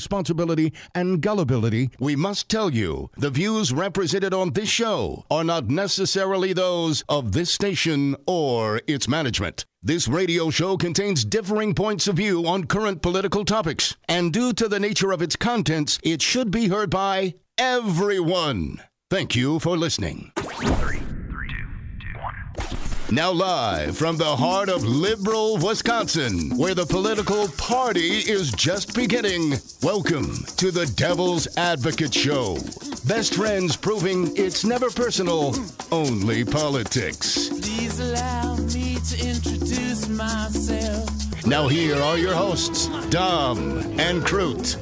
responsibility and gullibility, we must tell you the views represented on this show are not necessarily those of this station or its management. This radio show contains differing points of view on current political topics, and due to the nature of its contents, it should be heard by everyone. Thank you for listening. 3, 2, 1. Now live from the heart of liberal Wisconsin, where the political party is just beginning, welcome to the Devil's Advocate Show. Best friends proving it's never personal, only politics. Please allow me to introduce myself. Now here are your hosts, Dom and Crute.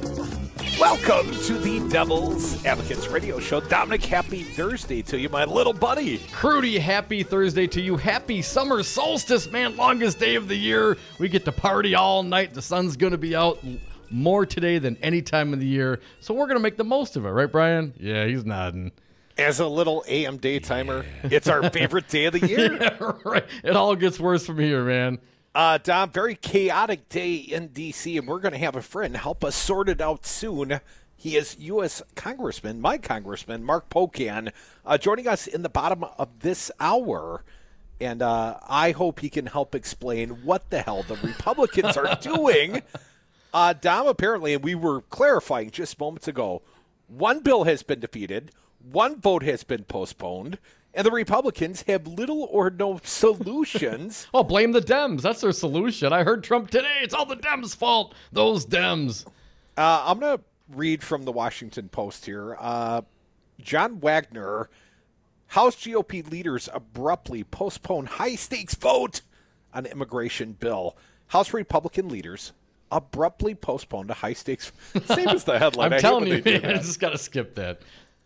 Welcome to the Devil's Advocates Radio Show. Dominic, happy Thursday to you, my little buddy. Crudy, happy Thursday to you. Happy Summer Solstice, man. Longest day of the year. We get to party all night. The sun's going to be out more today than any time of the year. So we're going to make the most of it, right, Brian? Yeah, he's nodding. As a little AM daytimer, it's our favorite day of the year. Yeah, right. It all gets worse from here, man. Dom, very chaotic day in D.C., and we're going to have a friend help us sort it out soon. He is U.S. Congressman, my Congressman, Mark Pocan, joining us in the bottom of this hour. And I hope he can help explain what the hell the Republicans are doing. Dom, apparently, and we were clarifying just moments ago, one bill has been defeated, one vote has been postponed, and the Republicans have little or no solutions. Oh, blame the Dems. That's their solution. I heard Trump today. It's all the Dems' fault. Those Dems. I'm going to read from the Washington Post here. John Wagner, House GOP leaders abruptly postpone high-stakes vote on immigration bill. House Republican leaders abruptly postponed a high-stakes. Same as the headline. I'm telling you, man, I just got to skip that.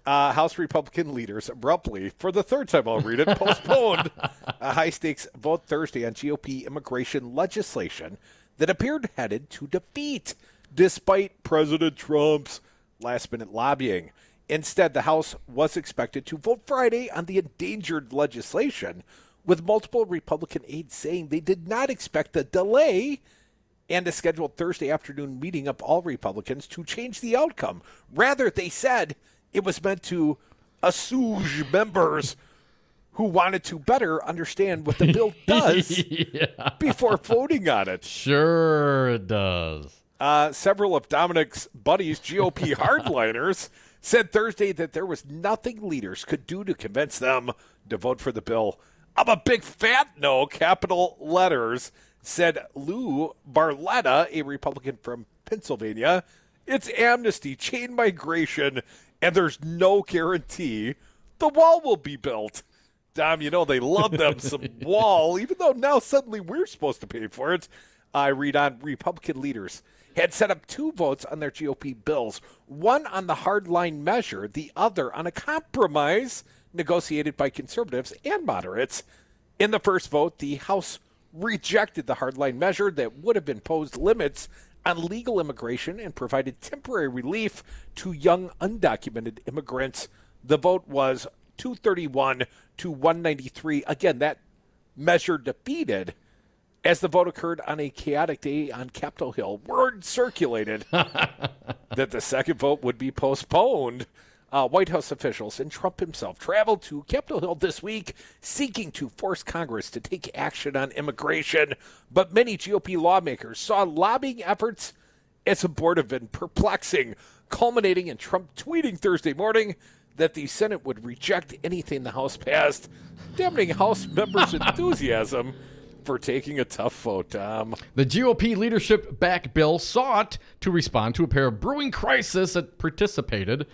House Republican leaders abruptly, for the third time I'll read it, postponed a high-stakes vote Thursday on GOP immigration legislation that appeared headed to defeat, despite President Trump's last-minute lobbying. Instead, the House was expected to vote Friday on the endangered legislation, with multiple Republican aides saying they did not expect the delay and a scheduled Thursday afternoon meeting of all Republicans to change the outcome. Rather, they said it was meant to assuage members who wanted to better understand what the bill does before voting on it. Sure it does. Several of Dominic's buddies, GOP hardliners, said Thursday that there was nothing leaders could do to convince them to vote for the bill. I'm a big fat no, capital letters, said Lou Barletta, a Republican from Pennsylvania. It's amnesty, chain migration, and there's no guarantee the wall will be built. Dom, you know they love them some wall, even though now suddenly we're supposed to pay for it. I read on Republican leaders had set up two votes on their GOP bills, one on the hardline measure, the other on a compromise negotiated by conservatives and moderates. In the first vote, the House rejected the hardline measure that would have imposed limits on legal immigration and provided temporary relief to young undocumented immigrants. The vote was 231 to 193. Again, that measure defeated. As the vote occurred on a chaotic day on Capitol Hill, word circulated that the second vote would be postponed. White House officials and Trump himself traveled to Capitol Hill this week seeking to force Congress to take action on immigration. But many GOP lawmakers saw lobbying efforts as abortive and perplexing, culminating in Trump tweeting Thursday morning that the Senate would reject anything the House passed, damning House members' enthusiasm for taking a tough vote, Tom. The GOP leadership-backed bill sought to respond to a pair of brewing crisis that precipitated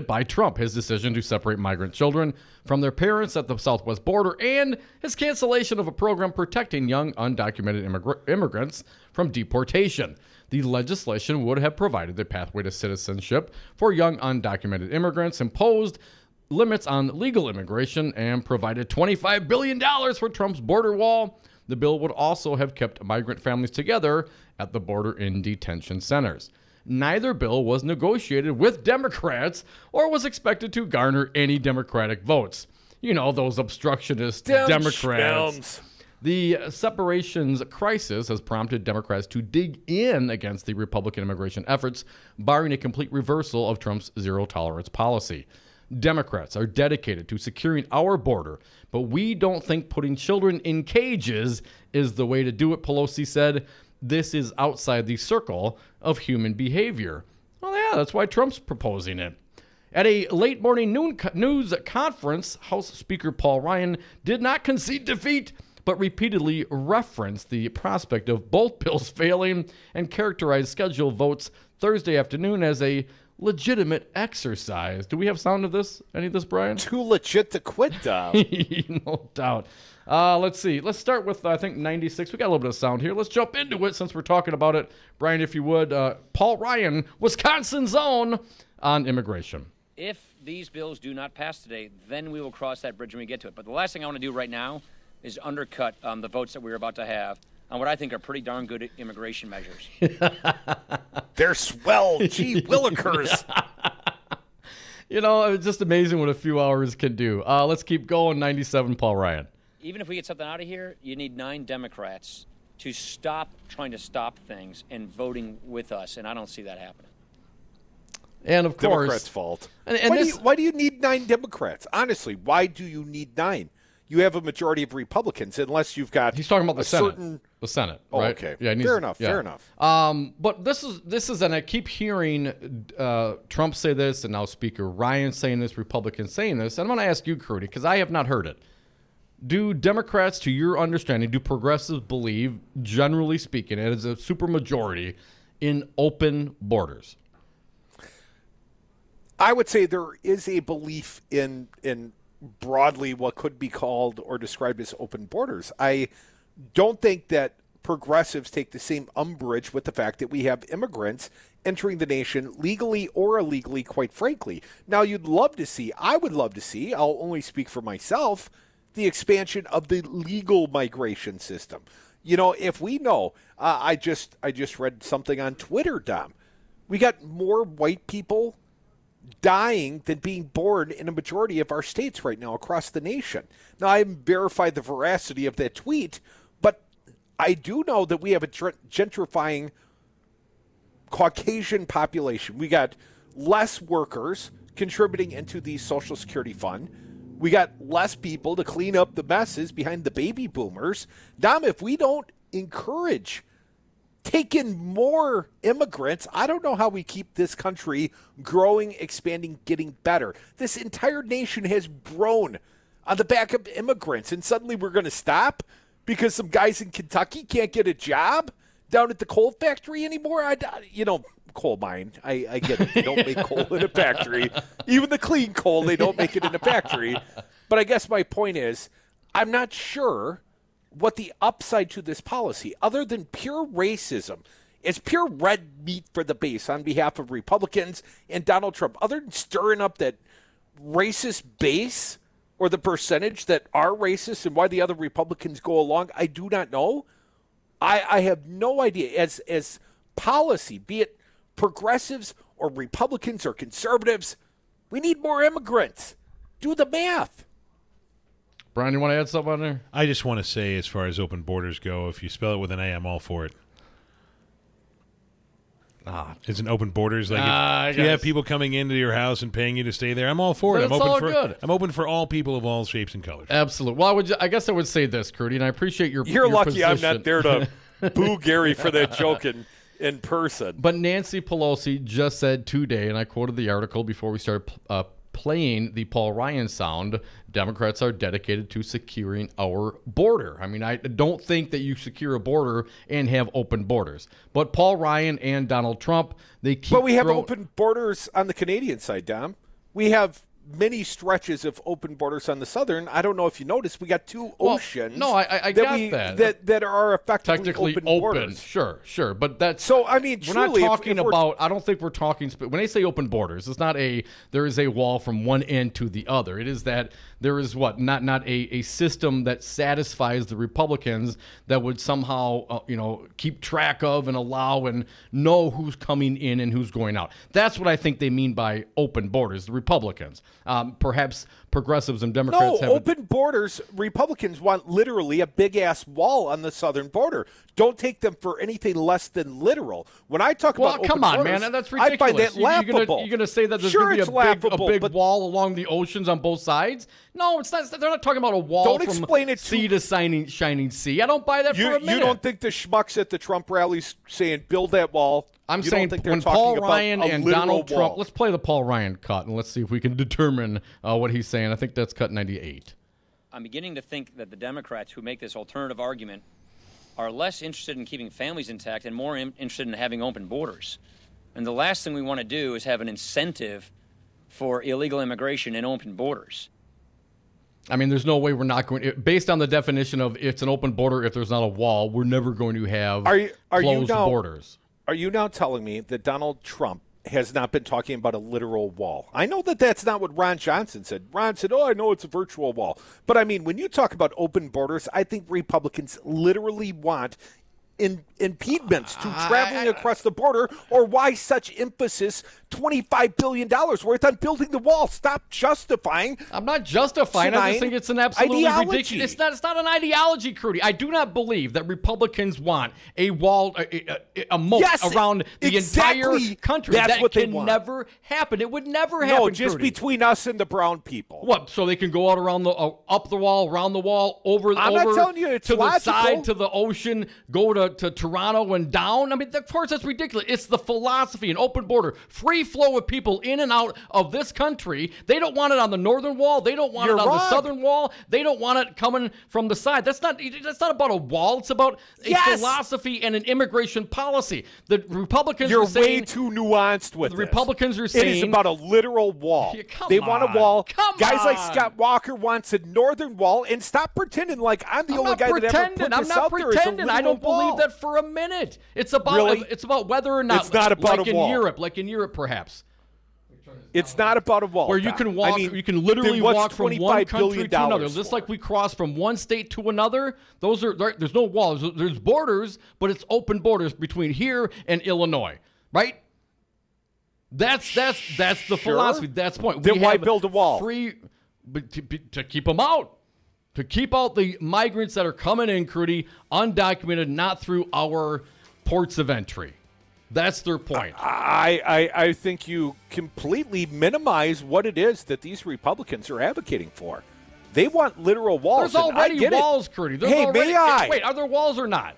by Trump, his decision to separate migrant children from their parents at the southwest border, and his cancellation of a program protecting young undocumented immigrants from deportation. The legislation would have provided a pathway to citizenship for young undocumented immigrants, imposed limits on legal immigration, and provided $25 billion for Trump's border wall. The bill would also have kept migrant families together at the border in detention centers. Neither bill was negotiated with Democrats or was expected to garner any Democratic votes. You know, those obstructionist Democrats. The separations crisis has prompted Democrats to dig in against the Republican immigration efforts, barring a complete reversal of Trump's zero-tolerance policy. Democrats are dedicated to securing our border, but we don't think putting children in cages is the way to do it, Pelosi said. This is outside the circle of human behavior. Well, yeah, that's why Trump's proposing it. At a late morning news conference, House Speaker Paul Ryan did not concede defeat, but repeatedly referenced the prospect of both bills failing and characterized scheduled votes Thursday afternoon as a legitimate exercise. Do we have sound of this? Any of this, Brian? Too legit to quit, Dom. No doubt. Let's see. Let's start with, I think, 96. We got a little bit of sound here. Let's jump into it since we're talking about it. Brian, if you would, Paul Ryan, Wisconsin's own, on immigration. If these bills do not pass today, then we will cross that bridge when we get to it. But the last thing I want to do right now is undercut the votes that we're about to have on what I think are pretty darn good immigration measures. They're swell. Gee willikers. You know, it's just amazing what a few hours can do. Let's keep going. 97, Paul Ryan. Even if we get something out of here, you need 9 Democrats to stop trying to stop things and voting with us, and I don't see that happening. And, of course... Democrats' fault. And why do you need 9 Democrats? Honestly, why do you need 9? You have a majority of Republicans, unless you've got... He's talking about the Senate. The Senate, right? Oh, okay. Yeah, fair enough. But this is, and I keep hearing Trump say this, and now Speaker Ryan saying this, Republicans saying this, and I'm going to ask you, Crudy, because I have not heard it. Do Democrats, to your understanding, do progressives believe, generally speaking, it is a supermajority, in open borders? I would say there is a belief in broadly what could be called or described as open borders. I don't think that progressives take the same umbrage with the fact that we have immigrants entering the nation legally or illegally, quite frankly. Now, I would love to see, I'll only speak for myself, the expansion of the legal migration system. You know, if we know, I just read something on Twitter, Dom. We got more white people dying than being born in a majority of our states right now across the nation. Now, I haven't verified the veracity of that tweet, but I do know that we have a gentrifying Caucasian population. We got less workers contributing into the Social Security fund. We got less people to clean up the messes behind the baby boomers. Dom, if we don't encourage take in more immigrants, I don't know how we keep this country growing, expanding, getting better. This entire nation has grown on the back of immigrants, and suddenly we're going to stop because some guys in Kentucky can't get a job down at the coal factory anymore? Coal mine. I get it. They don't make coal in a factory. Even the clean coal, they don't make it in a factory. But I guess my point is, I'm not sure what the upside to this policy, other than pure racism, is pure red meat for the base on behalf of Republicans and Donald Trump. Other than stirring up that racist base or the percentage that are racist and why the other Republicans go along, I do not know. I have no idea. As policy, be it progressives or Republicans or conservatives, we need more immigrants. Do the math. Brian, you want to add something on there? I just want to say, as far as open borders go, if you spell it with an A, I'm all for it. Isn't open borders like if you have people coming into your house and paying you to stay there? I'm all for it. I'm open for all people of all shapes and colors. Absolutely. Well, I guess I would say this, Crudy, and I appreciate your. You're lucky position. I'm not there to boo Gary for that joke in person. But Nancy Pelosi just said today, and I quoted the article before we started playing the Paul Ryan sound, Democrats are dedicated to securing our border. I mean, I don't think that you secure a border and have open borders. But Paul Ryan and Donald Trump, they keep... But we have open borders on the Canadian side, Dom. We have many stretches of open borders on the southern. I don't know if you noticed, we got two oceans. No, I got that. That are effectively technically open borders. Sure. But that's... So, I mean, we're not talking about... I don't think we're talking... When they say open borders, it's not there is a wall from one end to the other. It is that there is not a system that satisfies the Republicans that would somehow, keep track of and allow and know who's coming in and who's going out. That's what I think they mean by open borders, the Republicans. Perhaps progressives and Democrats have open borders. Republicans want literally a big-ass wall on the southern border. Don't take them for anything less than literal. When I talk about open come on, borders, man, that's ridiculous. I find that laughable. You're going to say that there's sure, going to be a big wall along the oceans on both sides? No, it's not. They're not talking about a wall from sea to shining sea. I don't buy that for a minute. You don't think the schmucks at the Trump rallies saying build that wall? I'm saying when Paul Ryan and Donald Trump, let's play the Paul Ryan cut and let's see if we can determine what he's saying. I think that's cut 98. I'm beginning to think that the Democrats who make this alternative argument are less interested in keeping families intact and more interested in having open borders. And the last thing we want to do is have an incentive for illegal immigration and open borders. I mean, there's no way we're not going to, based on the definition of it's an open border, if there's not a wall, we're never going to have closed borders. Are you now telling me that Donald Trump has not been talking about a literal wall? I know that that's not what Ron Johnson said. Ron said, I know it's a virtual wall. But, I mean, when you talk about open borders, I think Republicans literally want impediments to traveling across the border, or why such emphasis, $25 billion worth on building the wall. Stop justifying. I'm not justifying. I just think it's an absolutely ridiculous. It's not an ideology, Crudy. I do not believe that Republicans want a wall, a moat around the entire country. That's what they want. Never happen. It would never happen. No, just Crudy. Between us and the brown people. What? So they can go out around up the wall, around the wall, over not telling you it's to logical. The side, to the ocean, go to Toronto and down. I mean, of course, that's ridiculous. It's the philosophy, an open border, free flow of people in and out of this country. They don't want it on the northern wall. They don't want it on the southern wall. They don't want it coming from the side. That's not about a wall. It's about a philosophy and an immigration policy. The Republicans You're are saying, way too nuanced with the Republicans are saying it is about a literal wall. They want a wall. Guys like Scott Walker wants a northern wall, and stop pretending like I'm the only guy that ever put this out there. I don't believe that for a minute. It's about whether or not it's not about like a wall. Like in Europe perhaps. It's not about a wall. Where you can walk, you can literally walk from one country to another. Just like we cross from one state to another. There's no walls. There's borders, but it's open borders between here and Illinois, right? That's the philosophy. That's the point. Then why build a wall? To keep them out. To keep out the migrants that are coming in, Crudy, undocumented, not through our ports of entry. That's their point. I think you completely minimize what it is that these Republicans are advocating for. They want literal walls. There's already walls, Crudy. Wait, are there walls or not?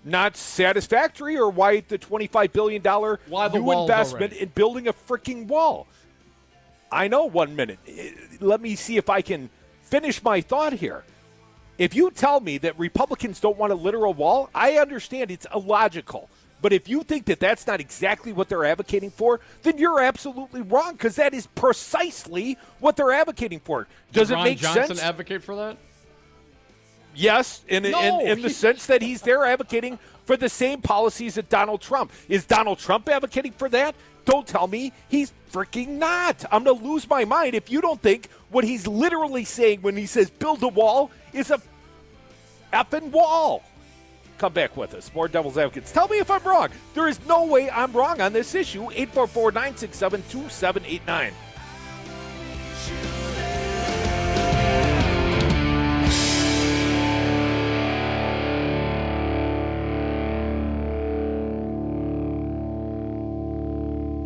Not satisfactory, or why the $25 billion new investment in building a freaking wall? I know, 1 minute. Let me see if I can finish my thought here. If you tell me that Republicans don't want a literal wall, I understand it's illogical. But if you think that that's not exactly what they're advocating for, then you're absolutely wrong, because that is precisely what they're advocating for. Does it make sense? Ron Johnson advocate for that? Yes, in the sense that he's there advocating for the same policies that Donald Trump. Is Donald Trump advocating for that? Don't tell me he's freaking not. I'm going to lose my mind if you don't think what he's literally saying when he says build a wall is a effing wall. Come back with us. More Devil's Advocates. Tell me if I'm wrong. There is no way I'm wrong on this issue. 844-967-2789.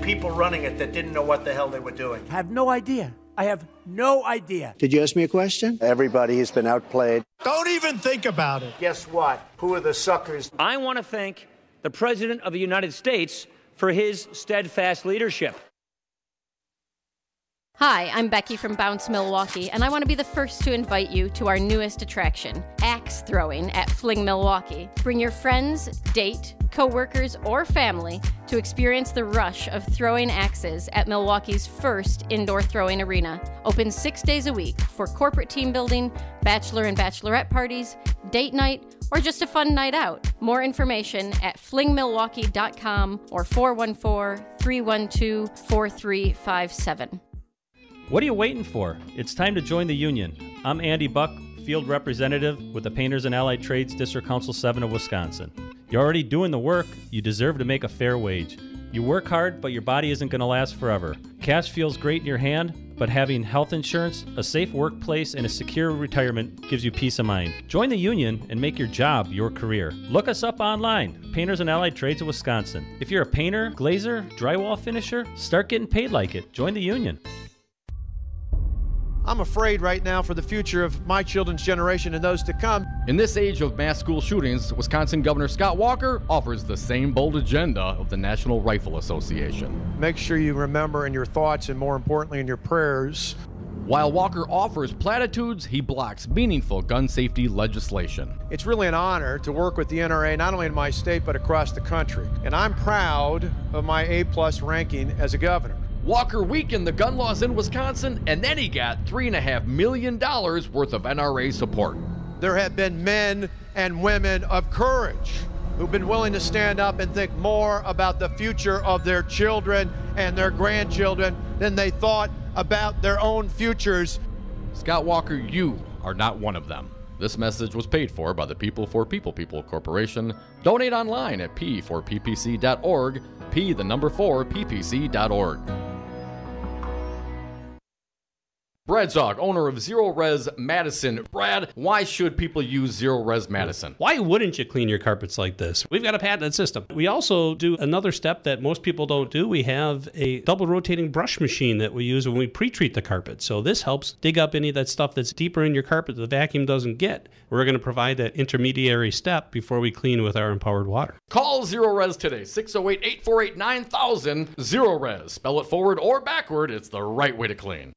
People running it that didn't know what the hell they were doing. I have no idea. I have no idea. Did you ask me a question? Everybody has been outplayed. Don't even think about it. Guess what? Who are the suckers? I want to thank the President of the United States for his steadfast leadership. Hi, I'm Becky from Bounce Milwaukee, and I want to be the first to invite you to our newest attraction, axe throwing at Fling Milwaukee. Bring your friends, date, co-workers, or family to experience the rush of throwing axes at Milwaukee's first indoor throwing arena. Open 6 days a week for corporate team building, bachelor and bachelorette parties, date night, or just a fun night out. More information at flingmilwaukee.com or 414-312-4357. What are you waiting for? It's time to join the union. I'm Andy Buck, field representative with the Painters and Allied Trades District Council 7 of Wisconsin. You're already doing the work. You deserve to make a fair wage. You work hard, but your body isn't going to last forever. Cash feels great in your hand, but having health insurance, a safe workplace, and a secure retirement gives you peace of mind. Join the union and make your job your career. Look us up online, Painters and Allied Trades of Wisconsin. If you're a painter, glazer, drywall finisher, start getting paid like it. Join the union. I'm afraid right now for the future of my children's generation and those to come. In this age of mass school shootings, Wisconsin Governor Scott Walker offers the same bold agenda of the National Rifle Association. Make sure you remember in your thoughts and more importantly in your prayers. While Walker offers platitudes, he blocks meaningful gun safety legislation. It's really an honor to work with the NRA not only in my state but across the country. And I'm proud of my A+ ranking as a governor. Walker weakened the gun laws in Wisconsin, and then he got $3.5 million worth of NRA support. There have been men and women of courage who've been willing to stand up and think more about the future of their children and their grandchildren than they thought about their own futures. Scott Walker, you are not one of them. This message was paid for by the People for People Corporation. Donate online at p4ppc.org, p4ppc.org. Brad Zog, owner of Zero Res Madison. Brad, why should people use Zero Res Madison? Why wouldn't you clean your carpets like this? We've got a patented system. We also do another step that most people don't do. We have a double rotating brush machine that we use when we pre-treat the carpet. So this helps dig up any of that stuff that's deeper in your carpet that the vacuum doesn't get. We're going to provide that intermediary step before we clean with our empowered water. Call Zero Res today, 608-848-9000. Zero Res. Spell it forward or backward. It's the right way to clean.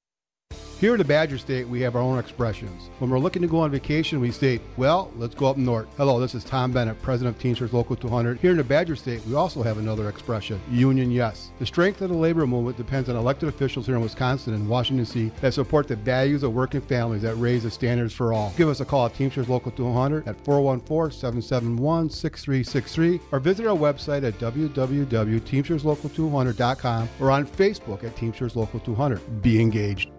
Here in the Badger State, we have our own expressions. When we're looking to go on vacation, we state, well, let's go up north. Hello, this is Tom Bennett, president of Teamsters Local 200. Here in the Badger State, we also have another expression, union yes. The strength of the labor movement depends on elected officials here in Wisconsin and Washington, D.C. that support the values of working families that raise the standards for all. Give us a call at Teamsters Local 200 at 414-771-6363 or visit our website at www.teamsterslocal200.com or on Facebook at Teamsters Local 200. Be engaged.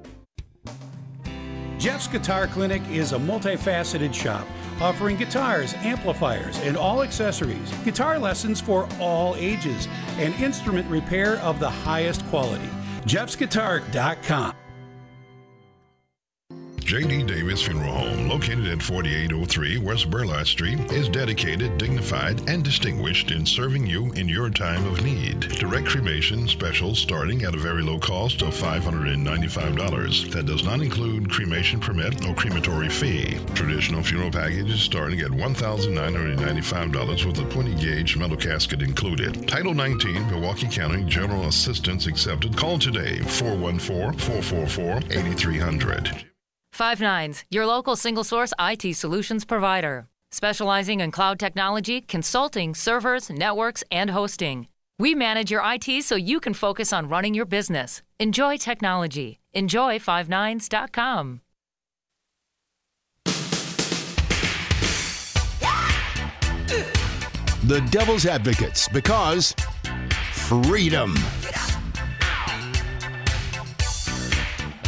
Jeff's Guitar Clinic is a multifaceted shop offering guitars, amplifiers, and all accessories, guitar lessons for all ages, and instrument repair of the highest quality. Jeff'sGuitar.com. J.D. Davis Funeral Home, located at 4803 West Burlott Street, is dedicated, dignified, and distinguished in serving you in your time of need. Direct cremation specials starting at a very low cost of $595. That does not include cremation permit or crematory fee. Traditional funeral packages starting at $1,995 with a 20-gauge metal casket included. Title 19, Milwaukee County General Assistance accepted. Call today, 414-444-8300. 5 Nines, your local single-source IT solutions provider. Specializing in cloud technology, consulting, servers, networks, and hosting. We manage your IT so you can focus on running your business. Enjoy technology. Enjoy 5nines.com. The Devil's Advocates, because freedom.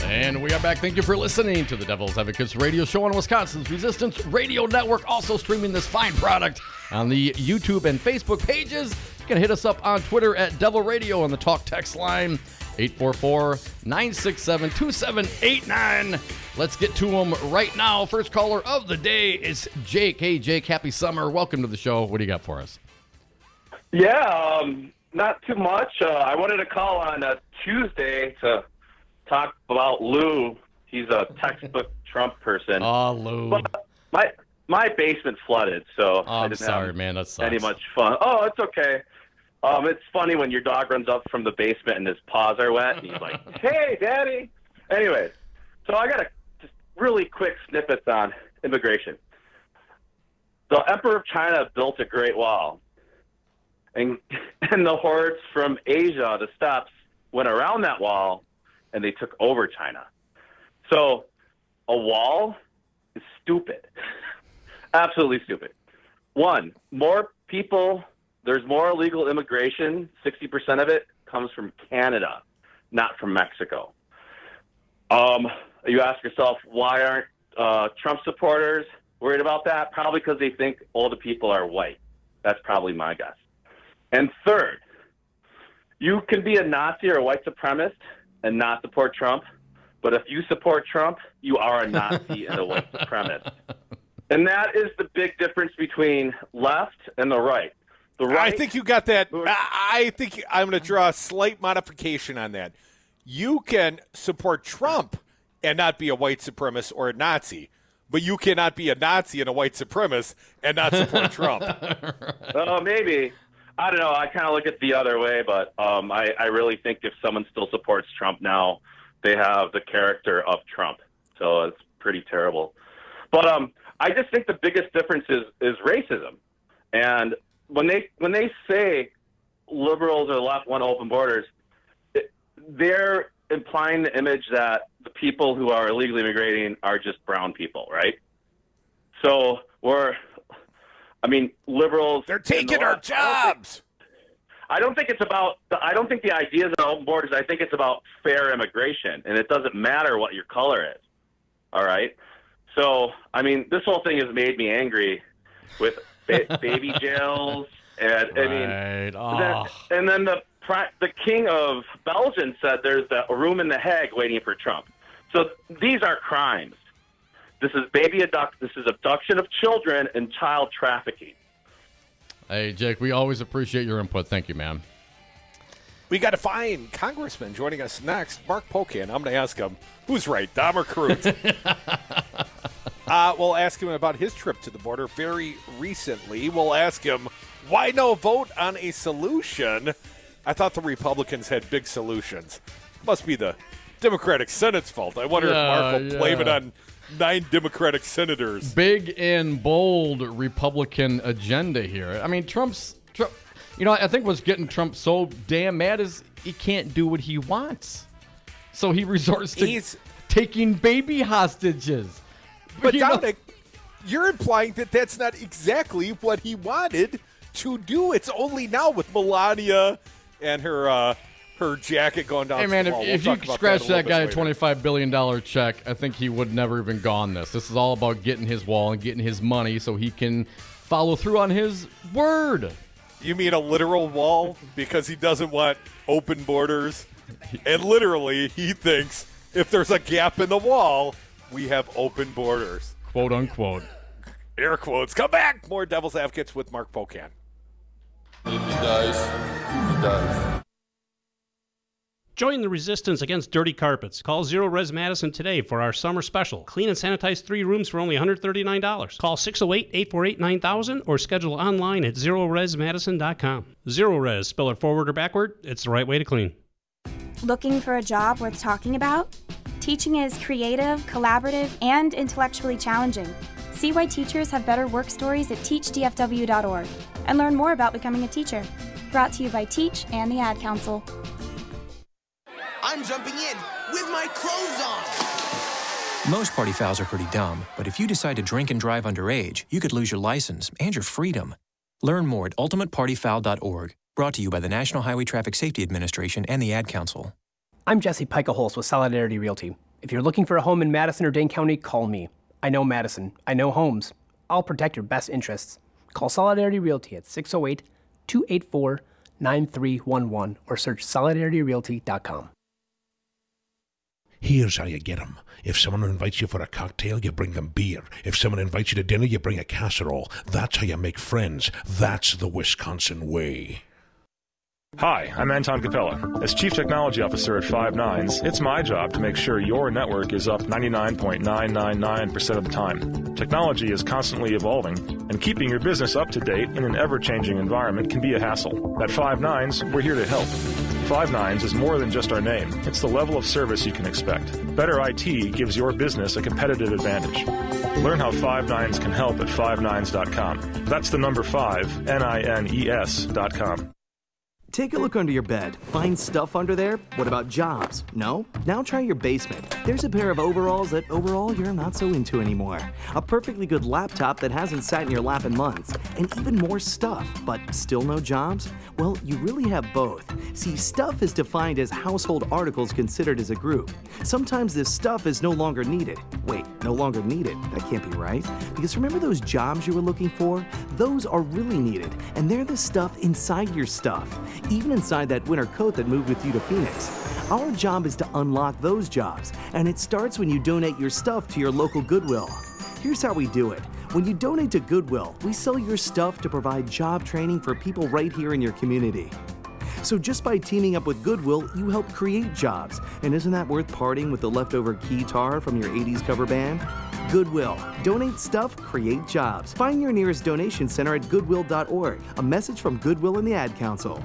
And we are back. Thank you for listening to the Devil's Advocates radio show on Wisconsin's Resistance Radio Network. Also streaming this fine product on the YouTube and Facebook pages. You can hit us up on Twitter at Devil Radio on the talk text line, 844-967-2789. Let's get to them right now. First caller of the day is Jake. Hey, Jake, happy summer. Welcome to the show. What do you got for us? Yeah, not too much. I wanted to call on Tuesday to talk about Lou. He's a textbook Trump person. Oh, Lou. But my basement flooded, so I didn't have man. That sucks. any much fun. Oh, it's okay. It's funny when your dog runs up from the basement and his paws are wet, and he's like, "Hey, Daddy." Anyways, so I got just really quick snippets on immigration. The Emperor of China built a Great Wall, and the hordes from Asia, the steppes, went around that wall, and they took over China. So a wall is stupid. Absolutely stupid. One, more people, there's more illegal immigration. 60% of it comes from Canada, not from Mexico. You ask yourself, why aren't Trump supporters worried about that? Probably because they think all the people are white. That's probably my guess. And third, you can be a Nazi or a white supremacist and not support Trump, But if you support Trump, you are a Nazi and a white supremacist. And that is the big difference between left and the right. The right. I think you got that. I think I'm going to draw a slight modification on that. You can support Trump and not be a white supremacist or a Nazi, but you cannot be a Nazi and a white supremacist and not support Trump. Oh, maybe. I don't know. I kind of look at it the other way, but I really think if someone still supports Trump now, they have the character of Trump. So it's pretty terrible. But I just think the biggest difference is racism. And when they say liberals or left want open borders, they're implying the image that the people who are illegally immigrating are just brown people, right? So liberals. They're taking our jobs. I don't think the idea is about open borders. I think it's about fair immigration, and it doesn't matter what your color is. All right. So, this whole thing has made me angry with baby jails, and and then the king of Belgium said there's a room in The Hague waiting for Trump. So these are crimes. This is abduction of children and child trafficking. Hey, Jake, we always appreciate your input. Thank you, man. We got a fine congressman joining us next, Mark Pocan. I'm going to ask him, who's right, Dom or Cruz? We'll ask him about his trip to the border very recently. We'll ask him, why no vote on a solution? I thought the Republicans had big solutions. Must be the Democratic Senate's fault. I wonder if Mark will blame it on 9 Democratic senators. Big and bold Republican agenda here. Trump. I think what's getting Trump so damn mad is he can't do what he wants. So he resorts to taking baby hostages. But Dominic, you're implying that that's not exactly what he wanted to do. It's only now with Melania and her jacket going down. Hey, man, if you scratch that guy a $25 billion check, I think he would never even gone this. This is all about getting his wall and getting his money so he can follow through on his word. You mean a literal wall? Because he doesn't want open borders? And literally, he thinks if there's a gap in the wall, we have open borders. Quote, unquote. Air quotes. Come back. More Devil's Advocates with Mark Pocan. If he dies, he dies. Join the resistance against dirty carpets. Call Zero Res Madison today for our summer special. Clean and sanitize 3 rooms for only $139. Call 608-848-9000 or schedule online at ZeroResMadison.com. Zero Res, spell it forward or backward, it's the right way to clean. Looking for a job worth talking about? Teaching is creative, collaborative, and intellectually challenging. See why teachers have better work stories at teachdfw.org and learn more about becoming a teacher. Brought to you by Teach and the Ad Council. I'm jumping in with my clothes on. Most party fouls are pretty dumb, but if you decide to drink and drive underage, you could lose your license and your freedom. Learn more at ultimatepartyfoul.org. Brought to you by the National Highway Traffic Safety Administration and the Ad Council. I'm Jesse Pica-Holz with Solidarity Realty. If you're looking for a home in Madison or Dane County, call me. I know Madison. I know homes. I'll protect your best interests. Call Solidarity Realty at 608-284-9311 or search solidarityrealty.com. Here's how you get them. If someone invites you for a cocktail, you bring them beer. If someone invites you to dinner, you bring a casserole. That's how you make friends. That's the Wisconsin way. Hi, I'm Anton Capella. As Chief Technology Officer at Five Nines, it's my job to make sure your network is up 99.999% of the time. Technology is constantly evolving, and keeping your business up to date in an ever-changing environment can be a hassle. At Five Nines, we're here to help. Five Nines is more than just our name. It's the level of service you can expect. Better IT gives your business a competitive advantage. Learn how Five Nines can help at fivenines.com. That's the number 5, NINES.com. Take a look under your bed. Find stuff under there? What about jobs? No? Now try your basement. There's a pair of overalls that overall you're not so into anymore. A perfectly good laptop that hasn't sat in your lap in months. And even more stuff, but still no jobs? Well, you really have both. See, stuff is defined as household articles considered as a group. Sometimes this stuff is no longer needed. Wait, no longer needed? That can't be right. Because remember those jobs you were looking for? Those are really needed, and they're the stuff inside your stuff. even inside that winter coat that moved with you to Phoenix. Our job is to unlock those jobs, and it starts when you donate your stuff to your local Goodwill. Here's how we do it. When you donate to Goodwill, we sell your stuff to provide job training for people right here in your community. So just by teaming up with Goodwill, you help create jobs. And isn't that worth parting with the leftover keytar from your 80s cover band? Goodwill. Donate stuff, create jobs. Find your nearest donation center at goodwill.org. A message from Goodwill and the Ad Council.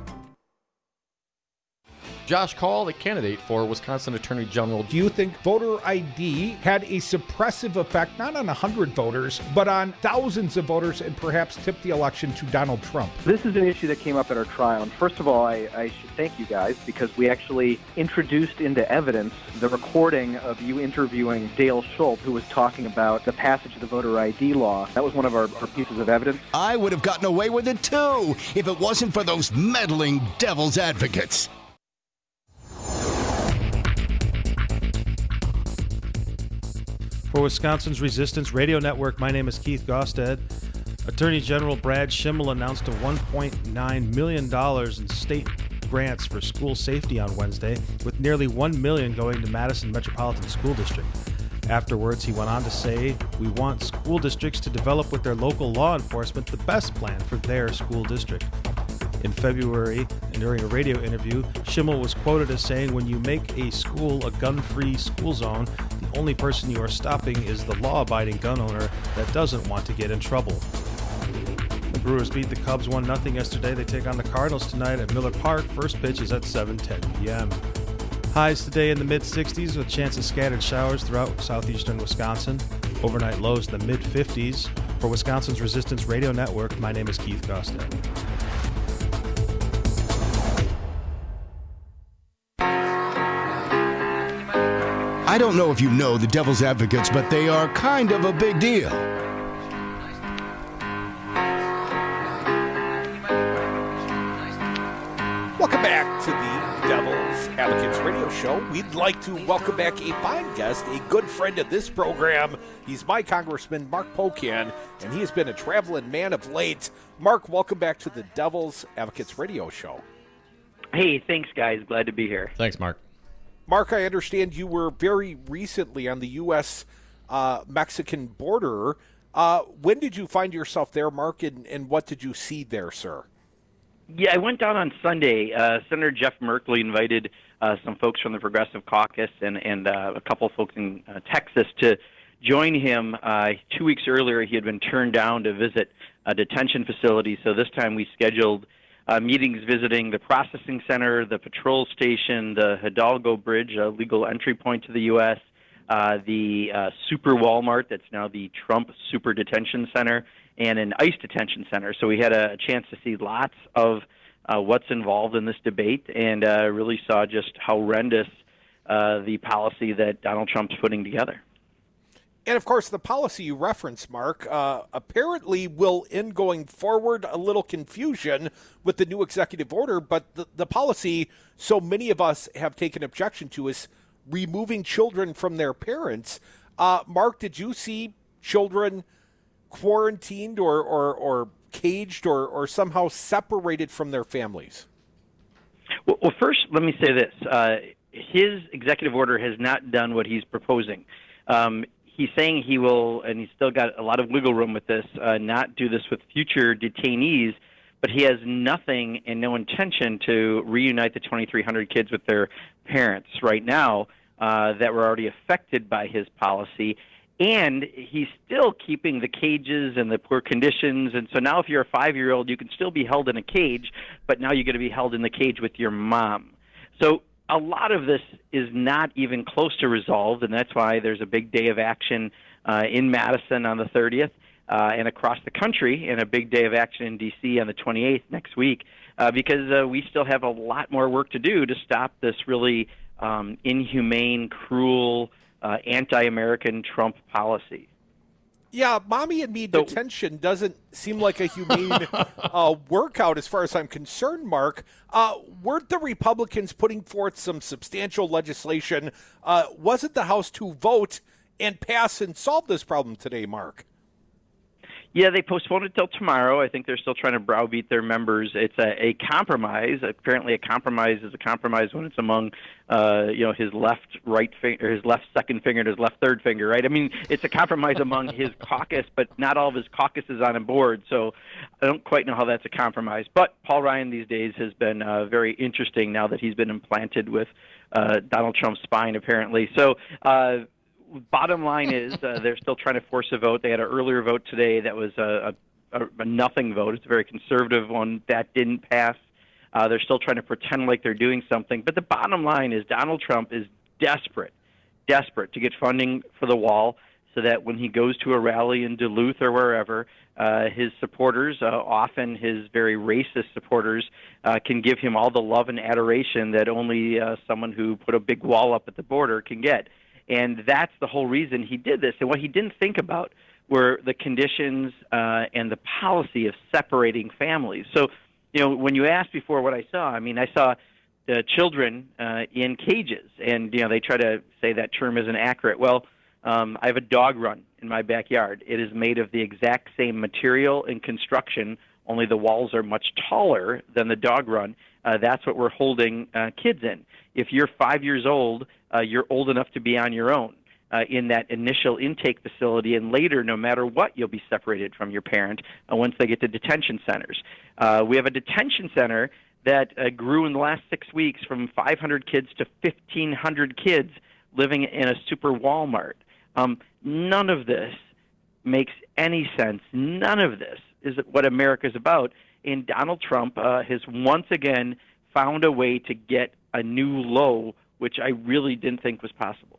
Josh Call, the candidate for Wisconsin Attorney General. Do you think voter ID had a suppressive effect, not on 100 voters, but on thousands of voters and perhaps tipped the election to Donald Trump? This is an issue that came up at our trial. And first of all, I should thank you guys because we actually introduced into evidence the recording of you interviewing Dale Schultz, who was talking about the passage of the voter ID law. That was one of our pieces of evidence. I would have gotten away with it too if it wasn't for those meddling devil's advocates. For Wisconsin's Resistance Radio Network, my name is Keith Gosted. Attorney General Brad Schimel announced a $1.9 million in state grants for school safety on Wednesday, with nearly $1 million going to Madison Metropolitan School District. Afterwards, he went on to say, "We want school districts to develop with their local law enforcement the best plan for their school district." In February, and during a radio interview, Schimel was quoted as saying, "When you make a school a gun-free school zone, the only person you are stopping is the law-abiding gun owner that doesn't want to get in trouble." The Brewers beat the Cubs 1-0 yesterday. They take on the Cardinals tonight at Miller Park. First pitch is at 7:10 p.m. Highs today in the mid-60s with a chance of scattered showers throughout southeastern Wisconsin. Overnight lows in the mid-50s. For Wisconsin's Resistance Radio Network, my name is Keith Gosted. I don't know if you know the devil's advocates, but they are kind of a big deal. Welcome back to the Devil's Advocates Radio Show. We'd like to welcome back a fine guest, a good friend of this program. He's my Congressman, Mark Pocan, and he has been a traveling man of late. Mark, welcome back to the Devil's Advocates Radio Show. Hey, thanks, guys. Glad to be here. Thanks, Mark. Mark, I understand you were very recently on the U.S.-Mexican border. When did you find yourself there, Mark, and what did you see there, sir? Yeah, I went down on Sunday. Senator Jeff Merkley invited some folks from the Progressive Caucus and a couple of folks in Texas to join him. 2 weeks earlier, he had been turned down to visit a detention facility, so this time we scheduled meetings visiting the processing center, the patrol station, the Hidalgo Bridge, a legal entry point to the U.S., the Super Walmart, that's now the Trump Super Detention Center, and an ICE detention center. So we had a chance to see lots of what's involved in this debate and really saw just how horrendous the policy that Donald Trump's putting together. And, of course, the policy you referenced, Mark, apparently will end going forward a little confusion with the new executive order, but the policy so many of us have taken objection to is removing children from their parents. Mark, did you see children quarantined or caged or somehow separated from their families? Well, first, let me say this. His executive order has not done what he's proposing. He's saying he will, and he's still got a lot of wiggle room with this, not do this with future detainees, but he has nothing and no intention to reunite the 2,300 kids with their parents right now that were already affected by his policy. And he's still keeping the cages and the poor conditions. And so now if you're a 5-year-old, you can still be held in a cage, but now you're going to be held in the cage with your mom. So a lot of this is not even close to resolved, and that's why there's a big day of action in Madison on the 30th and across the country, and a big day of action in D.C. on the 28th next week, because we still have a lot more work to do to stop this really inhumane, cruel, anti-American Trump policy. Yeah, mommy and me detention doesn't seem like a humane workout as far as I'm concerned, Mark. Weren't the Republicans putting forth some substantial legislation? Wasn't the House to vote and pass and solve this problem today, Mark? Yeah, they postponed it till tomorrow. I think they're still trying to browbeat their members. It's a compromise. Apparently, a compromise is a compromise when it's among, his left right finger, his left second finger, and his left third finger, right? I mean, it's a compromise among his caucus, but not all of his caucus is on board. So I don't quite know how that's a compromise. But Paul Ryan these days has been very interesting now that he's been implanted with Donald Trump's spine, apparently. So. Bottom line is they're still trying to force a vote. They had an earlier vote today that was a nothing vote. It's a very conservative one. That didn't pass. They're still trying to pretend like they're doing something. But the bottom line is Donald Trump is desperate to get funding for the wall so that when he goes to a rally in Duluth or wherever, his supporters, often his very racist supporters, can give him all the love and adoration that only someone who put a big wall up at the border can get. And that's the whole reason he did this. And what he didn't think about were the conditions and the policy of separating families. So, when you asked before what I saw, I saw children in cages. And, they try to say that term isn't accurate. Well, I have a dog run in my backyard. It is made of the exact same material and construction, only the walls are much taller than the dog run. That's what we're holding kids in. If you're 5 years old, you're old enough to be on your own in that initial intake facility, and later, no matter what, you'll be separated from your parent once they get to detention centers. We have a detention center that grew in the last 6 weeks from 500 kids to 1,500 kids living in a super Walmart. None of this makes any sense. None of this is what America's about. And Donald Trump has once again found a way to get a new low, which I really didn't think was possible.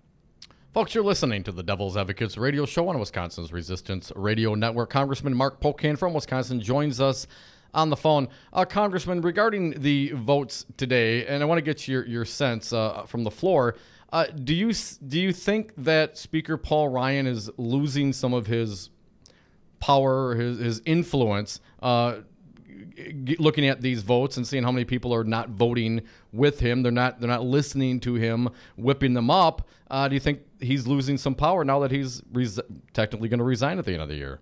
Folks, you're listening to the Devil's Advocates radio show on Wisconsin's Resistance Radio Network. Congressman Mark Pocan from Wisconsin joins us on the phone. Congressman, regarding the votes today, and I want to get your sense from the floor, do you think that Speaker Paul Ryan is losing some of his power, his influence, looking at these votes and seeing how many people are not voting with him? They're not listening to him, whipping them up. Do you think he's losing some power now that he's technically going to resign at the end of the year?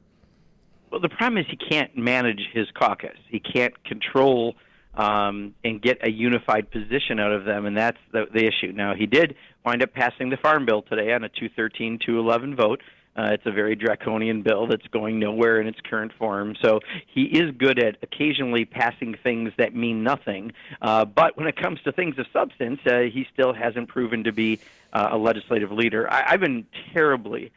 Well, the problem is he can't manage his caucus. He can't control and get a unified position out of them, and that's the issue. Now, he did wind up passing the Farm Bill today on a 213-211 vote. It's a very draconian bill that's going nowhere in its current form. So he is good at occasionally passing things that mean nothing. But when it comes to things of substance, he still hasn't proven to be a legislative leader. I've been terribly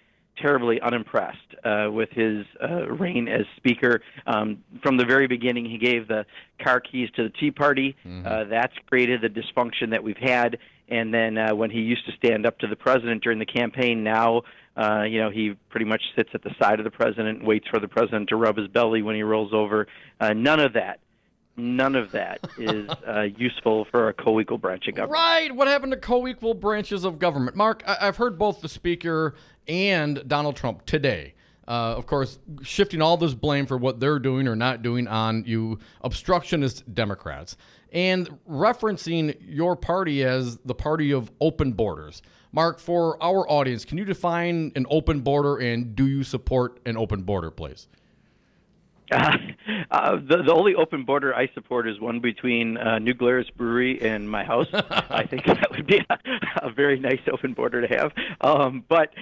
unimpressed with his reign as Speaker. From the very beginning, he gave the car keys to the Tea Party. That's created the dysfunction that we've had. And then when he used to stand up to the president during the campaign, now he pretty much sits at the side of the president and waits for the president to rub his belly when he rolls over. None of that is useful for a co-equal branch of government. Right. What happened to co-equal branches of government? Mark, I've heard both the Speaker and Donald Trump today, of course, shifting all this blame for what they're doing or not doing on you obstructionist Democrats and referencing your party as the party of open borders. Mark, for our audience, can you define an open border, and do you support an open border, please? The only open border I support is one between New Glarus Brewery and my house. I think that would be a very nice open border to have. But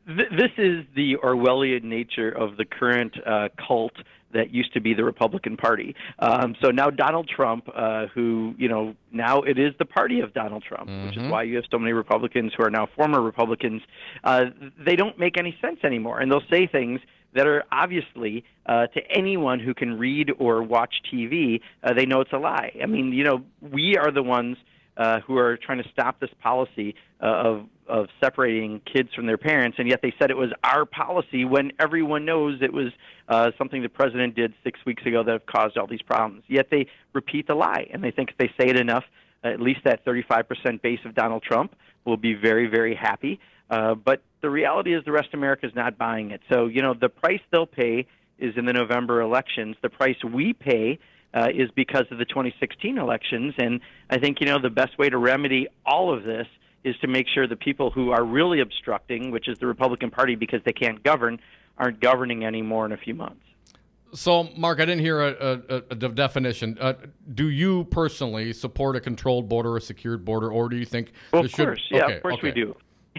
this is the Orwellian nature of the current cult that used to be the Republican Party. So now Donald Trump, who, now it is the party of Donald Trump, which is why you have so many Republicans who are now former Republicans. They don't make any sense anymore, and they'll say things that are obviously, to anyone who can read or watch TV, they know it's a lie. I mean, we are the ones who are trying to stop this policy of separating kids from their parents, and yet they said it was our policy when everyone knows it was something the president did 6 weeks ago that have caused all these problems. Yet they repeat the lie, and they think if they say it enough, at least that 35% base of Donald Trump will be very, very happy. But the reality is the rest of America is not buying it. So, the price they'll pay is in the November elections. The price we pay is because of the 2016 elections. And I think, the best way to remedy all of this is to make sure the people who are really obstructing, which is the Republican Party because they can't govern, aren't governing anymore in a few months. So, Mark, I didn't hear a definition. Do you personally support a controlled border, a secured border, or do you think Well, there of course, should... yeah, Okay, of course okay. we do.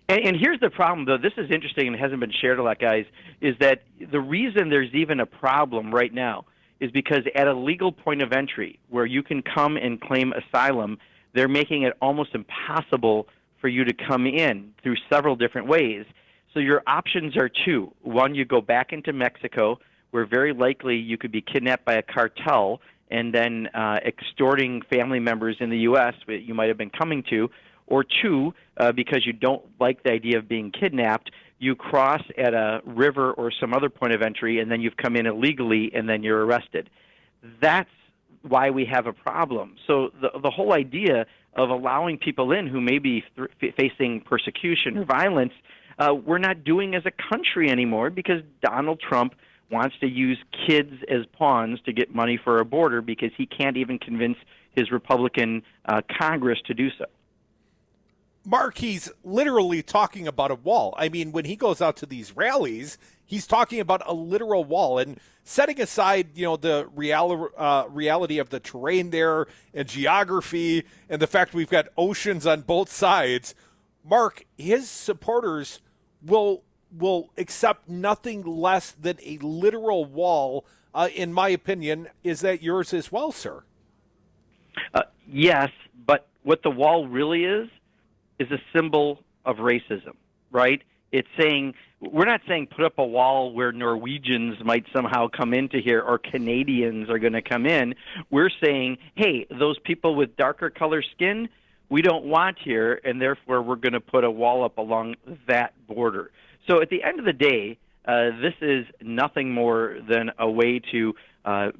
And here's the problem, though. This is interesting and hasn't been shared a lot, guys, is that the reason there's even a problem right now is because at a legal point of entry where you can come and claim asylum, they're making it almost impossible for you to come in through several different ways. So your options are two. One, you go back into Mexico, where very likely you could be kidnapped by a cartel and then extorting family members in the U.S. that you might have been coming to. Or two, because you don't like the idea of being kidnapped, you cross at a river or some other point of entry, and then you've come in illegally, and then you're arrested. That's why we have a problem. So the whole idea of allowing people in who may be facing persecution or violence, we're not doing as a country anymore because Donald Trump wants to use kids as pawns to get money for a border because he can't even convince his Republican Congress to do so. Mark, he's literally talking about a wall. I mean, when he goes out to these rallies, he's talking about a literal wall. And setting aside, the reality of the terrain there and geography and the fact we've got oceans on both sides, Mark, his supporters will accept nothing less than a literal wall, in my opinion. Is that yours as well, sir? Yes, but what the wall really is a symbol of racism, right? It's saying, we're not saying put up a wall where Norwegians might somehow come into here or Canadians are going to come in. We're saying, hey, those people with darker color skin, we don't want here, and therefore we're going to put a wall up along that border. So at the end of the day, this is nothing more than a way to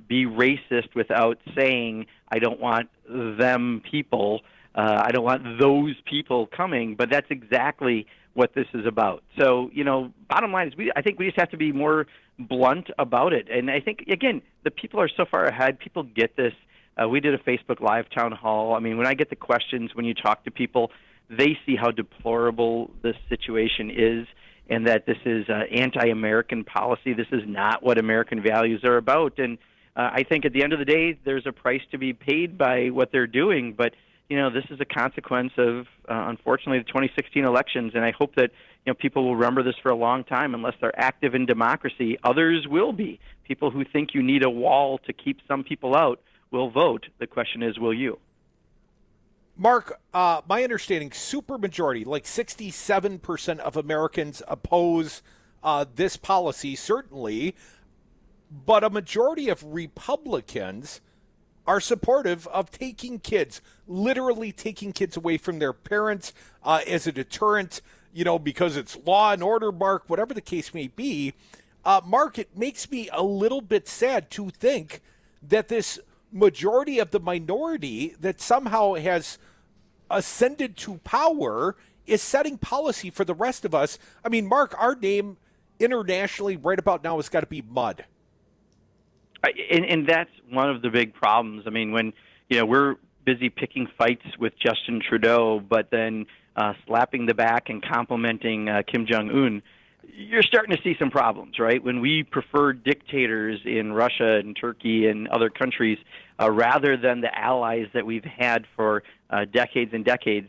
be racist without saying, I don't want them people, I don't want those people coming, but that's exactly what this is about. So, bottom line is I think we just have to be more blunt about it. And I think, again, the people are so far ahead. People get this. We did a Facebook Live town hall. I mean, when I get the questions, when you talk to people, they see how deplorable this situation is and that this is anti-American policy. This is not what American values are about. And I think at the end of the day, there's a price to be paid by what they're doing. But this is a consequence of, unfortunately, the 2016 elections, and I hope that people will remember this for a long time. Unless they're active in democracy, others will be. People who think you need a wall to keep some people out will vote. The question is, will you? Mark, my understanding, supermajority, like 67% of Americans oppose this policy, certainly, but a majority of Republicans are supportive of taking kids, literally taking kids away from their parents as a deterrent, because it's law and order, Mark, whatever the case may be. Mark, it makes me a little bit sad to think that this majority of the minority that somehow has ascended to power is setting policy for the rest of us. I mean, Mark, our name internationally right about now has got to be mud. And that's one of the big problems. I mean, when we're busy picking fights with Justin Trudeau, but then slapping the back and complimenting Kim Jong-un, you're starting to see some problems, right? When we prefer dictators in Russia and Turkey and other countries rather than the allies that we've had for decades and decades,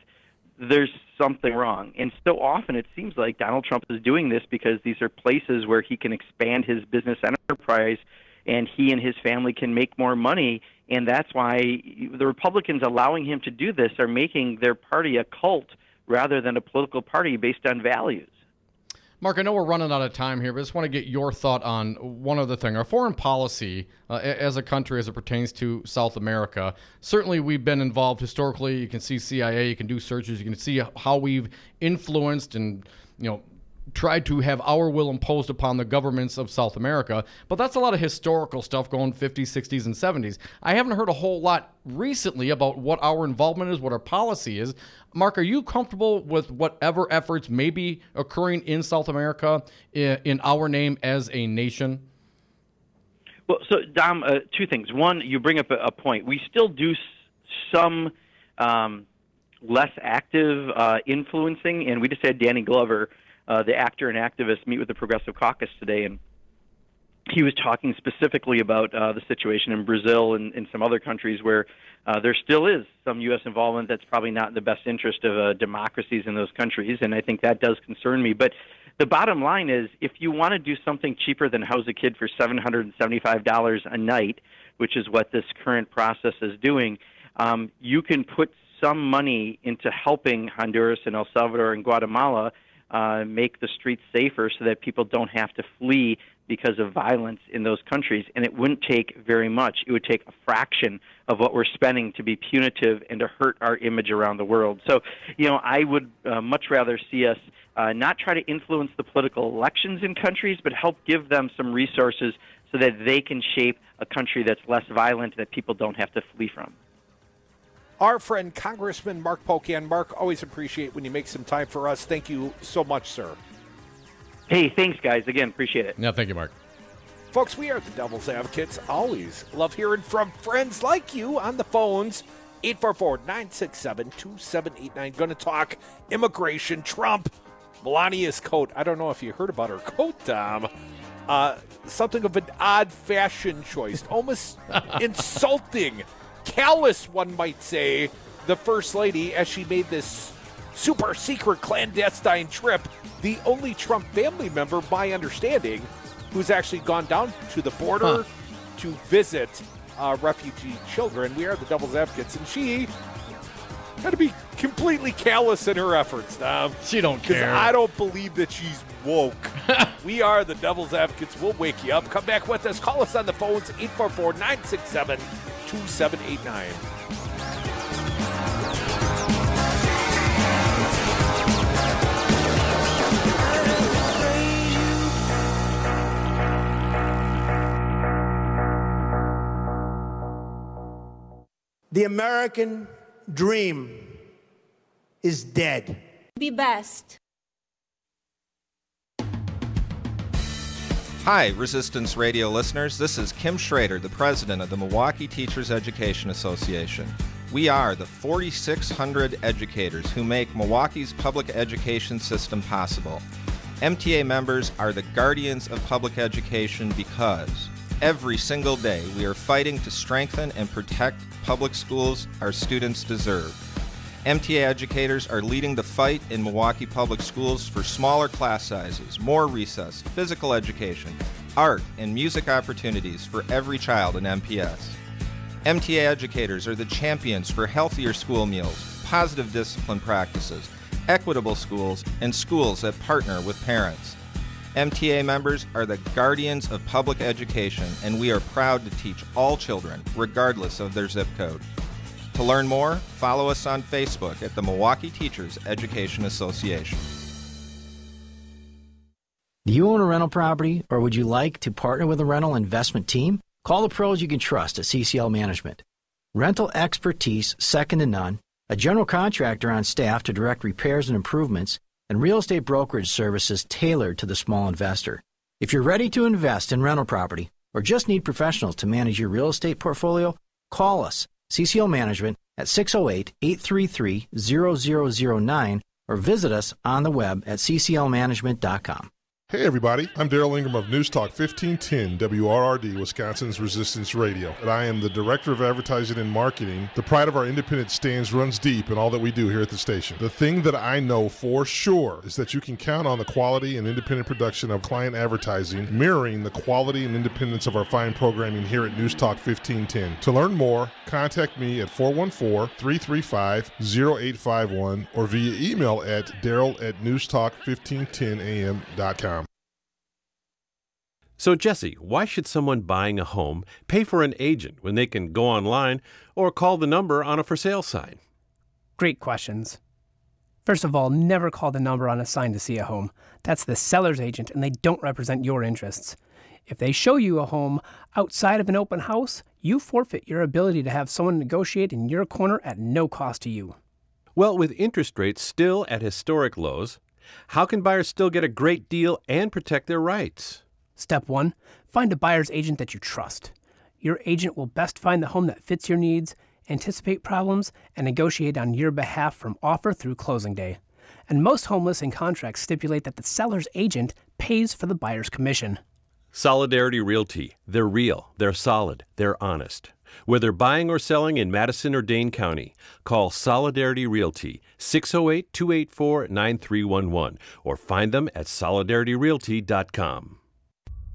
there's something wrong. And so often it seems like Donald Trump is doing this because these are places where he can expand his business enterprise and he and his family can make more money, and that's why the Republicans allowing him to do this are making their party a cult rather than a political party based on values. Mark, I know we're running out of time here, but I just want to get your thought on one other thing. Our foreign policy as a country as it pertains to South America, certainly we've been involved historically. You can see CIA, you can do searches, you can see how we've influenced and, tried to have our will imposed upon the governments of South America. But that's a lot of historical stuff going 50s, 60s, and 70s. I haven't heard a whole lot recently about what our involvement is, what our policy is. Mark, are you comfortable with whatever efforts may be occurring in South America in our name as a nation? Well, so, Dom, two things. One, you bring up a point. We still do some less active influencing, and we just had Danny Glover the actor and activist, meet with the Progressive Caucus today, and he was talking specifically about the situation in Brazil and in some other countries where there still is some U.S. involvement that's probably not in the best interest of democracies in those countries, and I think that does concern me. But the bottom line is, if you want to do something cheaper than house a kid for $775 a night, which is what this current process is doing, you can put some money into helping Honduras and El Salvador and Guatemala make the streets safer so that people don't have to flee because of violence in those countries. And it wouldn't take very much. It would take a fraction of what we're spending to be punitive and to hurt our image around the world. So, I would much rather see us not try to influence the political elections in countries, but help give them some resources so that they can shape a country that's less violent, that people don't have to flee from. Our friend Congressman Mark Pocan. Mark, always appreciate when you make some time for us. Thank you so much, sir. Hey, thanks, guys. Again, appreciate it. Yeah, thank you, Mark. Folks, we are the Devil's Advocates. Always love hearing from friends like you on the phones. 844-967-2789. Going to talk immigration, Trump, Melania's coat. I don't know if you heard about her coat, Tom. Something of an odd fashion choice. Almost insulting. Callous, one might say, the First Lady as she made this super secret clandestine trip. The only Trump family member, my understanding, who's actually gone down to the border to visit refugee children. We are the Devil's Advocates, and she had to be completely callous in her efforts, Tom. She don't care. I don't believe that she's woke. We are the Devil's Advocates. We'll wake you up. Come back with us. Call us on the phones, 844-967-2789. The American dream is dead. Be best. Hi, Resistance Radio listeners. This is Kim Schrader, the president of the Milwaukee Teachers Education Association. We are the 4,600 educators who make Milwaukee's public education system possible. MTA members are the guardians of public education because every single day we are fighting to strengthen and protect public schools our students deserve. MTA educators are leading the fight in Milwaukee public schools for smaller class sizes, more recess, physical education, art, and music opportunities for every child in MPS. MTA educators are the champions for healthier school meals, positive discipline practices, equitable schools, and schools that partner with parents. MTA members are the guardians of public education, and we are proud to teach all children, regardless of their zip code. To learn more, follow us on Facebook at the Milwaukee Teachers Education Association. Do you own a rental property, or would you like to partner with a rental investment team? Call the pros you can trust at CCL Management. Rental expertise second to none, a general contractor on staff to direct repairs and improvements, and real estate brokerage services tailored to the small investor. If you're ready to invest in rental property or just need professionals to manage your real estate portfolio, call us, CCL Management, at 608-833-0009 or visit us on the web at cclmanagement.com. Hey everybody, I'm Daryl Ingram of News Talk 1510 WRRD, Wisconsin's Resistance Radio, and I am the Director of Advertising and Marketing. The pride of our independent stands runs deep in all that we do here at the station. The thing that I know for sure is that you can count on the quality and independent production of client advertising, mirroring the quality and independence of our fine programming here at News Talk 1510. To learn more, contact me at 414-335-0851 or via email at daryl@newstalk1510am.com. So, Jesse, why should someone buying a home pay for an agent when they can go online or call the number on a for sale sign? Great questions. First of all, never call the number on a sign to see a home. That's the seller's agent, and they don't represent your interests. If they show you a home outside of an open house, you forfeit your ability to have someone negotiate in your corner at no cost to you. Well, with interest rates still at historic lows, how can buyers still get a great deal and protect their rights? Step 1, find a buyer's agent that you trust. Your agent will best find the home that fits your needs, anticipate problems, and negotiate on your behalf from offer through closing day. And most home listing contracts stipulate that the seller's agent pays for the buyer's commission. Solidarity Realty. They're real, they're solid, they're honest. Whether buying or selling in Madison or Dane County, call Solidarity Realty, 608-284-9311, or find them at solidarityrealty.com.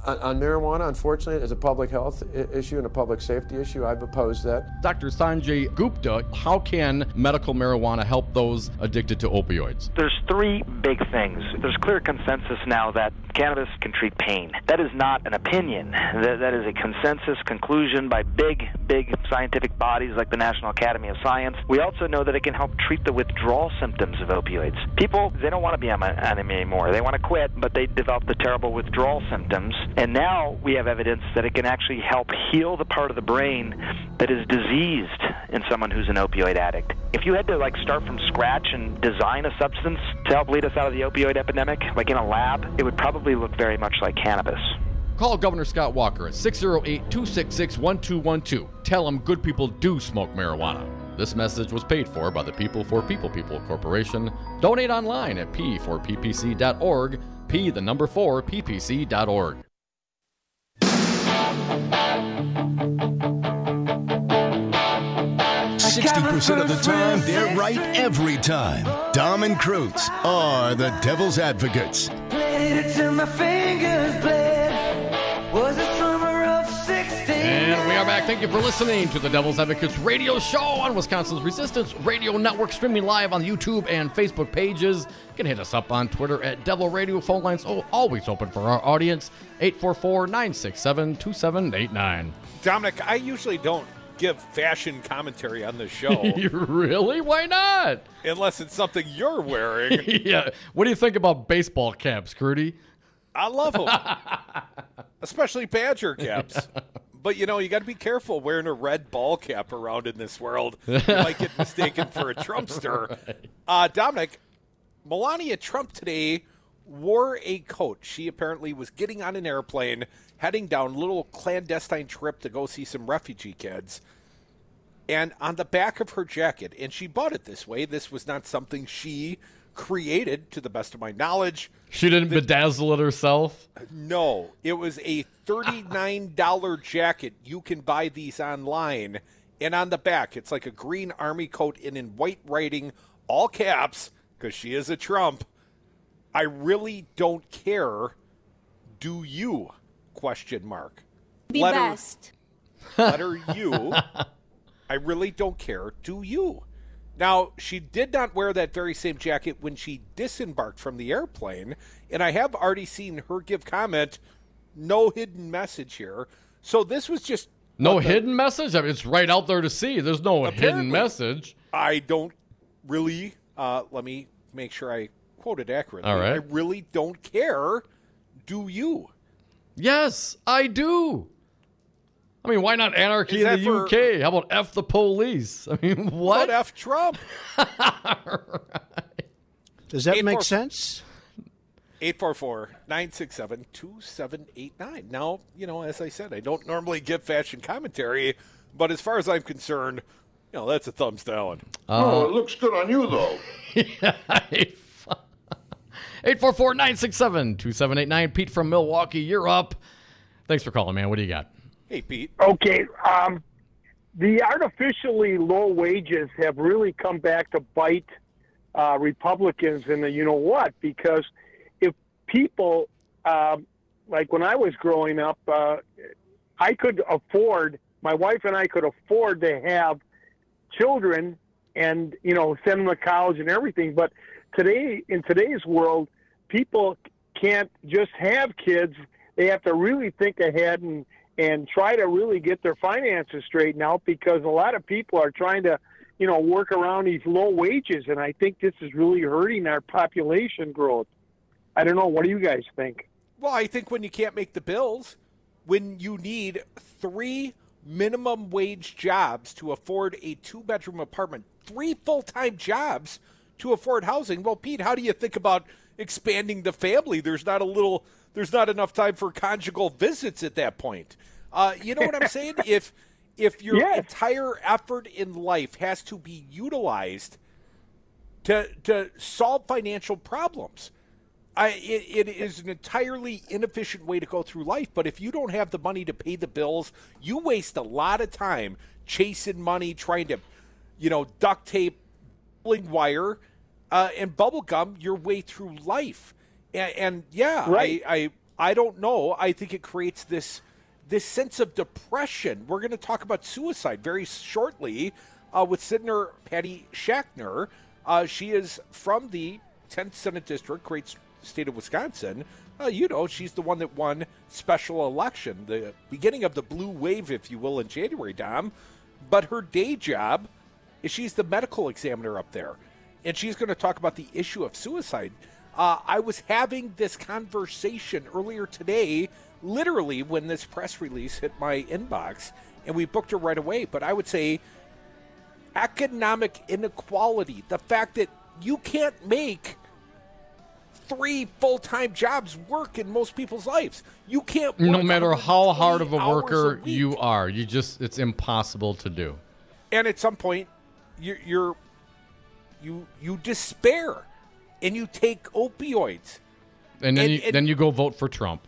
On marijuana, unfortunately, as a public health issue and a public safety issue, I've opposed that. Dr. Sanjay Gupta, how can medical marijuana help those addicted to opioids? There's three big things. There's clear consensus now that cannabis can treat pain. That is not an opinion. That is a consensus conclusion by big scientific bodies like the National Academy of Science. We also know that it can help treat the withdrawal symptoms of opioids. People, they don't want to be on them anymore. They want to quit, but they develop the terrible withdrawal symptoms. And now we have evidence that it can actually help heal the part of the brain that is diseased in someone who's an opioid addict. If you had to start from scratch and design a substance to help lead us out of the opioid epidemic, like in a lab, it would probably look very much like cannabis. Call Governor Scott Walker at 608-266-1212. Tell him good people do smoke marijuana. This message was paid for by the People for People Corporation. Donate online at p4ppc.org, p4ppc.org. 60% of the time, they're right every time. Dom and Krutz are the Devil's Advocates. Played it till my fingers bled. Was a summer of 16. And we are back. Thank you for listening to the Devil's Advocates radio show on Wisconsin's Resistance Radio Network, streaming live on the YouTube and Facebook pages. You can hit us up on Twitter at Devil Radio. Phone lines always open for our audience, 844-967-2789. Dominic, I usually don't give fashion commentary on this show. Really? Why not? Unless it's something you're wearing. Yeah. What do you think about baseball caps, Crudy? I love them. Especially Badger caps. But, you got to be careful wearing a red ball cap around in this world. You might get mistaken for a Trumpster. Right. Dominic, Melania Trump today wore a coat. She apparently was getting on an airplane, heading down a little clandestine trip to go see some refugee kids. And on the back of her jacket, and she bought it this way, this was not something she created, to the best of my knowledge. She didn't bedazzle it herself? No. It was a $39 jacket. You can buy these online. And on the back, it's like a green army coat and in white writing, all caps, because she is a Trump. I really don't care. Do you? ? Be best. Letter U. I really don't care. Do you? Now, she did not wear that very same jacket when she disembarked from the airplane, and I have already seen her give comment, no hidden message here. So this was just... No hidden message? I mean, it's right out there to see. There's no hidden message. I don't really... let me make sure I quote it accurately. All right. I really don't care. Do you? Yes, I do. I mean, why not anarchy in the UK? How about F the police? I mean, what? But F Trump. Does that make sense? 844-967-2789. Now, as I said, I don't normally give fashion commentary, but as far as I'm concerned, that's a thumbs down. It looks good on you, though. 844-967-2789. Pete from Milwaukee, you're up. Thanks for calling, man. What do you got? Hey, Pete. Okay. The artificially low wages have really come back to bite Republicans in the you-know-what, because if people, like when I was growing up, I could afford, my wife and I could afford to have children and, send them to college and everything, but today, in today's world, people can't just have kids. They have to really think ahead and try to really get their finances straightened out, because a lot of people are trying to, work around these low wages. And I think this is really hurting our population growth. I don't know. What do you guys think? Well, I think when you can't make the bills, when you need 3 minimum wage jobs to afford a 2-bedroom apartment, 3 full-time jobs to afford housing. Well, Pete, how do you think about expanding the family? There's not enough time for conjugal visits at that point. You know what I'm saying? If your entire effort in life has to be utilized to solve financial problems. It is an entirely inefficient way to go through life, but if you don't have the money to pay the bills, you waste a lot of time chasing money, trying to, duct tape, bowling wire, and bubble gum your way through life. And right. I don't know. I think it creates this sense of depression. We're going to talk about suicide very shortly with Senator Patty Schachner. She is from the 10th Senate District, great state of Wisconsin. She's the one that won special election, the beginning of the blue wave, if you will, in January, Dom. But her day job is she's the medical examiner up there. And she's going to talk about the issue of suicide. I was having this conversation earlier today, literally when this press release hit my inbox, and we booked her right away. But I would say economic inequality, the fact that you can't make 3 full-time jobs work in most people's lives. You can't work no matter how hard of a worker you are. It's impossible to do. And at some point, you despair, and you take opioids, and then you go vote for Trump.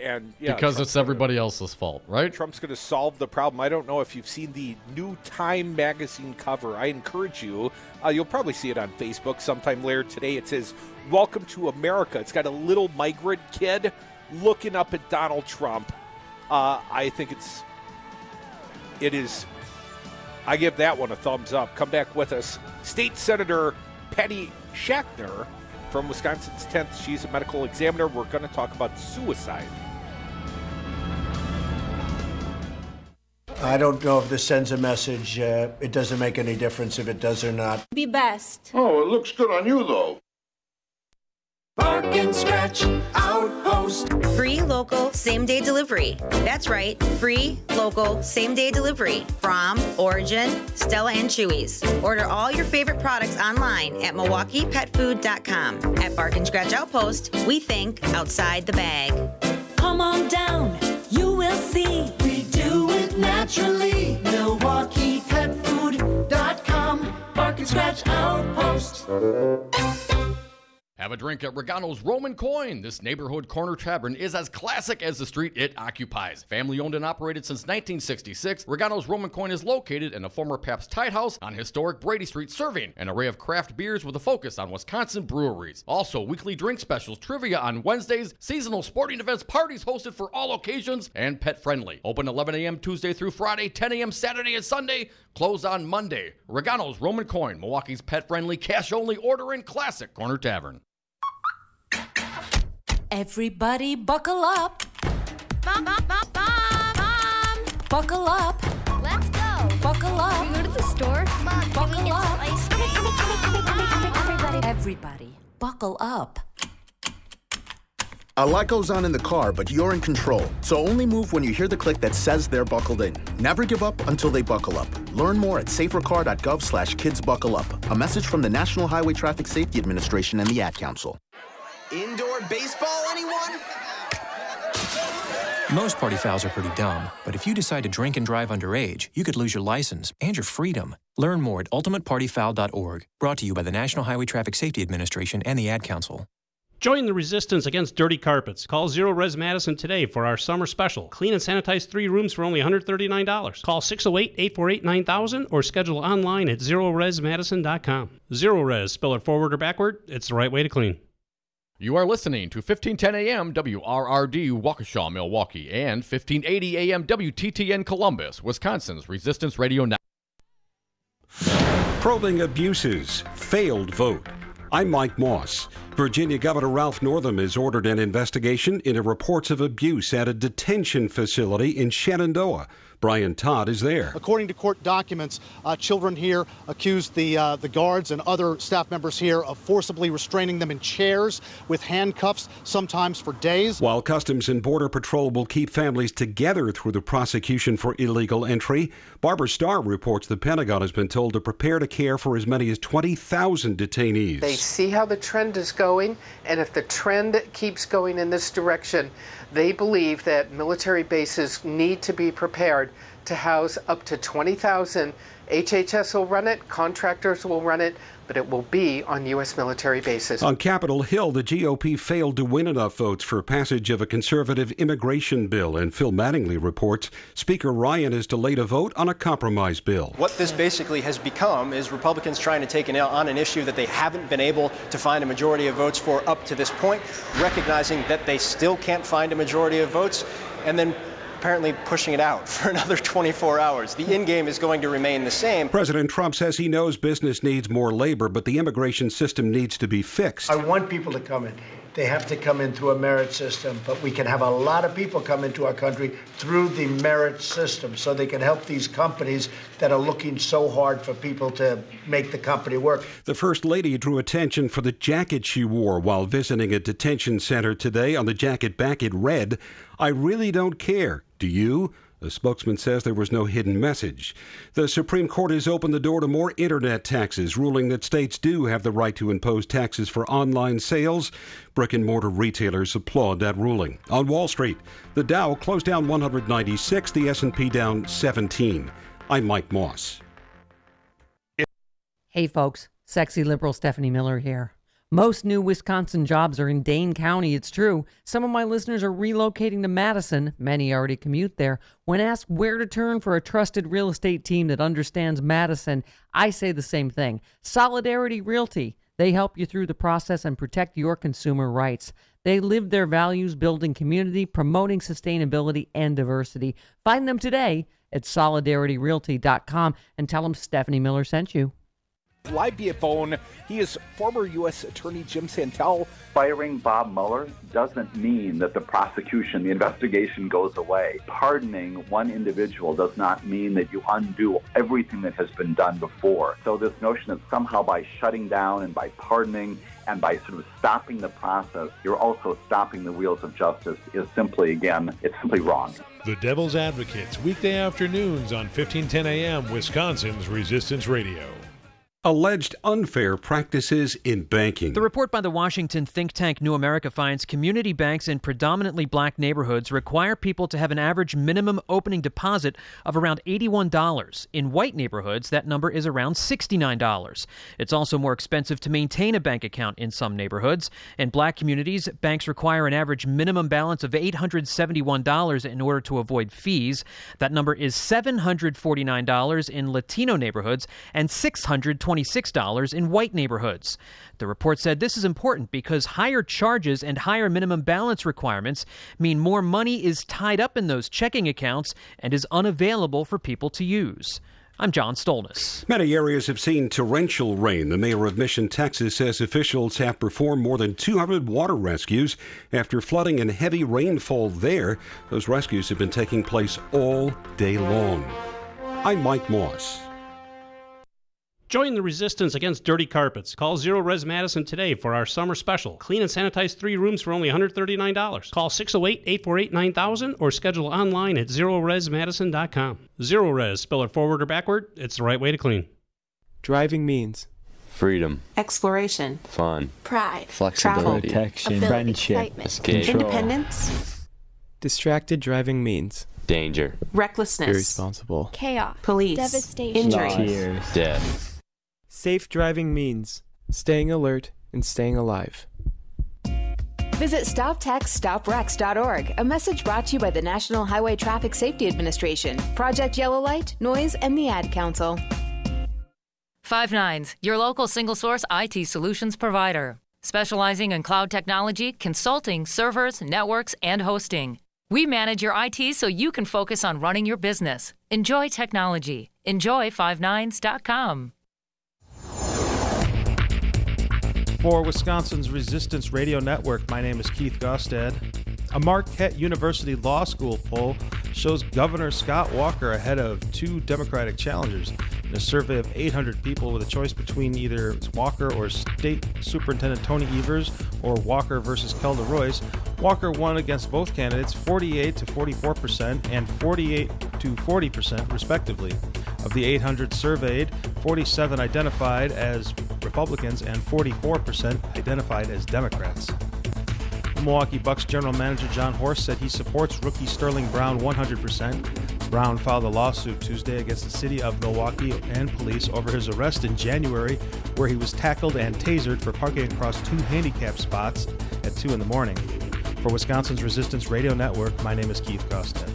And because Trump's it's everybody else's fault, right? Trump's going to solve the problem. I don't know if you've seen the new Time magazine cover. I encourage you. You'll probably see it on Facebook sometime later today. It says, "Welcome to America." It's got a little migrant kid looking up at Donald Trump. I think it is. I give that one a thumbs up. Come back with us. State Senator Patty Schachner from Wisconsin's 10th. She's a medical examiner. We're going to talk about suicide. I don't know if this sends a message. It doesn't make any difference if it does or not. Be best. Oh, it looks good on you, though. Bark and Scratch Outpost. Free local same-day delivery. That's right, free local same-day delivery from Origin, Stella, and Chewy's. Order all your favorite products online at MilwaukeePetFood.com. At Bark and Scratch Outpost, we think outside the bag. Come on down, you will see. We do it naturally. MilwaukeePetFood.com. Bark and Scratch Outpost. Have a drink at Regano's Roman Coin. This neighborhood corner tavern is as classic as the street it occupies. Family owned and operated since 1966, Regano's Roman Coin is located in a former Pabst Tide House on historic Brady Street, serving an array of craft beers with a focus on Wisconsin breweries. Also, weekly drink specials, trivia on Wednesdays, seasonal sporting events, parties hosted for all occasions, and pet friendly. Open 11 a.m. Tuesday through Friday, 10 a.m. Saturday and Sunday, closed on Monday. Regano's Roman Coin, Milwaukee's pet friendly, cash only order in classic corner tavern. Everybody buckle up. Mom. Buckle up. Let's go. Buckle up. Can we go to the store? Mom, buckle up. Ice cream? Everybody, buckle up. A lot goes on in the car, but you're in control. So only move when you hear the click that says they're buckled in. Never give up until they buckle up. Learn more at safercar.gov/kidsbuckleup. A message from the National Highway Traffic Safety Administration and the Ad Council. Indoor baseball, anyone? Most party fouls are pretty dumb, but if you decide to drink and drive underage, you could lose your license and your freedom. Learn more at ultimatepartyfoul.org. Brought to you by the National Highway Traffic Safety Administration and the Ad Council. Join the resistance against dirty carpets. Call Zero Res Madison today for our summer special. Clean and sanitize 3 rooms for only $139. Call 608-848-9000 or schedule online at ZeroResMadison.com. Zero Res, spell it forward or backward, it's the right way to clean. You are listening to 1510 AM WRRD Waukesha, Milwaukee, and 1580 AM WTTN Columbus, Wisconsin's Resistance Radio Network. Probing abuses, failed vote. I'm Mike Moss. Virginia Governor Ralph Northam has ordered an investigation into reports of abuse at a detention facility in Shenandoah. Brian Todd is there. According to court documents, children here accused the guards and other staff members here of forcibly restraining them in chairs with handcuffs, sometimes for days. While Customs and Border Patrol will keep families together through the prosecution for illegal entry, Barbara Starr reports the Pentagon has been told to prepare to care for as many as 20,000 detainees. They see how the trend is going, and if the trend keeps going in this direction, they believe that military bases need to be prepared to house up to 20,000. HHS will run it, contractors will run it, but it will be on U.S. military bases. On Capitol Hill, the GOP failed to win enough votes for passage of a conservative immigration bill, and Phil Mattingly reports Speaker Ryan has delayed a vote on a compromise bill. What this basically has become is Republicans trying to take on an issue that they haven't been able to find a majority of votes for up to this point, recognizing that they still can't find a majority of votes, and then apparently pushing it out for another 24 hours. The end game is going to remain the same. President Trump says he knows business needs more labor, but the immigration system needs to be fixed. I want people to come in. They have to come in through a merit system, but we can have a lot of people come into our country through the merit system so they can help these companies that are looking so hard for people to make the company work. The First Lady drew attention for the jacket she wore while visiting a detention center today. On the jacket back it read, "I really don't care. Do you?" The spokesman says there was no hidden message. The Supreme Court has opened the door to more internet taxes, ruling that states do have the right to impose taxes for online sales. Brick-and-mortar retailers applaud that ruling. On Wall Street, the Dow closed down 196, the S&P down 17. I'm Mike Moss. Hey folks, sexy liberal Stephanie Miller here. Most new Wisconsin jobs are in Dane County, it's true. Some of my listeners are relocating to Madison. Many already commute there. When asked where to turn for a trusted real estate team that understands Madison, I say the same thing. Solidarity Realty. They help you through the process and protect your consumer rights. They live their values, building community, promoting sustainability and diversity. Find them today at solidarityrealty.com and tell them Stephanie Miller sent you. Live via phone, he is former U.S. Attorney Jim Santel. Firing Bob Mueller doesn't mean that the prosecution, the investigation goes away. Pardoning one individual does not mean that you undo everything that has been done before. So this notion that somehow by shutting down and by pardoning and by sort of stopping the process, you're also stopping the wheels of justice is simply, again, it's simply wrong. The Devil's Advocates, weekday afternoons on 1510 a.m. Wisconsin's Resistance Radio. Alleged unfair practices in banking. The report by the Washington think tank New America finds community banks in predominantly black neighborhoods require people to have an average minimum opening deposit of around $81. In white neighborhoods, that number is around $69. It's also more expensive to maintain a bank account in some neighborhoods. In black communities, banks require an average minimum balance of $871 in order to avoid fees. That number is $749 in Latino neighborhoods and $626 in white neighborhoods. The report said this is important because higher charges and higher minimum balance requirements mean more money is tied up in those checking accounts and is unavailable for people to use. I'm John Stolnis. Many areas have seen torrential rain. The mayor of Mission, Texas, says officials have performed more than 200 water rescues after flooding and heavy rainfall there. Those rescues have been taking place all day long. I'm Mike Moss. Join the resistance against dirty carpets. Call Zero Res Madison today for our summer special. Clean and sanitize 3 rooms for only $139. Call 608-848-9000 or schedule online at zeroresmadison.com. Zero Res, spell it forward or backward, it's the right way to clean. Driving means freedom, exploration, fun, pride, flexibility, protection, friendship, independence. Distracted driving means danger, recklessness, irresponsible, chaos, police, devastation, injury, tears, death. Safe driving means staying alert and staying alive. Visit StopTextStopWrecks.org, a message brought to you by the National Highway Traffic Safety Administration, Project Yellow Light, Noise, and the Ad Council. 5 your local single-source IT solutions provider, specializing in cloud technology, consulting, servers, networks, and hosting. We manage your IT so you can focus on running your business. Enjoy technology. Enjoy 59s.com. For Wisconsin's Resistance Radio Network, my name is Keith Gostad. A Marquette University Law School poll shows Governor Scott Walker ahead of 2 Democratic challengers. In a survey of 800 people with a choice between either Walker or State Superintendent Tony Evers or Walker versus Kelda Royce, Walker won against both candidates 48 to 44% and 48 to 40% respectively. Of the 800 surveyed, 47 identified as Republicans and 44% identified as Democrats. The Milwaukee Bucks general manager John Horst said he supports rookie Sterling Brown 100%. Brown filed a lawsuit Tuesday against the city of Milwaukee and police over his arrest in January, where he was tackled and tasered for parking across 2 handicap spots at 2 in the morning. For Wisconsin's Resistance Radio Network, my name is Keith Gostin.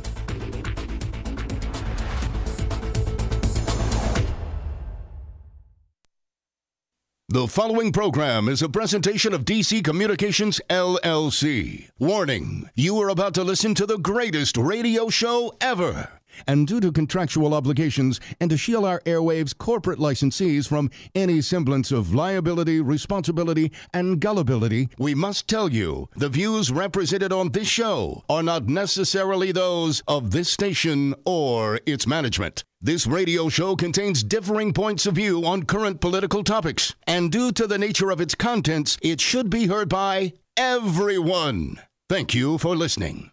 The following program is a presentation of DC Communications, LLC. Warning, you are about to listen to the greatest radio show ever. And due to contractual obligations and to shield our airwaves corporate licensees from any semblance of liability, responsibility, and gullibility, we must tell you the views represented on this show are not necessarily those of this station or its management. This radio show contains differing points of view on current political topics, and due to the nature of its contents, it should be heard by everyone. Thank you for listening.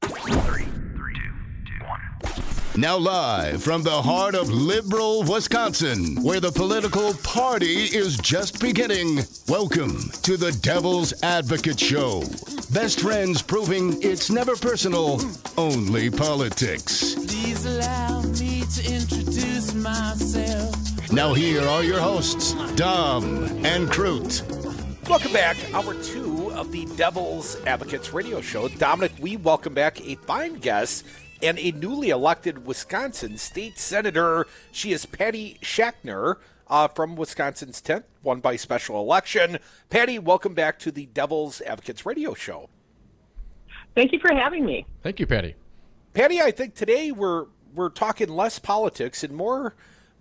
Now live from the heart of liberal Wisconsin, where the political party is just beginning, welcome to the Devil's Advocate Show. Best friends proving it's never personal, only politics. Please allow me to introduce myself. Now here are your hosts, Dom and Crute. Welcome back. Hour 2 of the Devil's Advocates radio show. Dominic, we welcome back a fine guest and a newly elected Wisconsin state senator. She is Patty Schachtner from Wisconsin's 10th, won by special election. Patty, welcome back to the Devil's Advocates radio show. Thank you for having me. Thank you, Patty. Patty, I think today we're talking less politics and more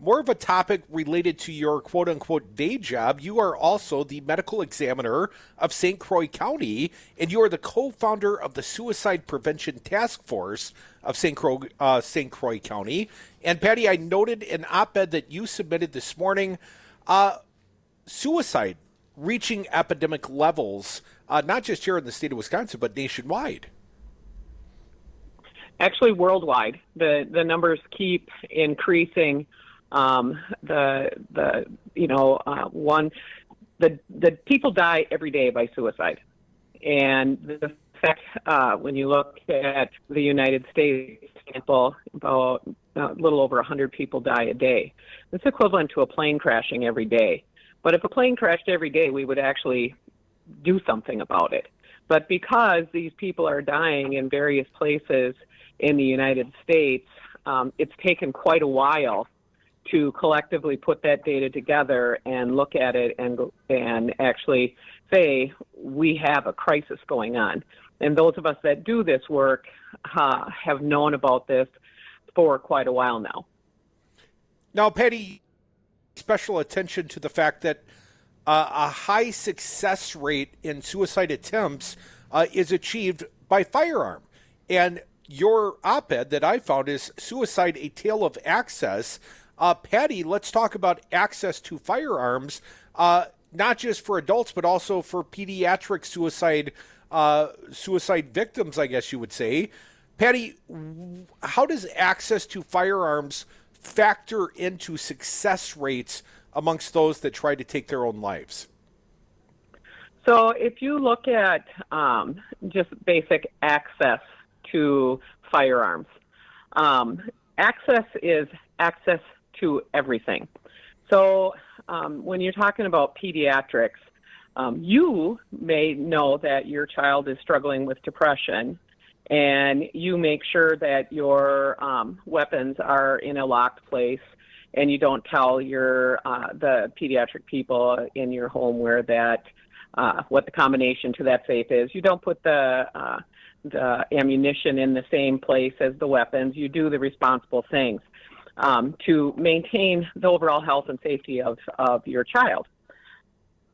of a topic related to your quote-unquote day job. You are also the medical examiner of St. Croix County, and you are the co-founder of the Suicide Prevention Task Force of St. Croix County. And Patty, I noted an op-ed that you submitted this morning, suicide reaching epidemic levels, not just here in the state of Wisconsin, but nationwide. Actually, worldwide, the numbers keep increasing. The people die every day by suicide, and the fact when you look at the United States example, about a little over 100 people die a day. It's equivalent to a plane crashing every day. But if a plane crashed every day, we would actually do something about it. But because these people are dying in various places in the United States, it's taken quite a while to collectively put that data together and look at it and actually say we have a crisis going on. And those of us that do this work have known about this for quite a while now. Now, Patty, special attention to the fact that a high success rate in suicide attempts is achieved by firearm. And your op-ed that I found is Suicide, A Tale of Access. Patty, let's talk about access to firearms, not just for adults, but also for pediatric suicide victims, I guess you would say. Patty, how does access to firearms factor into success rates amongst those that try to take their own lives? So if you look at just basic access to firearms, access is access to everything. So when you're talking about pediatrics, you may know that your child is struggling with depression, and you make sure that your weapons are in a locked place, and you don't tell the pediatric people in your home where that what the combination to that safe is. You don't put the ammunition in the same place as the weapons. You do the responsible things to maintain the overall health and safety of your child.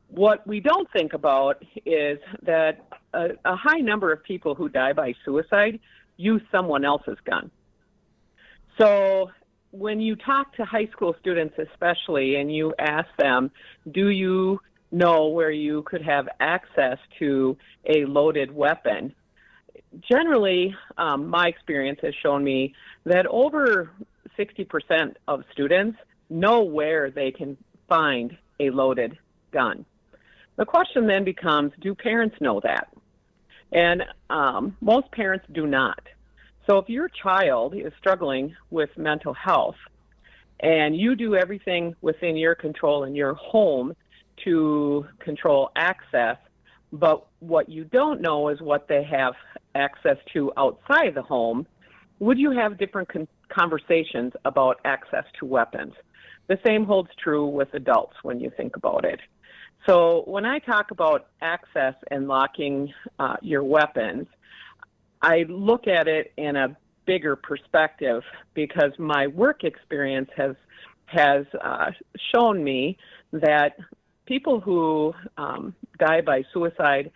What we don't think about is that a high number of people who die by suicide use someone else's gun. So when you talk to high school students especially, and you ask them, do you know where you could have access to a loaded weapon? Generally, my experience has shown me that over 60% of students know where they can find a loaded gun. The question then becomes, do parents know that? And most parents do not. So if your child is struggling with mental health and you do everything within your control in your home to control access, but what you don't know is what they have access to outside the home, would you have different conversations about access to weapons? The same holds true with adults when you think about it. So when I talk about access and locking your weapons, I look at it in a bigger perspective because my work experience has shown me that people who die by suicide,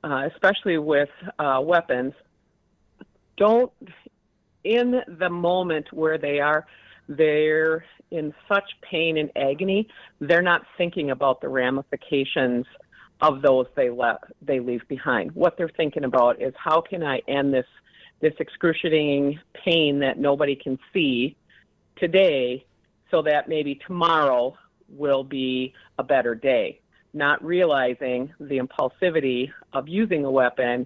especially with weapons, don't, in the moment where they're in such pain and agony, they're not thinking about the ramifications of those they leave behind. What they're thinking about is, how can I end this excruciating pain that nobody can see today so that maybe tomorrow will be a better day, not realizing the impulsivity of using a weapon,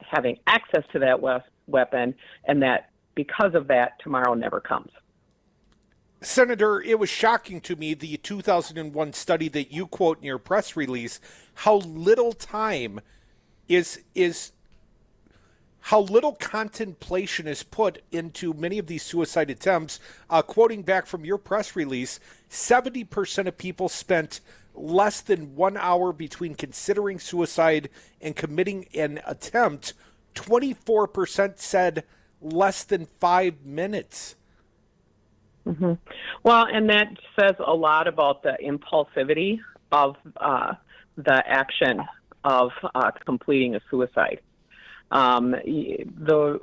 having access to that weapon, and that because of that, tomorrow never comes. Senator, it was shocking to me, the 2001 study that you quote in your press release, how little time how little contemplation is put into many of these suicide attempts. Quoting back from your press release, 70% of people spent less than 1 hour between considering suicide and committing an attempt. 24% said less than 5 minutes. Mm-hmm. Well, and that says a lot about the impulsivity of the action of completing a suicide. When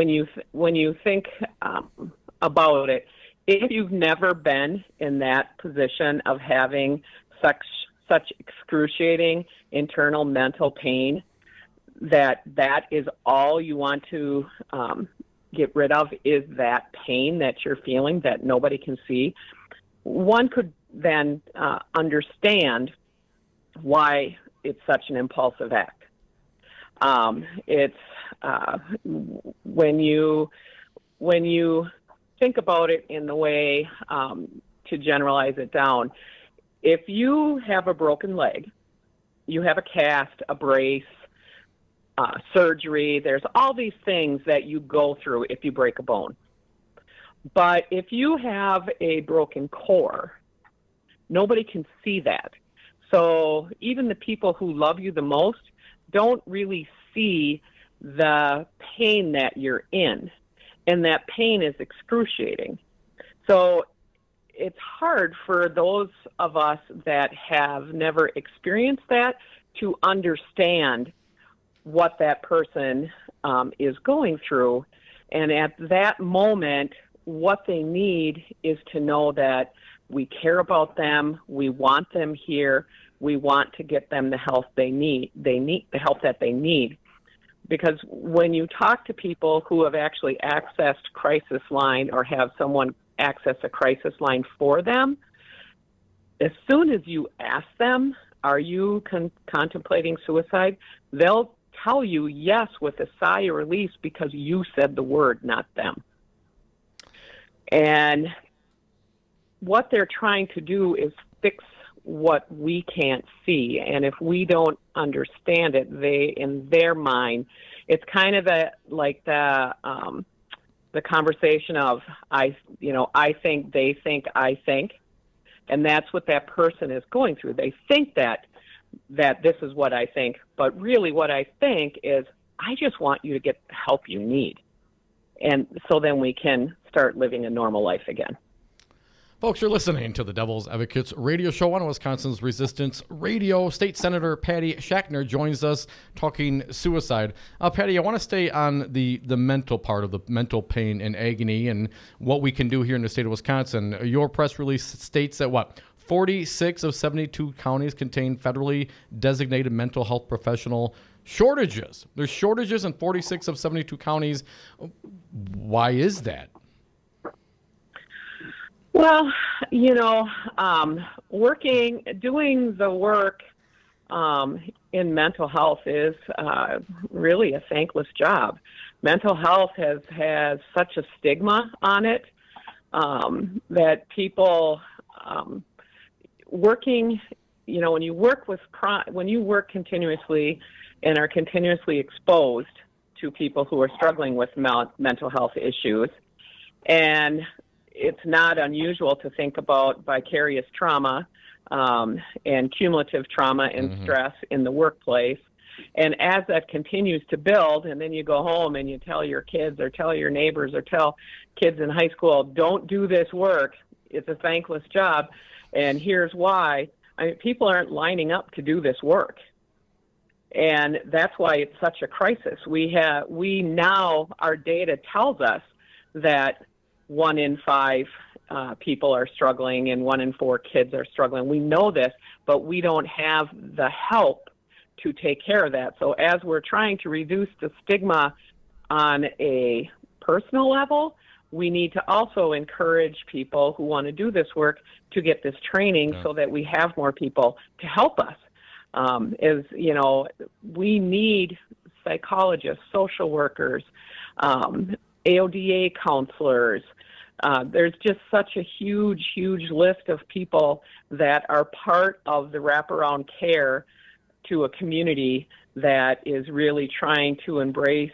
you think about it, if you've never been in that position of having such excruciating internal mental pain, that is all you want to get rid of, is that pain that you're feeling that nobody can see, one could then understand why it's such an impulsive act. It's when you think about it in the way, to generalize it down, if you have a broken leg, you have a cast, a brace, surgery, there's all these things that you go through if you break a bone. But if you have a broken core, nobody can see that. So even the people who love you the most don't really see the pain that you're in, and that pain is excruciating. So it's hard for those of us that have never experienced that to understand what that person is going through. And at that moment, what they need is to know that we care about them, we want them here, we want to get them the help they need the help that they need. Because when you talk to people who have actually accessed crisis line or have someone access a crisis line for them, as soon as you ask them, are you contemplating suicide, they'll tell you yes with a sigh of release because you said the word, not them. And what they're trying to do is fix what we can't see. And if we don't understand it, in their mind, it's kind of like the conversation of I think, they think, I think. And that's what that person is going through. They think that this is what I think, but really what I think is I just want you to get the help you need. And so then we can start living a normal life again. Folks, you're listening to the Devil's Advocates radio show on Wisconsin's Resistance Radio. State Senator Patty Schachtner joins us talking suicide. Patty, I want to stay on the mental part of the mental pain and agony and what we can do here in the state of Wisconsin. Your press release states that 46 of 72 counties contain federally designated mental health professional shortages. There's shortages in 46 of 72 counties. Why is that? Well, doing the work in mental health is really a thankless job. mental health has such a stigma on it that people working, when you work when you work continuously and are continuously exposed to people who are struggling with mental health issues, and it's not unusual to think about vicarious trauma and cumulative trauma and stress in the workplace. And as that continues to build, and then you go home and you tell your kids or tell your neighbors or tell kids in high school, don't do this work. It's a thankless job. And here's why. People aren't lining up to do this work. And that's why it's such a crisis. We now, our data tells us that 1 in 5 people are struggling and 1 in 4 kids are struggling. We know this, but we don't have the help to take care of that. So as we're trying to reduce the stigma on a personal level, we need to also encourage people who want to do this work to get this training so that we have more people to help us. We need psychologists, social workers, AODA counselors. There's just such a huge, huge list of people that are part of the wraparound care to a community that is really trying to embrace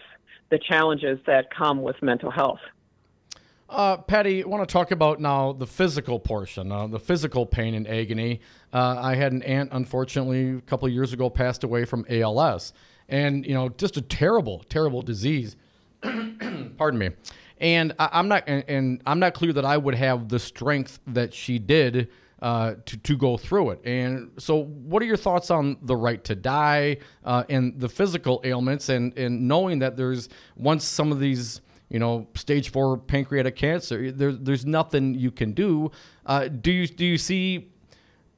the challenges that come with mental health. Patty, I want to talk about now the physical portion, the physical pain and agony. I had an aunt, unfortunately, a couple of years ago, passed away from ALS, and just a terrible, terrible disease. Pardon me. And I'm not clear that I would have the strength that she did to go through it. And so, what are your thoughts on the right to die and the physical ailments, and knowing that there's once some of these stage 4 pancreatic cancer, there's nothing you can do. Do you see,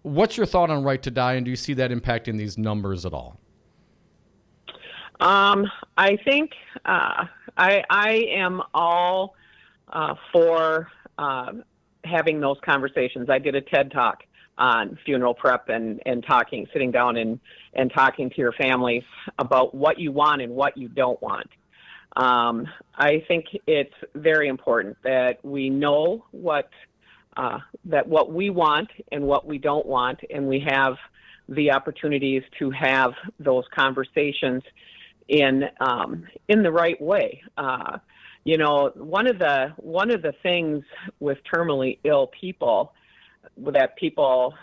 what's your thought on right to die, and do you see that impacting these numbers at all? I think I am all for having those conversations. I did a TED Talk on funeral prep and sitting down and talking to your families about what you want and what you don't want. I think it's very important that we know what we want and what we don't want, and we have the opportunities to have those conversations in the right way. One of the things with terminally ill people that people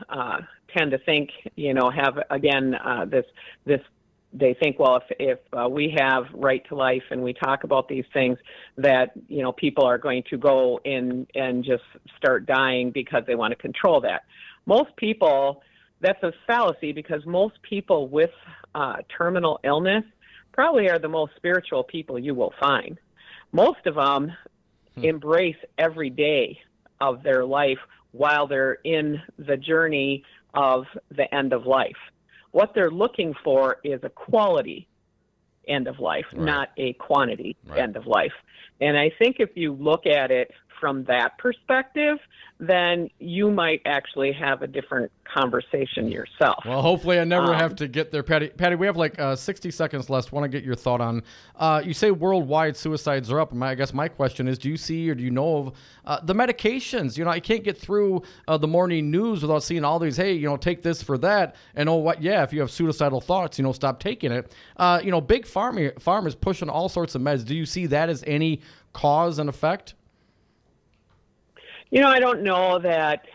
tend to think, have again this. They think, well, if we have right to life and we talk about these things, that people are going to go in and just start dying because they want to control that. Most people, that's a fallacy, because most people with terminal illness probably are the most spiritual people you will find. Most of them embrace every day of their life while they're in the journey of the end of life. What they're looking for is a quality end of life, not a quantity end of life. And I think if you look at it from that perspective, then you might actually have a different conversation yourself. Well, hopefully I never have to get there, Patty. Patty, we have like 60 seconds left. Want to get your thought on, you say worldwide suicides are up. I guess my question is, do you see or do you know of the medications? I can't get through the morning news without seeing all these, hey, take this for that. And if you have suicidal thoughts, stop taking it. Big pharma is pushing all sorts of meds. Do you see that as any cause and effect? I don't know that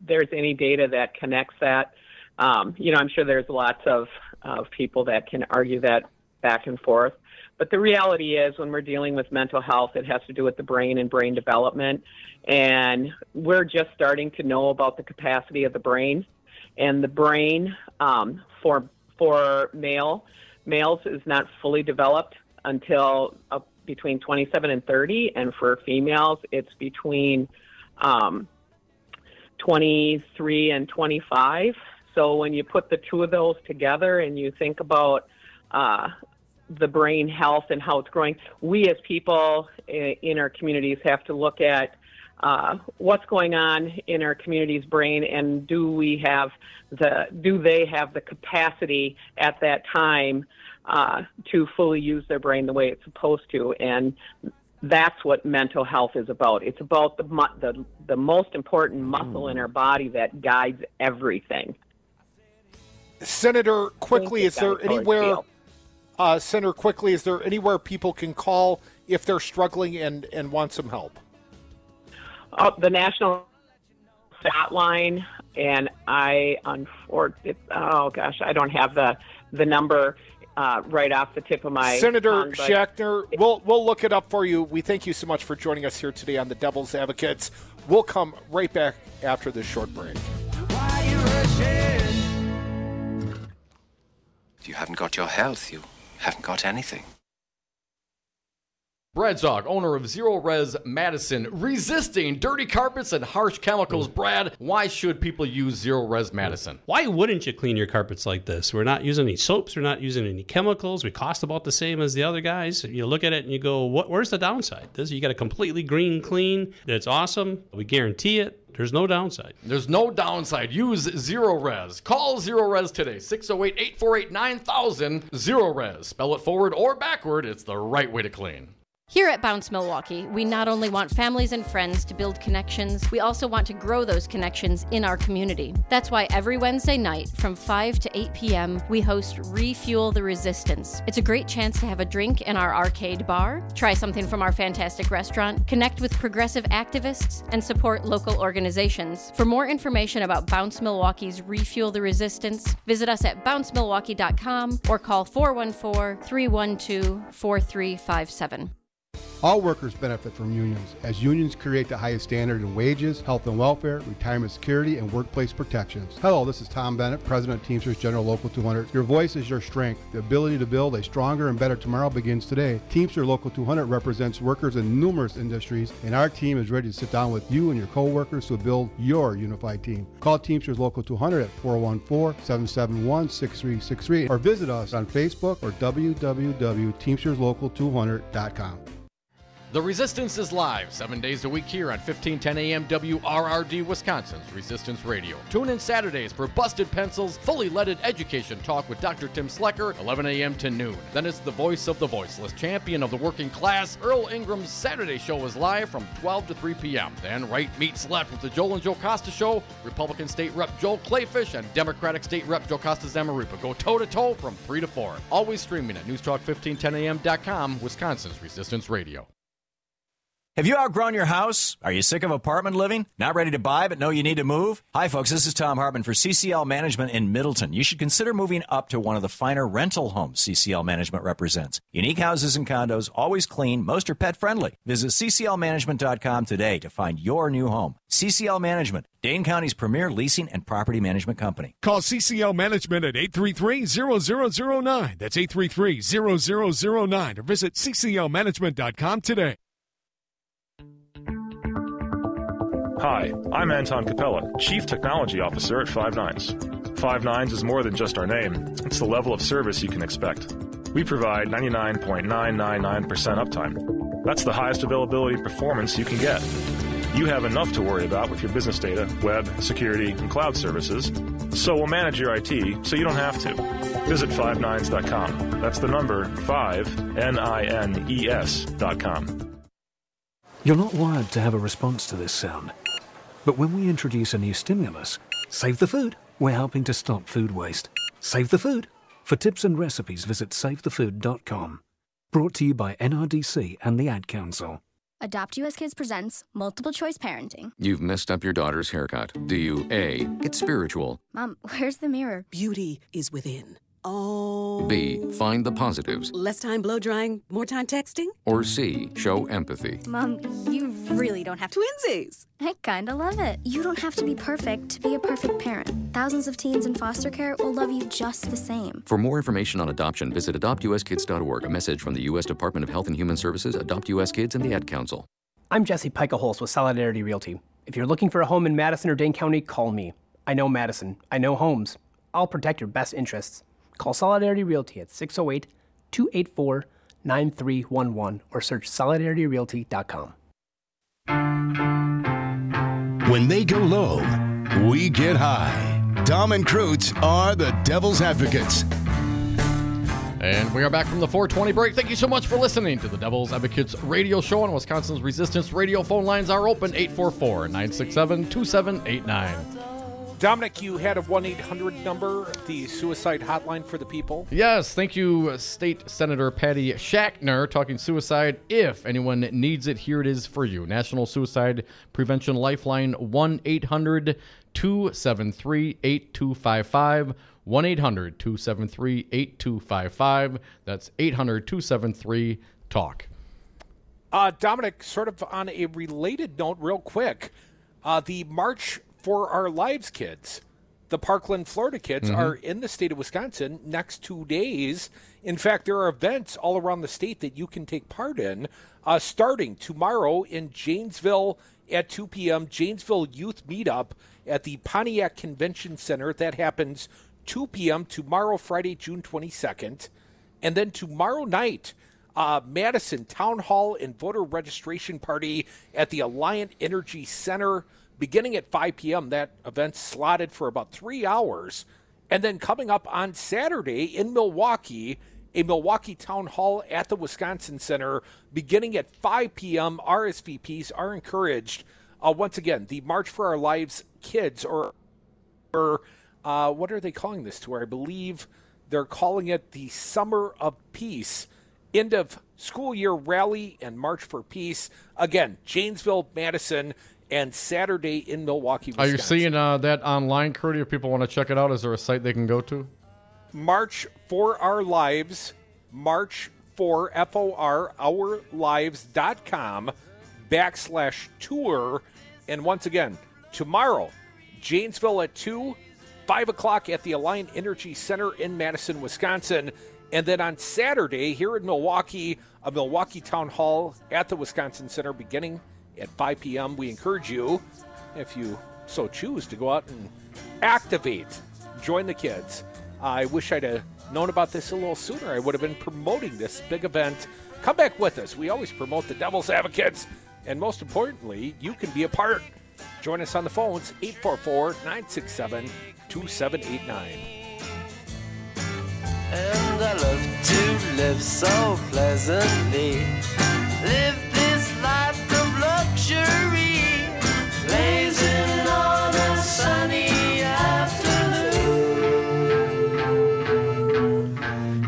there's any data that connects that. I'm sure there's lots of people that can argue that back and forth. But the reality is, when we're dealing with mental health, it has to do with the brain and brain development. And we're just starting to know about the capacity of the brain. And the brain for males is not fully developed until between 27 and 30, and for females, it's between 23 and 25. So when you put the two of those together and you think about the brain health and how it's growing, we as people in our communities have to look at what's going on in our community's brain, and do they have the capacity at that time to fully use their brain the way it's supposed to. And that's what mental health is about. It's about the most important muscle in our body that guides everything. Senator, quickly, is there anywhere people can call if they're struggling and want some help? The National Hotline, and I don't have the number right off the tip of my Senator tongue, Schachtner, we'll look it up for you. We thank you so much for joining us here today on the Devil's Advocates. We'll come right back after this short break. If you haven't got your health, you haven't got anything. Brad Zog, owner of Zero Res Madison, resisting dirty carpets and harsh chemicals. Brad, why should people use Zero Res Madison? Why wouldn't you clean your carpets like this? We're not using any soaps. We're not using any chemicals. We cost about the same as the other guys. You look at it and you go, where's the downside? You got a completely green clean. That's awesome. We guarantee it. There's no downside. There's no downside. Use Zero Res. Call Zero Res today. 608-848-9000. Zero Res. Spell it forward or backward. It's the right way to clean. Here at Bounce Milwaukee, we not only want families and friends to build connections, we also want to grow those connections in our community. That's why every Wednesday night from 5 to 8 p.m., we host Refuel the Resistance. It's a great chance to have a drink in our arcade bar, try something from our fantastic restaurant, connect with progressive activists, and support local organizations. For more information about Bounce Milwaukee's Refuel the Resistance, visit us at bouncemilwaukee.com or call 414-312-4357. All workers benefit from unions, as unions create the highest standard in wages, health and welfare, retirement security, and workplace protections. Hello, this is Tom Bennett, President of Teamsters General Local 200. Your voice is your strength. The ability to build a stronger and better tomorrow begins today. Teamster Local 200 represents workers in numerous industries, and our team is ready to sit down with you and your co-workers to build your unified team. Call Teamsters Local 200 at 414-771-6363 or visit us on Facebook or www.teamsterslocal200.com. The Resistance is live 7 days a week here on 1510 AM WRRD, Wisconsin's Resistance Radio. Tune in Saturdays for Busted Pencils, fully leaded education talk with Dr. Tim Slecker, 11 a.m. to noon. Then it's the voice of the voiceless, champion of the working class. Earl Ingram's Saturday show is live from 12 to 3 p.m. Then Right Meets Left with the Joel and Joe Costa Show, Republican State Rep Joel Clayfish, and Democratic State Rep Joe Costa Zamaripa go toe-to-toe from 3 to 4. Always streaming at newstalk1510am.com, Wisconsin's Resistance Radio. Have you outgrown your house? Are you sick of apartment living? Not ready to buy but know you need to move? Hi folks, this is Tom Hartman for CCL Management in Middleton. You should consider moving up to one of the finer rental homes CCL Management represents. Unique houses and condos, always clean, most are pet friendly. Visit cclmanagement.com today to find your new home. CCL Management, Dane County's premier leasing and property management company. Call CCL Management at 833-0009. That's 833-0009 or visit cclmanagement.com today. Hi, I'm Anton Capella, Chief Technology Officer at Five Nines. Five Nines is more than just our name. It's the level of service you can expect. We provide 99.999% uptime. That's the highest availability performance you can get. You have enough to worry about with your business data, web, security, and cloud services, so we'll manage your IT so you don't have to. Visit 5nines.com. That's the number 5nines.com. You're not wired to have a response to this sound. But when we introduce a new stimulus, Save the Food, we're helping to stop food waste. Save the Food. For tips and recipes, visit savethefood.com. Brought to you by NRDC and the Ad Council. Adopt US Kids presents Multiple Choice Parenting. You've messed up your daughter's haircut. Do you A, get spiritual? Mom, where's the mirror? Beauty is within. Oh. B, find the positives? Less time blow drying, more time texting? Or C, show empathy? Mom, you really don't have to. Twinsies! I kinda love it. You don't have to be perfect to be a perfect parent. Thousands of teens in foster care will love you just the same. For more information on adoption, visit adoptuskids.org. A message from the U.S. Department of Health and Human Services, Adopt U.S. Kids, and the Ad Council. I'm Jesse Pica-Holz with Solidarity Realty. If you're looking for a home in Madison or Dane County, call me. I know Madison. I know homes. I'll protect your best interests. Call Solidarity Realty at 608-284-9311 or search solidarityrealty.com. When they go low, we get high. Dom and Krutz are the Devil's Advocates. And we are back from the 420 break. Thank you so much for listening to the Devil's Advocates radio show on Wisconsin's Resistance Radio. Phone lines are open, 844-967-2789. Dominic, you had a 1-800 number, the suicide hotline for the people. Yes, thank you, State Senator Patty Schachtner, talking suicide. If anyone needs it, here it is for you. National Suicide Prevention Lifeline, 1-800-273-8255. 1-800-273-8255. That's 800-273-TALK. Dominic, sort of on a related note, real quick, the March for Our Lives kids, the Parkland, Florida kids, are in the state of Wisconsin next 2 days. In fact, there are events all around the state that you can take part in, starting tomorrow in Janesville at 2 p.m., Janesville Youth Meetup at the Pontiac Convention Center. That happens 2 p.m. tomorrow, Friday, June 22nd. And then tomorrow night, Madison Town Hall and Voter Registration Party at the Alliant Energy Center, beginning at 5 p.m. That event's slotted for about 3 hours. And then coming up on Saturday in Milwaukee, a Milwaukee Town Hall at the Wisconsin Center, beginning at 5 p.m. RSVPs are encouraged. Once again, the March for Our Lives kids, or what are they calling this tour? I believe they're calling it the Summer of Peace, end of school year rally and March for Peace. Again, Janesville, Madison, and Saturday in Milwaukee, Wisconsin. Are you seeing that online, Crudy, if people want to check it out? Is there a site they can go to? March for Our Lives, March for, F-O-R, ourlives.com /tour. And once again, tomorrow, Janesville at 2, 5 o'clock at the Alliant Energy Center in Madison, Wisconsin. And then on Saturday, here in Milwaukee, a Milwaukee Town Hall at the Wisconsin Center beginning at 5 p.m. We encourage you, if you so choose, to go out and activate, join the kids. I wish I'd have known about this a little sooner. I would have been promoting this big event. Come back with us. We always promote the Devil's Advocates. And most importantly, you can be a part. Join us on the phones, 844-967-2789. And I love to live so pleasantly. Live this life of luxury, blazing on a sunny afternoon.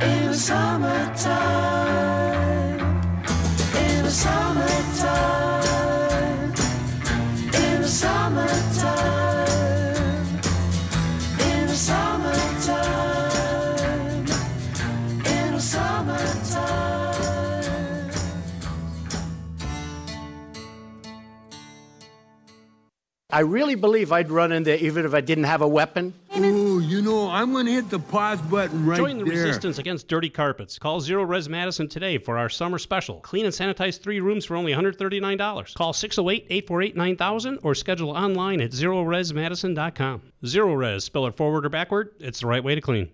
In the summertime, in the summertime, in the summertime, in the summertime, in the summertime. I really believe I'd run in there even if I didn't have a weapon. Ooh, you know, I'm going to hit the pause button right there. Join the resistance against dirty carpets. Call Zero Res Madison today for our summer special. Clean and sanitize 3 rooms for only $139. Call 608-848-9000 or schedule online at zeroresmadison.com. Zero Res, spell it forward or backward, it's the right way to clean.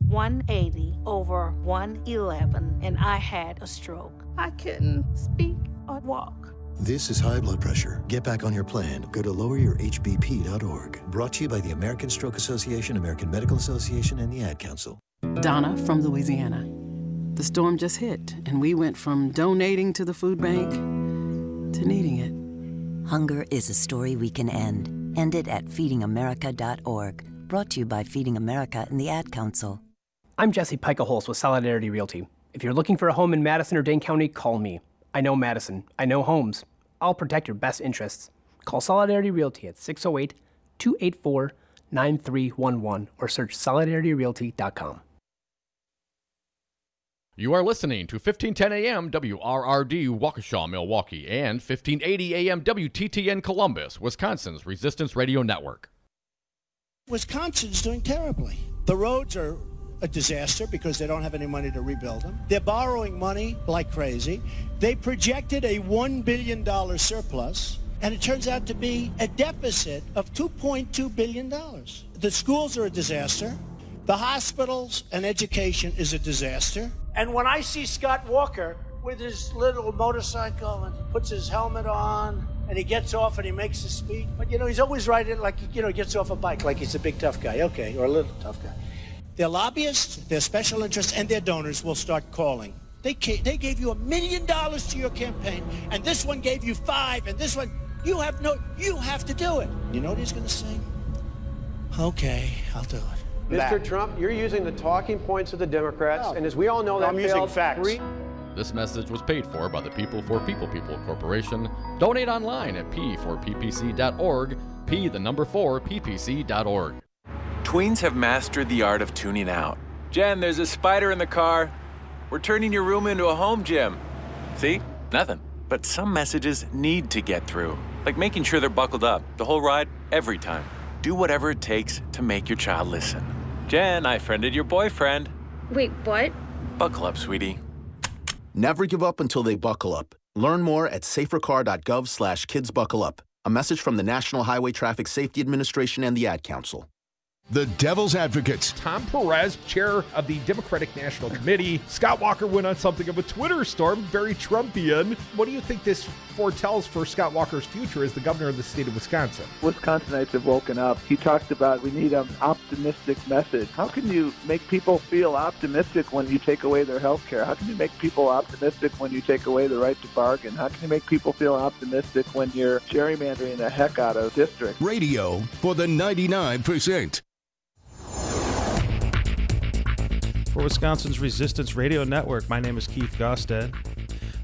180 over 111, and I had a stroke. I couldn't speak or walk. This is high blood pressure. Get back on your plan. Go to loweryourhbp.org. Brought to you by the American Stroke Association, American Medical Association, and the Ad Council. Donna from Louisiana. The storm just hit, and we went from donating to the food bank to needing it. Hunger is a story we can end. End it at feedingamerica.org. Brought to you by Feeding America and the Ad Council. I'm Jesse Pica-Holz with Solidarity Realty. If you're looking for a home in Madison or Dane County, call me. I know Madison. I know homes. I'll protect your best interests. Call Solidarity Realty at 608-284-9311 or search solidarityrealty.com. You are listening to 1510 AM WRRD Waukesha, Milwaukee, and 1580 AM WTTN Columbus, Wisconsin's Resistance Radio Network. Wisconsin's doing terribly. The roads are a disaster because they don't have any money to rebuild them. They're borrowing money like crazy. They projected a $1 billion surplus, and it turns out to be a deficit of $2.2 billion. The schools are a disaster. The hospitals and education is a disaster. And when I see Scott Walker with his little motorcycle and puts his helmet on and he gets off and he makes a speech. But, he's always riding like, he gets off a bike like he's a big tough guy. Okay, or a little tough guy. Their lobbyists, their special interests, and their donors will start calling. They gave you $1 million to your campaign, and this one gave you $5 million, and this one, you have to do it. You know what he's going to say? Okay, I'll do it. Mr. Trump, you're using the talking points of the Democrats, and as we all know, that failed facts. This message was paid for by the People for People Corporation. Donate online at p4ppc.org, p4ppc.org. Tweens have mastered the art of tuning out. Jen, there's a spider in the car. We're turning your room into a home gym. See? Nothing. But some messages need to get through, like making sure they're buckled up the whole ride, every time. Do whatever it takes to make your child listen. Jen, I friended your boyfriend. Wait, what? Buckle up, sweetie. Never give up until they buckle up. Learn more at safercar.gov/kidsbuckleup. A message from the National Highway Traffic Safety Administration and the Ad Council. The Devil's Advocates. Tom Perez, chair of the Democratic National Committee. Scott Walker went on something of a Twitter storm, very Trumpian. What do you think this foretells for Scott Walker's future as the governor of the state of Wisconsin? Wisconsinites have woken up. He talked about we need an optimistic message. How can you make people feel optimistic when you take away their health care? How can you make people optimistic when you take away the right to bargain? How can you make people feel optimistic when you're gerrymandering the heck out of districts? Radio for the 99%. For Wisconsin's Resistance Radio Network, my name is Keith Gostad.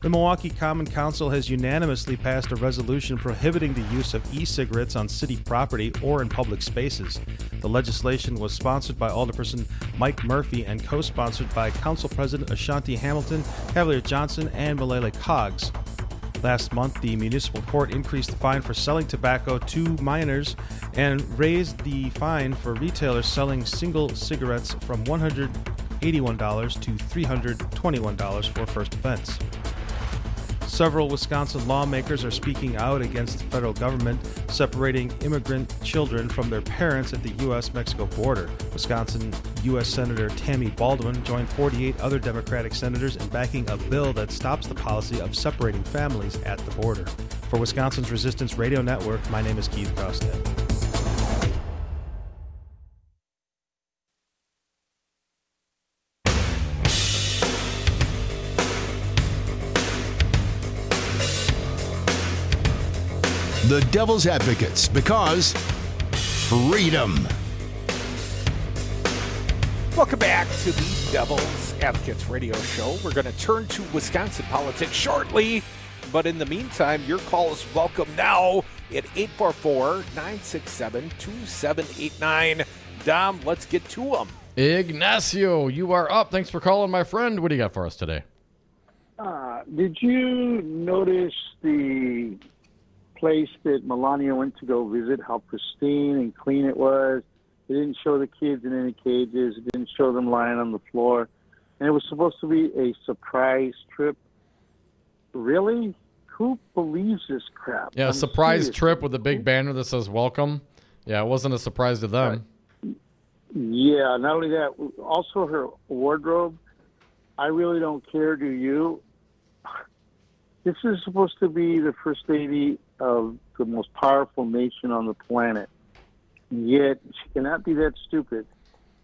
The Milwaukee Common Council has unanimously passed a resolution prohibiting the use of e-cigarettes on city property or in public spaces. The legislation was sponsored by Alderperson Mike Murphy and co-sponsored by Council President Ashanti Hamilton, Cavalier Johnson, and Malele Coggs. Last month, the municipal court increased the fine for selling tobacco to minors and raised the fine for retailers selling single cigarettes from $181 to $321 for first offense. Several Wisconsin lawmakers are speaking out against the federal government separating immigrant children from their parents at the U.S.-Mexico border. Wisconsin U.S. Senator Tammy Baldwin joined 48 other Democratic senators in backing a bill that stops the policy of separating families at the border. For Wisconsin's Resistance Radio Network, my name is Keith Gostad. The Devil's Advocates, because freedom. Welcome back to the Devil's Advocates radio show. We're going to turn to Wisconsin politics shortly, but in the meantime, your call is welcome now at 844-967-2789. Dom, let's get to them. Ignacio, you are up. Thanks for calling, my friend. What do you got for us today? Did you notice the place that Melania went to go visit, how pristine and clean it was? It didn't show the kids in any cages. It didn't show them lying on the floor. And it was supposed to be a surprise trip. Really? Who believes this crap? Yeah, surprise trip with a big banner that says welcome. Yeah, it wasn't a surprise to them. Yeah, not only that, also her wardrobe. I really don't care, do you? This is supposed to be the first lady of the most powerful nation on the planet. Yet she cannot be that stupid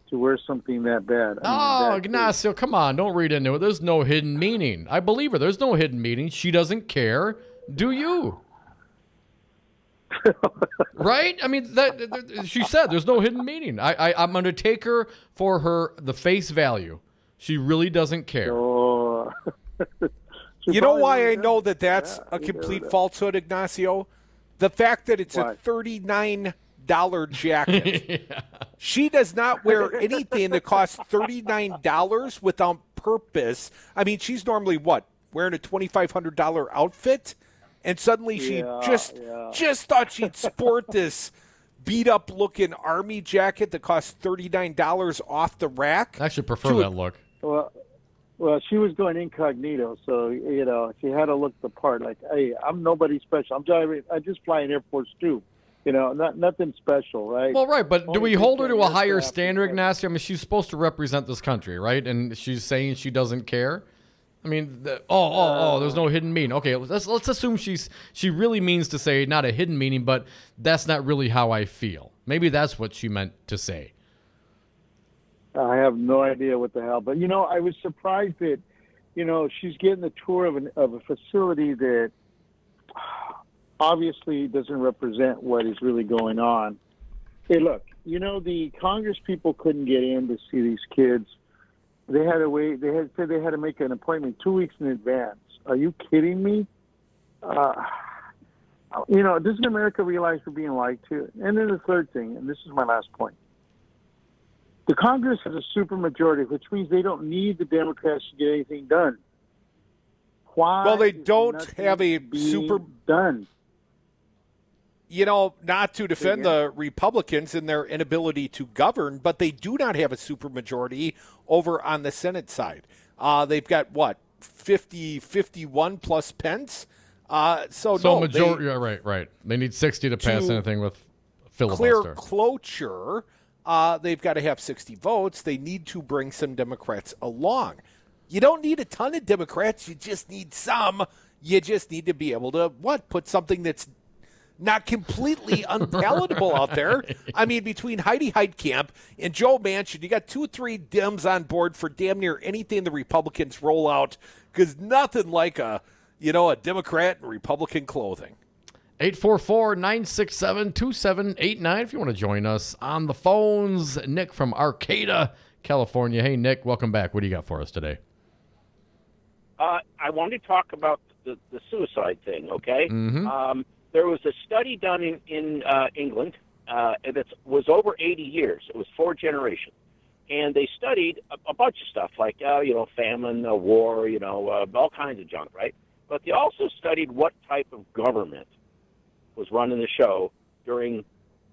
to wear something that bad. Ignacio, come on. Don't read into it. There's no hidden meaning. I believe her. There's no hidden meaning. She doesn't care. Do you? Right? I mean, she said there's no hidden meaning. I'm going to take her for the face value. She really doesn't care. Oh. You know why I know that that's a complete falsehood, Ignacio? The fact that it's a $39 jacket. Yeah. She does not wear anything that costs $39 without purpose. I mean, she's normally wearing a $2,500 outfit, and suddenly she just thought she'd sport this beat-up looking army jacket that costs $39 off the rack. I actually prefer that look. Well, she was going incognito, so, she had to look the part. Like, hey, I'm nobody special. I just fly in Air Force 2. Nothing special, right? Well, right, but do we hold her to a higher standard, Ignacio? I mean, she's supposed to represent this country, right? And she's saying she doesn't care? I mean, there's no hidden meaning. Okay, let's assume she really means to say not a hidden meaning, but that's not really how I feel. Maybe that's what she meant to say. I have no idea what the hell. But, I was surprised that, she's getting the tour of a facility that obviously doesn't represent what is really going on. Hey, look, the Congress people couldn't get in to see these kids. They had to wait. They had said they had to make an appointment 2 weeks in advance. Are you kidding me? Doesn't America realize we're being lied to? And then the third thing, and this is my last point. The Congress has a supermajority, which means they don't need the Democrats to get anything done. Why? Well, they don't have a super done. Not to defend the Republicans and their inability to govern, but they do not have a supermajority over on the Senate side. They've got, 51 plus Pence? Majority, right. They need 60 to pass anything with filibuster. Clear cloture, they've got to have 60 votes. They need to bring some Democrats along. You don't need a ton of Democrats. You just need some. You just need to be able to, put something that's not completely unpalatable out there. I mean, between Heidi Heitkamp and Joe Manchin, you got 2-3 Dems on board for damn near anything the Republicans roll out, because nothing like a Democrat in Republican clothing. 844-967-2789 if you want to join us on the phones. Nick from Arcata, California. Hey, Nick, welcome back. What do you got for us today? I wanted to talk about the suicide thing, okay? Mm-hmm. There was a study done in England that was over 80 years. It was 4 generations. And they studied a bunch of stuff like, famine, war, all kinds of junk, right? But they also studied what type of government was running the show during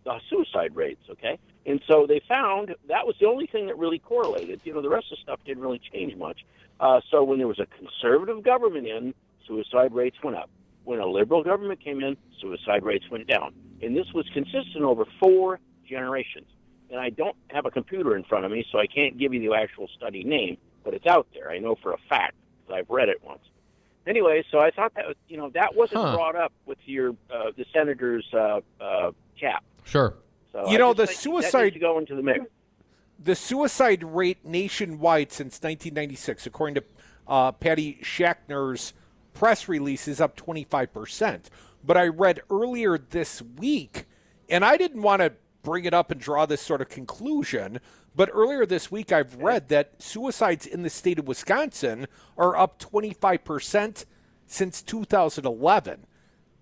the suicide rates, okay? And so they found that was the only thing that really correlated. The rest of the stuff didn't really change much. So when there was a conservative government in, suicide rates went up. When a liberal government came in, suicide rates went down. And this was consistent over 4 generations. And I don't have a computer in front of me, so I can't give you the actual study name, but it's out there. I know for a fact because I've read it once. Anyway, so I thought that that wasn't brought up with your the senator's chat. Sure. So the suicide that needs to go into the mix. The suicide rate nationwide since 1996, according to Patty Schachner's press release, is up 25%. But I read earlier this week, and I didn't want to bring it up and draw this sort of conclusion, but earlier this week I've read that suicides in the state of Wisconsin are up 25% since 2011,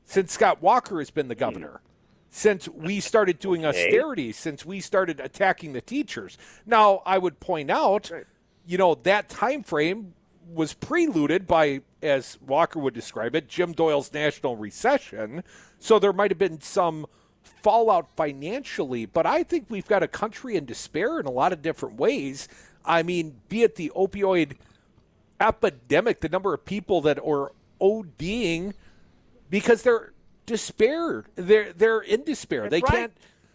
since Scott Walker has been the governor, since we started doing austerity, since we started attacking the teachers. Now, I would point out, that time frame was preluded by, as Walker would describe it, Jim Doyle's national recession, so there might have been some fallout financially, but I think we've got a country in despair in a lot of different ways. I mean, be it the opioid epidemic, the number of people that are ODing because they're despair. They're in despair. That's they right. can't.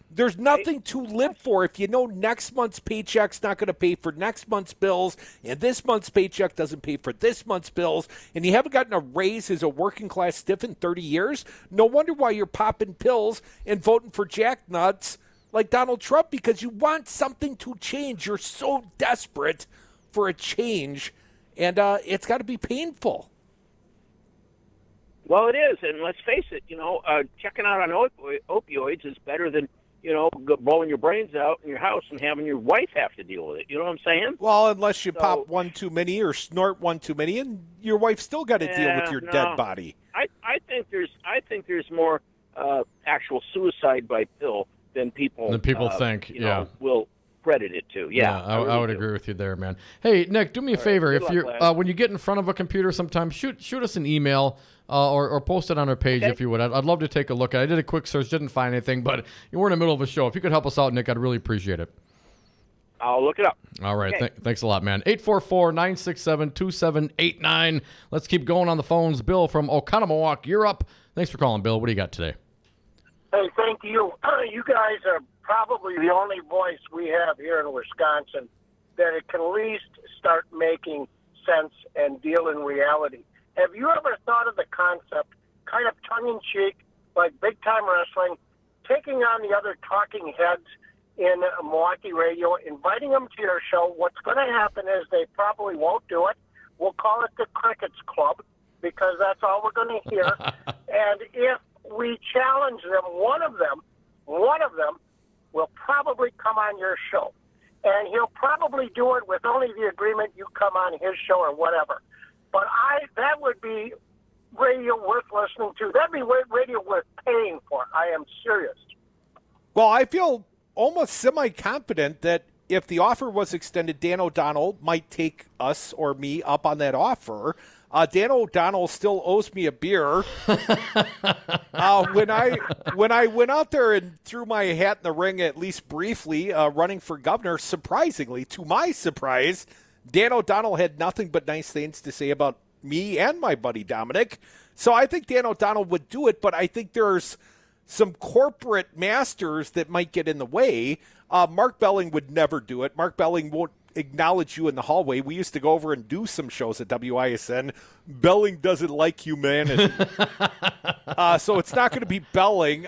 There's nothing to live for if you know next month's paycheck's not going to pay for next month's bills, and this month's paycheck doesn't pay for this month's bills, and you haven't gotten a raise as a working class stiff in 30 years. No wonder why you're popping pills and voting for jacknuts like Donald Trump, because you want something to change. You're so desperate for a change, and it's got to be painful. Well, it is, and let's face it, checking out on opioids is better than blowing your brains out in your house and having your wife have to deal with it. You know what I'm saying? Well, unless you pop one too many or snort one too many, and your wife still got to deal with your dead body. I think there's more actual suicide by pill than people think. Will credit it to. Yeah, I would agree with you there, man. Hey, Nick, do me a favor. If you're when you get in front of a computer, sometimes shoot us an email. Or post it on our page if you would. I'd love to take a look. I did a quick search, didn't find anything, but we're in the middle of a show. If you could help us out, Nick, I'd really appreciate it. I'll look it up. All right. Okay. Thanks a lot, man. 844-967-2789. Let's keep going on the phones. Bill from Oconomowoc, you're up. Thanks for calling, Bill. What do you got today? Hey, thank you. You guys are probably the only voice we have here in Wisconsin that it can at least start making sense and deal in reality. Have you ever thought of the concept, kind of tongue-in-cheek, like big-time wrestling, taking on the other talking heads in Milwaukee radio, inviting them to your show? What's going to happen is they probably won't do it. We'll call it the Crickets Club because that's all we're going to hear. And if we challenge them, one of them will probably come on your show. And he'll probably do it with only the agreement you come on his show or whatever. But that would be radio worth listening to. That'd be radio worth paying for. I am serious. Well, I feel almost semi-confident that if the offer was extended, Dan O'Donnell might take us or me up on that offer. Dan O'Donnell still owes me a beer. When I went out there and threw my hat in the ring, at least briefly, running for governor, surprisingly, to my surprise, Dan O'Donnell had nothing but nice things to say about me and my buddy Dominic. So I think Dan O'Donnell would do it, but I think there's some corporate masters that might get in the way. Mark Belling would never do it. Mark Belling won't acknowledge you in the hallway. We used to go over and do some shows at WISN. Belling doesn't like humanity. So it's not going to be Belling.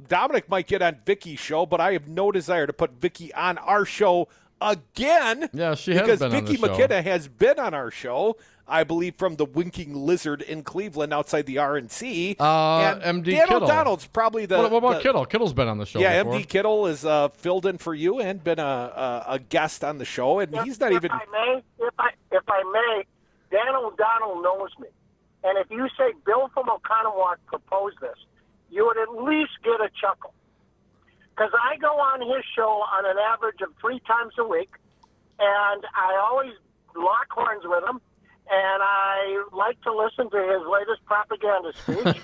Dominic might get on Vicky's show, but I have no desire to put Vicky on our show again. Yeah, she has because been Vicky on the show. McKenna has been on our show, I believe, from the Winking Lizard in Cleveland outside the RNC. And MD Dan Kittle. O'Donnell's probably the... What about Kittle? Kittle's been on the show Yeah, before. MD Kittle is filled in for you and been a guest on the show, and he's not even... If I may, Dan O'Donnell knows me. And if you say Bill from Oconomowoc proposed this, you would at least get a chuckle. Because I go on his show on an average of 3 times a week, and I always lock horns with him, and I like to listen to his latest propaganda speech.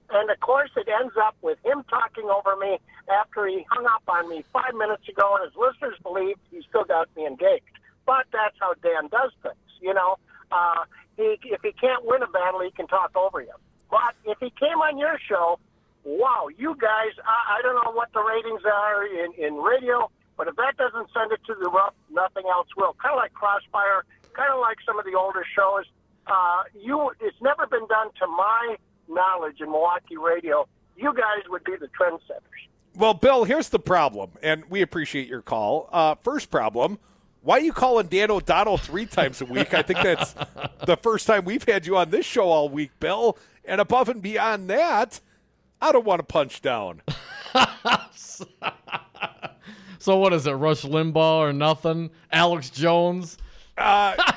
and of course, it ends up with him talking over me after he hung up on me 5 minutes ago, and his listeners believed he still got me engaged. But that's how Dan does things, you know. If he can't win a battle, he can talk over you. But if he came on your show, wow, you guys, I don't know what the ratings are in radio, but if that doesn't send it to the rough, nothing else will. Kind of like Crossfire, kind of like some of the older shows. It's never been done to my knowledge in Milwaukee radio. You guys would be the trendsetters. Well, Bill, here's the problem, and we appreciate your call. First problem, why are you calling Dan O'Donnell 3 times a week? I think that's the first time we've had you on this show all week, Bill. And above and beyond that, I don't want to punch down. So what is it, Rush Limbaugh or nothing? Alex Jones? I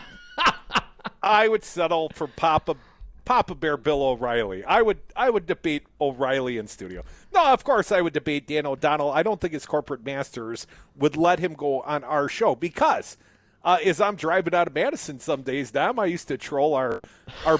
would settle for Papa Bear Bill O'Reilly. I would debate O'Reilly in studio. No, of course I would debate Dan O'Donnell. I don't think his corporate masters would let him go on our show because as I'm driving out of Madison some days, Dom, I used to troll our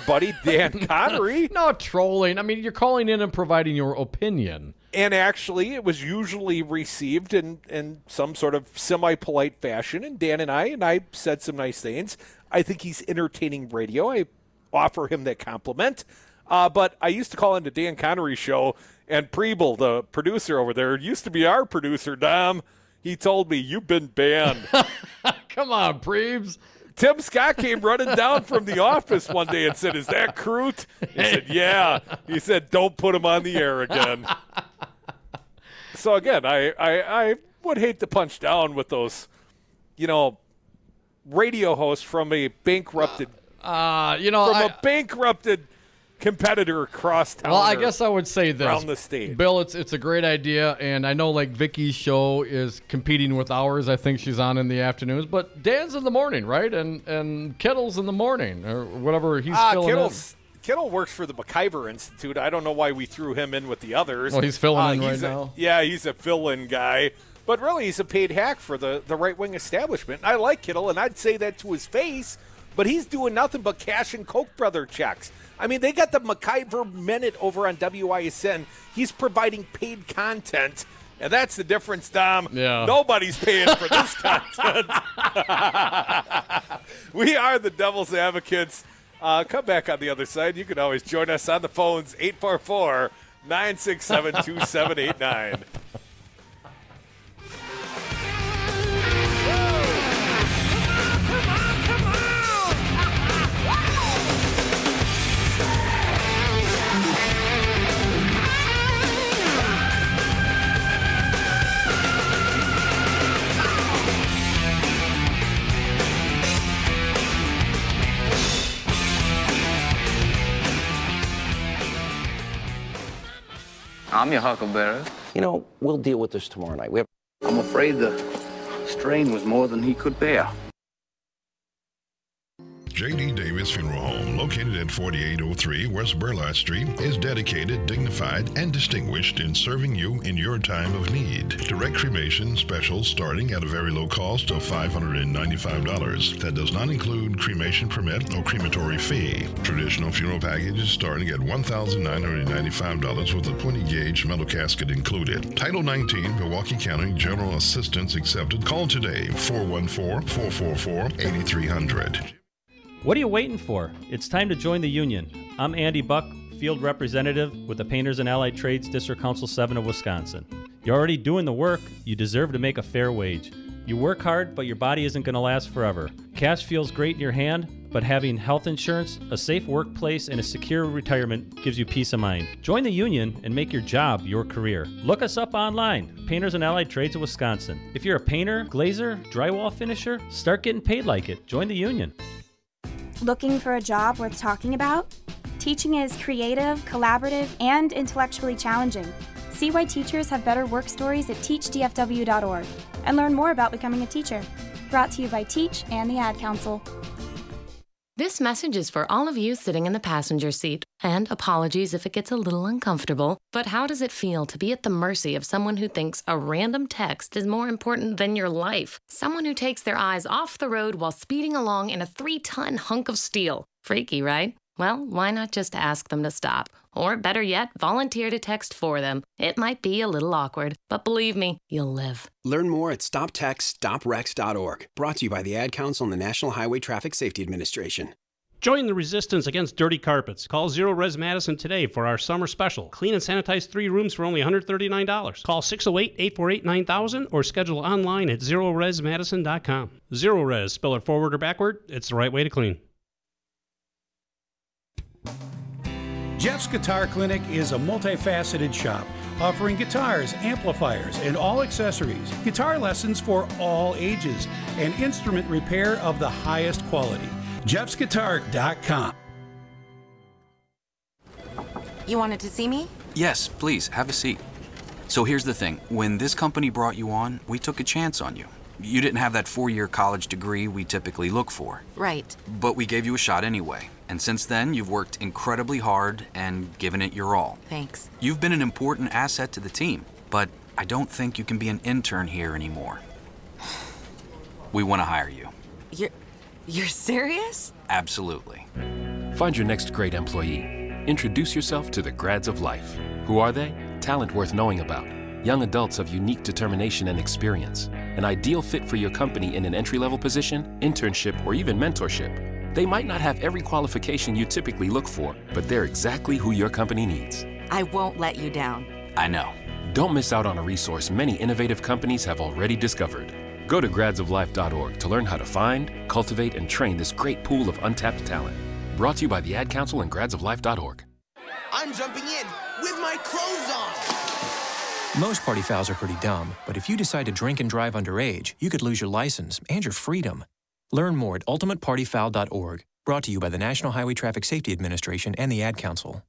buddy Dan Connery. Not trolling. I mean, you're calling in and providing your opinion. And actually, it was usually received in some sort of semi-polite fashion. And Dan and I said some nice things. I think he's entertaining radio. I offer him that compliment. But I used to call into Dan Connery's show, and Preble, the producer over there, used to be our producer, Dom. He told me, you've been banned. Come on, Prebes. Tim Scott came running down from the office one day and said, is that Crute? He said, yeah. He said, don't put him on the air again. So, again, I would hate to punch down with those, radio hosts from a bankrupted bankrupted competitor across town. Well, I guess I would say this. Around the state. Bill, it's a great idea, and I know like Vicky's show is competing with ours. I think she's on in the afternoons, but Dan's in the morning, right? And Kittle's in the morning, or whatever he's filling in. Kittle works for the McIver Institute. I don't know why we threw him in with the others. Well, he's filling in right now. Yeah, he's a fill-in guy. But really, he's a paid hack for the right-wing establishment. I like Kittle, and I'd say that to his face, but he's doing nothing but cash and Koch brother checks. I mean, they got the McIver Minute over on WISN. He's providing paid content, and that's the difference, Dom. Yeah. Nobody's paying for this content. We are the Devil's Advocates. Come back on the other side. You can always join us on the phones, 844-967-2789. I'm your huckleberry. You know, we'll deal with this tomorrow night. I'm afraid the strain was more than he could bear. J.D. Davis Funeral Home, located at 4803 West Burleigh Street, is dedicated, dignified, and distinguished in serving you in your time of need. Direct cremation specials starting at a very low cost of $595. That does not include cremation permit or crematory fee. Traditional funeral packages starting at $1,995 with a 20-gauge metal casket included. Title 19, Milwaukee County General Assistance accepted. Call today, 414-444-8300. What are you waiting for? It's time to join the union. I'm Andy Buck, field representative with the Painters and Allied Trades District Council 7 of Wisconsin. You're already doing the work. You deserve to make a fair wage. You work hard, but your body isn't going to last forever. Cash feels great in your hand, but having health insurance, a safe workplace, and a secure retirement gives you peace of mind. Join the union and make your job your career. Look us up online, Painters and Allied Trades of Wisconsin. If you're a painter, glazer, drywall finisher, start getting paid like it. Join the union. Looking for a job worth talking about? Teaching is creative, collaborative, and intellectually challenging. See why teachers have better work stories at teachdfw.org and learn more about becoming a teacher. Brought to you by Teach and the Ad Council. This message is for all of you sitting in the passenger seat. And apologies if it gets a little uncomfortable, but how does it feel to be at the mercy of someone who thinks a random text is more important than your life? Someone who takes their eyes off the road while speeding along in a 3-ton hunk of steel. Freaky, right? Well, why not just ask them to stop? Or better yet, volunteer to text for them. It might be a little awkward, but believe me, you'll live. Learn more at stoptextstoprex.org. Brought to you by the Ad Council and the National Highway Traffic Safety Administration. Join the resistance against dirty carpets. Call Zero Res Madison today for our summer special. Clean and sanitize 3 rooms for only $139. Call 608-848-9000 or schedule online at zeroresmadison.com. Zero Res, spell it forward or backward, it's the right way to clean. Jeff's Guitar Clinic is a multifaceted shop offering guitars, amplifiers, and all accessories, guitar lessons for all ages, and instrument repair of the highest quality. Jeff'sGuitar.com. You wanted to see me? Yes, please, have a seat. So here's the thing. When this company brought you on, we took a chance on you. You didn't have that 4-year college degree we typically look for. Right. But we gave you a shot anyway. And since then, you've worked incredibly hard and given it your all. Thanks. You've been an important asset to the team, but I don't think you can be an intern here anymore. We want to hire you. You're serious? Absolutely. Find your next great employee. Introduce yourself to the Grads of Life. Who are they? Talent worth knowing about. Young adults of unique determination and experience. An ideal fit for your company in an entry-level position, internship, or even mentorship. They might not have every qualification you typically look for, but they're exactly who your company needs. I won't let you down. I know. Don't miss out on a resource many innovative companies have already discovered. Go to gradsoflife.org to learn how to find, cultivate, and train this great pool of untapped talent. Brought to you by the Ad Council and gradsoflife.org. I'm jumping in with my clothes on. Most party fouls are pretty dumb, but if you decide to drink and drive underage, you could lose your license and your freedom. Learn more at ultimatepartyfoul.org. Brought to you by the National Highway Traffic Safety Administration and the Ad Council.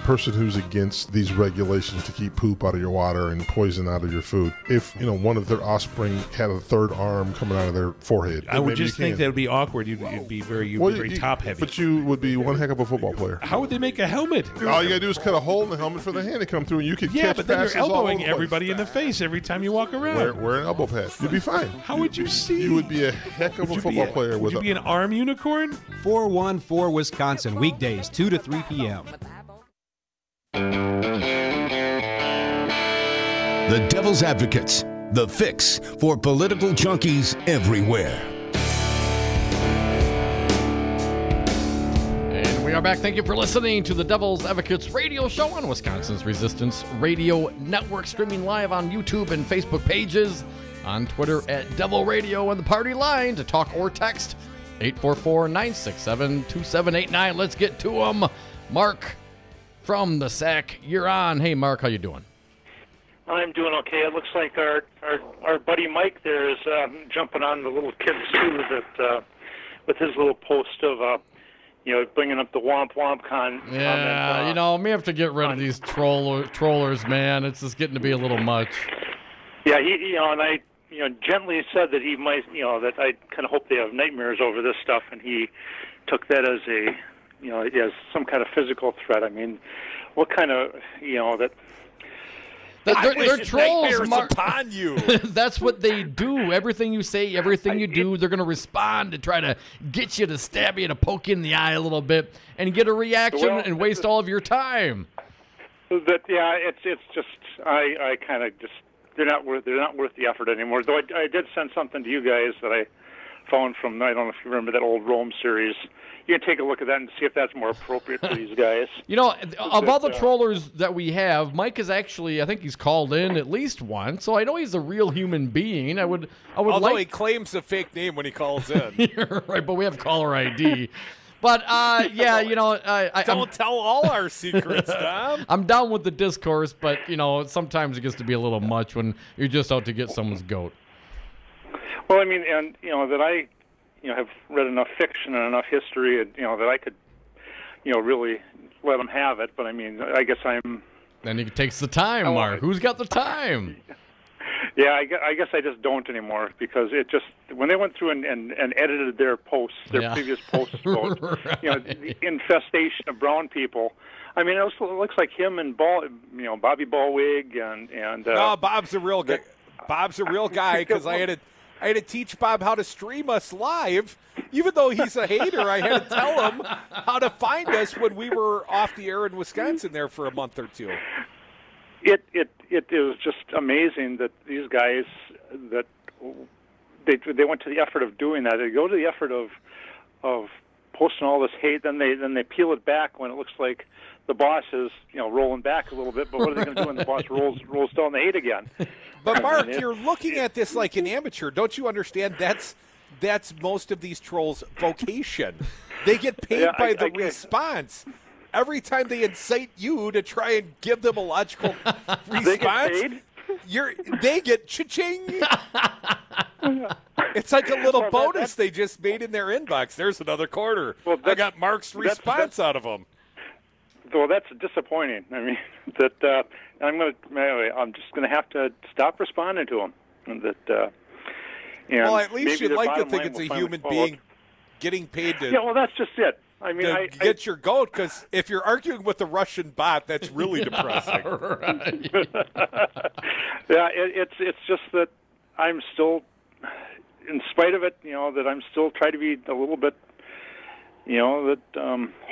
Person who's against these regulations to keep poop out of your water and poison out of your food, if one of their offspring had a third arm coming out of their forehead, I would just think that would be awkward. You'd be very top heavy. But you would be one heck of a football player. How would they make a helmet? All you gotta do is cut a hole in the helmet for the hand to come through, and you could catch but then passes you're elbowing all over everybody in the face every time you walk around. Wear an elbow pad. You'd be fine. How would you see? You would be a heck of a football player. Would you be an arm unicorn? 414 Wisconsin, weekdays 2 to 3 p.m. The Devil's Advocates, the fix for political junkies everywhere. And we are back. Thank you for listening to the Devil's Advocates radio show on Wisconsin's Resistance Radio Network, streaming live on YouTube and Facebook pages, on Twitter at Devil Radio, and the party line to talk or text 844-967-2789. Let's get to them. Mark from the SAC, you're on. Hey, Mark, how you doing? I'm doing okay. It looks like our buddy Mike there is jumping on the little kids too, that with his little post of bringing up the womp con. Yeah, comment, we have to get rid of these trollers, man. It's just getting to be a little much. Yeah, and I, gently said that he might, that I kind of hope they have nightmares over this stuff, and he took that as as some kind of physical threat. I mean, what kind of, They're trolls, upon you. That's what they do. Everything you say, everything you do, they're going to respond to try to get you, to stab you, to poke you in the eye a little bit, and get a reaction and waste all of your time. It's just I kind of just they're not worth the effort anymore. Though I did send something to you guys that I found from, I don't know if you remember that old Rome series. You can take a look at that and see if that's more appropriate for these guys. Of all the trollers that we have, Mike is actually, I think he's called in at least once, so I know he's a real human being. Although he claims a fake name when he calls in. Right, but we have caller ID. But, don't tell all our secrets, Tom. I'm down with the discourse, but, sometimes it gets to be a little much when you're just out to get someone's goat. Well, I mean, and, that I have read enough fiction and enough history, that I could, really let them have it. But I mean, I guess I'm. Then he takes the time, Mark. Who's got the time? Yeah, I guess I just don't anymore, because it just, when they went through and edited their posts, their previous posts about, the infestation of brown people. I mean, it looks like him and Bobby Ballwig and. No, Bob's a real guy. Bob's a real guy, because I had to teach Bob how to stream us live. Even though he's a hater, I had to tell him how to find us when we were off the air in Wisconsin there for a month or two. It is just amazing that these guys, that they went to the effort of doing that. They go to the effort of posting all this hate, then they peel it back when it looks like the boss is rolling back a little bit. But what are they going to do when the boss rolls down the hate again? But Mark, you're looking at this like an amateur. Don't you understand? That's most of these trolls' vocation. They get paid by the response. Every time they incite you to try and give them a logical response, they get cha-ching. It's like a little bonus they just made in their inbox. There's another quarter. Well, I got Mark's response out of them. Well, that's disappointing. I mean, I'm just going to have to stop responding to them. Well, at least you'd like to think it's a human being getting paid to. Yeah, well, that's just it. I mean, get your goat, because if you're arguing with a Russian bot, that's really depressing. Yeah, it's just that I'm still, in spite of it, that I'm still trying to be a little bit,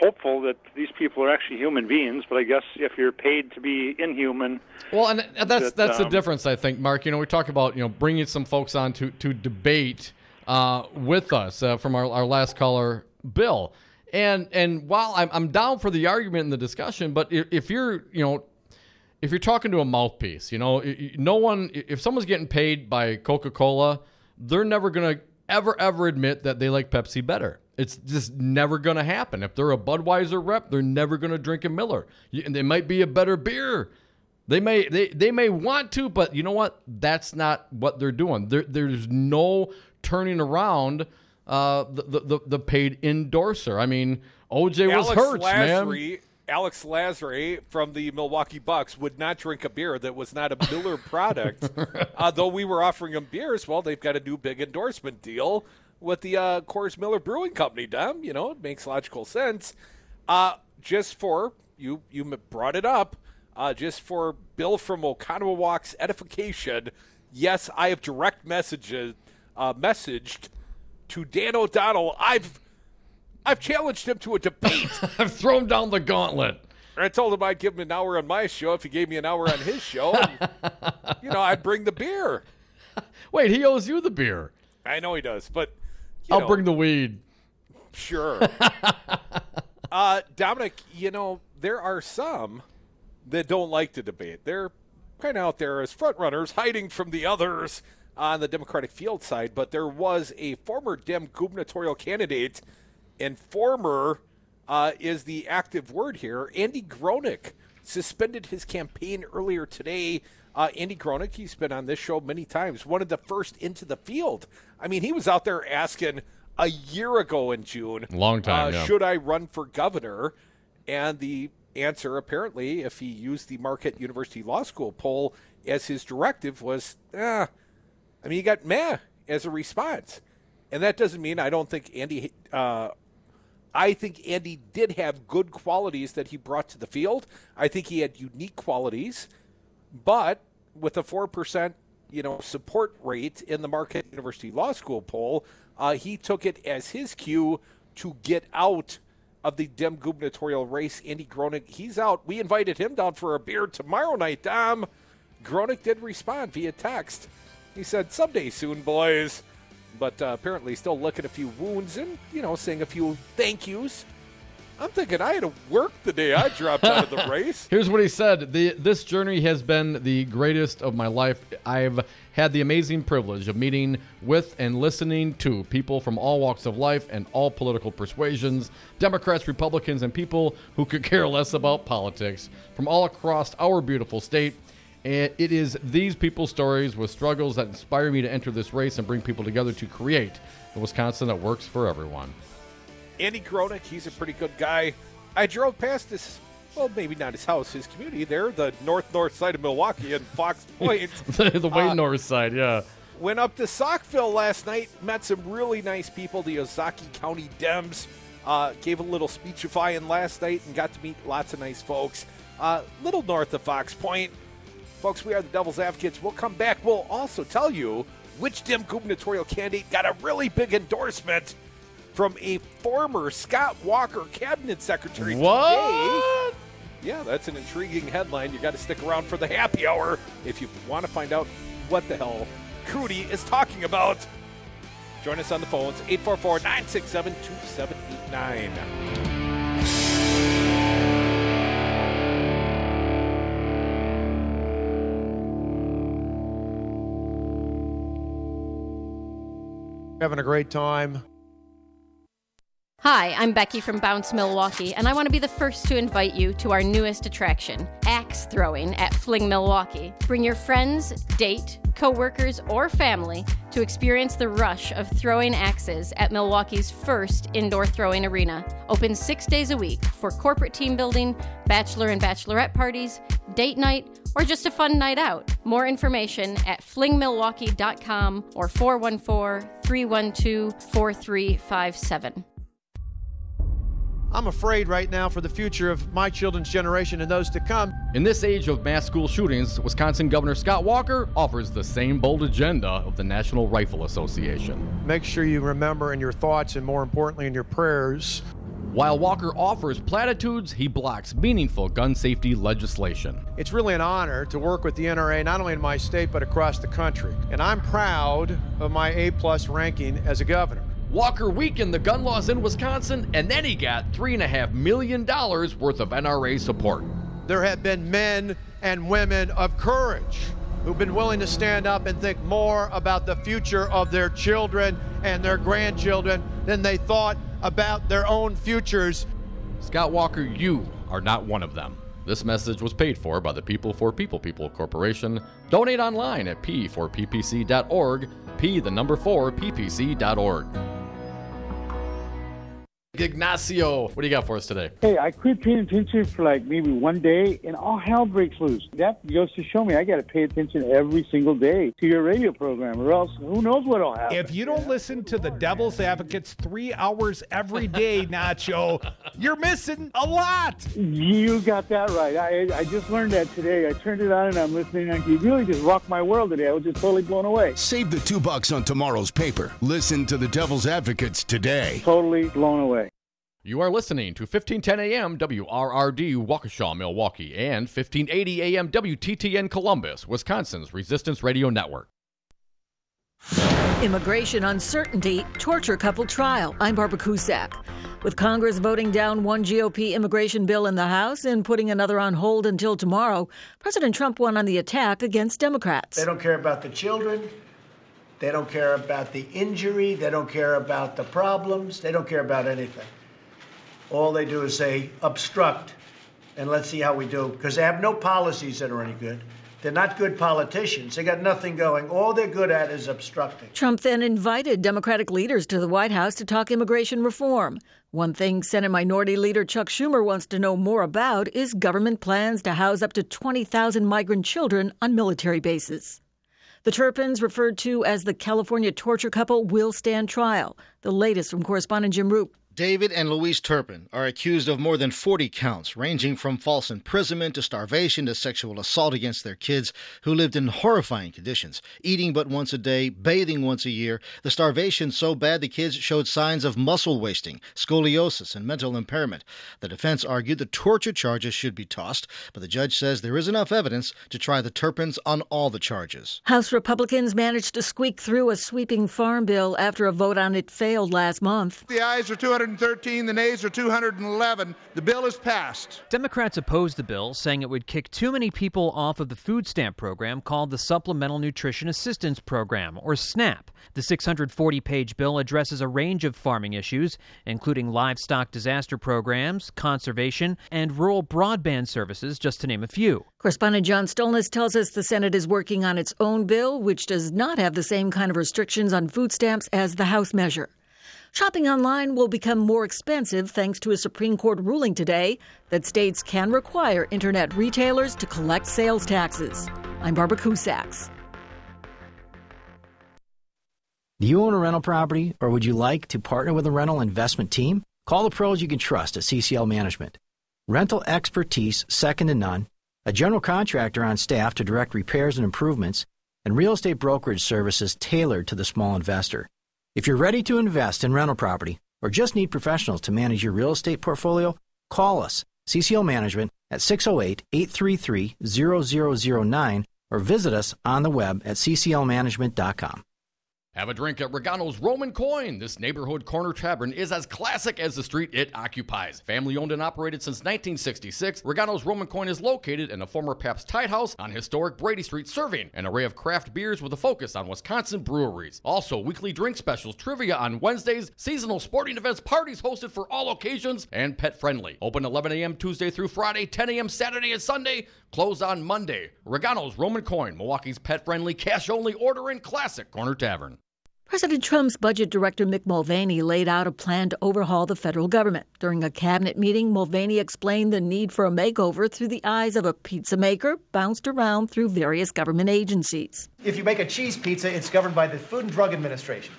hopeful that these people are actually human beings. But I guess if you're paid to be inhuman, well, and that's the difference, I think, Mark. We talk about bringing some folks on to debate with us from our last caller, Bill. And while I'm down for the argument and the discussion, but if you're talking to a mouthpiece, no one, if someone's getting paid by Coca-Cola, they're never going to ever admit that they like Pepsi better. It's just never going to happen. If they're a Budweiser rep, they're never going to drink a Miller. And they might be a better beer. They may want to, but you know what? That's not what they're doing. There's no turning around the paid endorser. I mean, OJ was hurt, man. Alex Lazary from the Milwaukee Bucks would not drink a beer that was not a Miller product. Though we were offering him beers, well, they've got a new big endorsement deal with the Coors Miller Brewing Company, Dom. It makes logical sense. Just for, you brought it up, just for Bill from Oconomowoc edification, yes, I have direct messaged to Dan O'Donnell. I've challenged him to a debate. I've thrown down the gauntlet. I told him I'd give him an hour on my show if he gave me an hour on his show. And, I'd bring the beer. Wait, he owes you the beer. I know he does, but I'll bring the weed. Sure. Dominic, there are some that don't like to debate. They're kind of out there as front runners, hiding from the others on the Democratic field side. But there was a former Dem gubernatorial candidate, and former is the active word here. Andy Gronick suspended his campaign earlier today. Andy Gronick, he's been on this show many times, one of the first into the field. I mean, he was out there asking a year ago in June. Long time, yeah. Should I run for governor? And the answer, apparently, if he used the Marquette University Law School poll as his directive, was, he got meh as a response. And that doesn't mean I don't think Andy, I think Andy did have good qualities that he brought to the field. I think he had unique qualities, but with a 4%, support rate in the Marquette University Law School poll, he took it as his cue to get out of the Dem gubernatorial race. Andy Groening, he's out. We invited him down for a beer tomorrow night, Dom. Groening did respond via text. He said, someday soon, boys. But apparently still licking a few wounds and, saying a few thank yous. I'm thinking I had to work the day I dropped out of the race. Here's what he said. This journey has been the greatest of my life. I've had the amazing privilege of meeting with and listening to people from all walks of life and all political persuasions, Democrats, Republicans, and people who could care less about politics from all across our beautiful state. And it is these people's stories with struggles that inspire me to enter this race and bring people together to create a Wisconsin that works for everyone. Andy Groening, he's a pretty good guy. I drove past this, well, maybe not his house, his community there, the north side of Milwaukee and Fox Point. the way north side, yeah. Went up to Saukville last night, met some really nice people, the Ozaukee County Dems. Gave a little speechifying last night and got to meet lots of nice folks. Little north of Fox Point. Folks, we are the Devil's Advocates. We'll come back. We'll also tell you which Dem gubernatorial candidate got a really big endorsement from a former Scott Walker cabinet secretary today. Yeah, that's an intriguing headline. You got to stick around for the happy hour if you want to find out what the hell Cootie is talking about. Join us on the phones, 844-967-2789. Having a great time. Hi, I'm Becky from Bounce Milwaukee, and I want to be the first to invite you to our newest attraction, axe throwing at Fling Milwaukee. Bring your friends, date, co-workers, or family to experience the rush of throwing axes at Milwaukee's first indoor throwing arena. Open 6 days a week for corporate team building, bachelor and bachelorette parties, date night, or just a fun night out. More information at flingmilwaukee.com or 414-312-4357. I'm afraid right now for the future of my children's generation and those to come. In this age of mass school shootings, Wisconsin Governor Scott Walker offers the same bold agenda of the National Rifle Association. Make sure you remember in your thoughts and more importantly in your prayers. While Walker offers platitudes, he blocks meaningful gun safety legislation. It's really an honor to work with the NRA, not only in my state, but across the country. And I'm proud of my A+ ranking as a governor. Walker weakened the gun laws in Wisconsin, and then he got $3.5 million worth of NRA support. There have been men and women of courage who've been willing to stand up and think more about the future of their children and their grandchildren than they thought about their own futures. Scott Walker, you are not one of them. This message was paid for by the People for People Corporation. Donate online at p4ppc.org, p4ppc.org. Ignacio, what do you got for us today? Hey, I quit paying attention for like maybe one day, and all hell breaks loose. That goes to show me I got to pay attention every single day to your radio program, or else who knows what'll happen. If you don't listen to the Devil's Advocates 3 hours every day, Nacho, you're missing a lot. You got that right. I just learned that today. I turned it on and I'm listening, and you really just rocked my world today. I was just totally blown away. Save the $2 on tomorrow's paper. Listen to the Devil's Advocates today. Totally blown away. You are listening to 1510 AM WRRD Waukesha, Milwaukee, and 1580 AM WTTN Columbus, Wisconsin's Resistance Radio Network. Immigration uncertainty, torture couple trial. I'm Barbara Cusack. With Congress voting down one GOP immigration bill in the House and putting another on hold until tomorrow, President Trump won on the attack against Democrats. They don't care about the children. They don't care about the injury. They don't care about the problems. They don't care about anything. All they do is say obstruct, and let's see how we do, because they have no policies that are any good. They're not good politicians. They got nothing going. All they're good at is obstructing. Trump then invited Democratic leaders to the White House to talk immigration reform. One thing Senate Minority Leader Chuck Schumer wants to know more about is government plans to house up to 20,000 migrant children on military bases. The Turpins, referred to as the California torture couple, will stand trial. The latest from correspondent Jim Roop. David and Louise Turpin are accused of more than 40 counts, ranging from false imprisonment to starvation to sexual assault against their kids, who lived in horrifying conditions, eating but once a day, bathing once a year. The starvation so bad the kids showed signs of muscle wasting, scoliosis, and mental impairment. The defense argued the torture charges should be tossed, but the judge says there is enough evidence to try the Turpins on all the charges. House Republicans managed to squeak through a sweeping farm bill after a vote on it failed last month. The ayes are 213, the nays are 211. The bill is passed. Democrats opposed the bill, saying it would kick too many people off of the food stamp program called the Supplemental Nutrition Assistance Program, or SNAP. The 640-page bill addresses a range of farming issues, including livestock disaster programs, conservation, and rural broadband services, just to name a few. Correspondent John Stolness tells us the Senate is working on its own bill, which does not have the same kind of restrictions on food stamps as the House measure. Shopping online will become more expensive thanks to a Supreme Court ruling today that states can require Internet retailers to collect sales taxes. I'm Barbara Cusack. Do you own a rental property, or would you like to partner with a rental investment team? Call the pros you can trust at CCL Management. Rental expertise second to none, a general contractor on staff to direct repairs and improvements, and real estate brokerage services tailored to the small investor. If you're ready to invest in rental property or just need professionals to manage your real estate portfolio, call us, CCL Management, at 608-833-0009 or visit us on the web at cclmanagement.com. Have a drink at Regano's Roman Coin. This neighborhood corner tavern is as classic as the street it occupies. Family owned and operated since 1966, Regano's Roman Coin is located in a former Pabst Tide House on historic Brady Street, serving an array of craft beers with a focus on Wisconsin breweries. Also, weekly drink specials, trivia on Wednesdays, seasonal sporting events, parties hosted for all occasions, and pet friendly. Open 11 a.m. Tuesday through Friday, 10 a.m. Saturday and Sunday, closed on Monday. Regano's Roman Coin, Milwaukee's pet friendly, cash only order and classic corner tavern. President Trump's budget director Mick Mulvaney laid out a plan to overhaul the federal government. During a cabinet meeting, Mulvaney explained the need for a makeover through the eyes of a pizza maker bounced around through various government agencies. If you make a cheese pizza, it's governed by the Food and Drug Administration.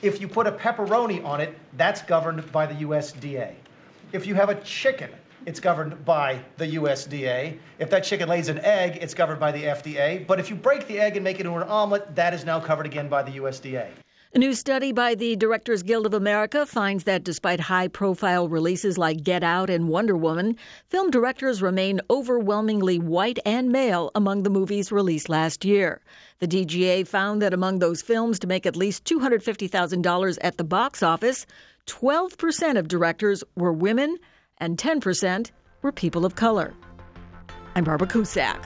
If you put a pepperoni on it, that's governed by the USDA. If you have a chicken, it's governed by the USDA. If that chicken lays an egg, it's governed by the FDA. But if you break the egg and make it into an omelet, that is now covered again by the USDA. A new study by the Directors Guild of America finds that despite high-profile releases like Get Out and Wonder Woman, film directors remain overwhelmingly white and male among the movies released last year. The DGA found that among those films to make at least $250,000 at the box office, 12% of directors were women and 10% were people of color. I'm Barbara Cusack.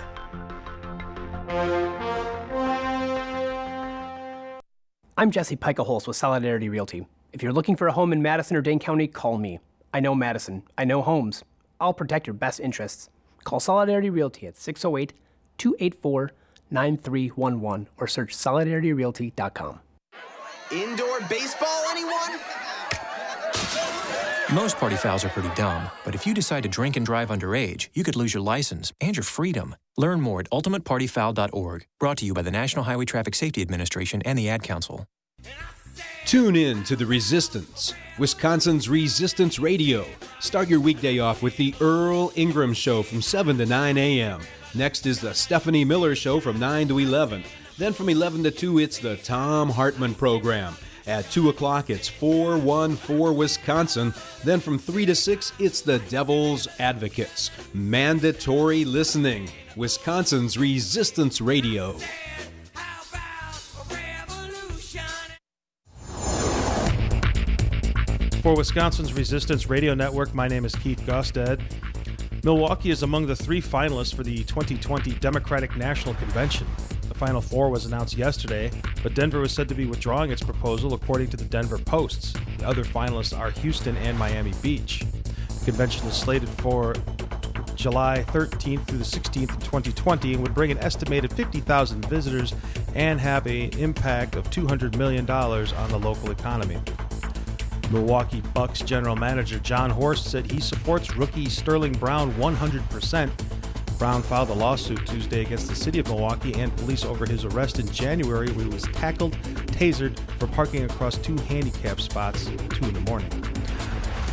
I'm Jesse Pica-Holz with Solidarity Realty. If you're looking for a home in Madison or Dane County, call me. I know Madison. I know homes. I'll protect your best interests. Call Solidarity Realty at 608-284-9311 or search solidarityrealty.com. Indoor baseball, anyone? Most party fouls are pretty dumb, but if you decide to drink and drive underage, you could lose your license and your freedom. Learn more at ultimatepartyfoul.org. Brought to you by the National Highway Traffic Safety Administration and the Ad Council. Tune in to The Resistance, Wisconsin's Resistance Radio. Start your weekday off with the Earl Ingram Show from 7 to 9 a.m. Next is the Stephanie Miller Show from 9 to 11. Then from 11 to 2, it's the Tom Hartman Program. At 2 o'clock, it's 414 Wisconsin. Then from 3 to 6, it's the Devil's Advocates. Mandatory listening. Wisconsin's Resistance Radio. For Wisconsin's Resistance Radio Network, my name is Keith Gosted. Milwaukee is among the 3 finalists for the 2020 Democratic National Convention. The Final Four was announced yesterday, but Denver was said to be withdrawing its proposal according to the Denver Post. The other finalists are Houston and Miami Beach. The convention is slated for July 13th through the 16th of 2020 and would bring an estimated 50,000 visitors and have an impact of $200 million on the local economy. Milwaukee Bucks general manager John Horst said he supports rookie Sterling Brown 100%. Brown filed a lawsuit Tuesday against the city of Milwaukee and police over his arrest in January when he was tackled, tasered for parking across 2 handicap spots at 2 in the morning.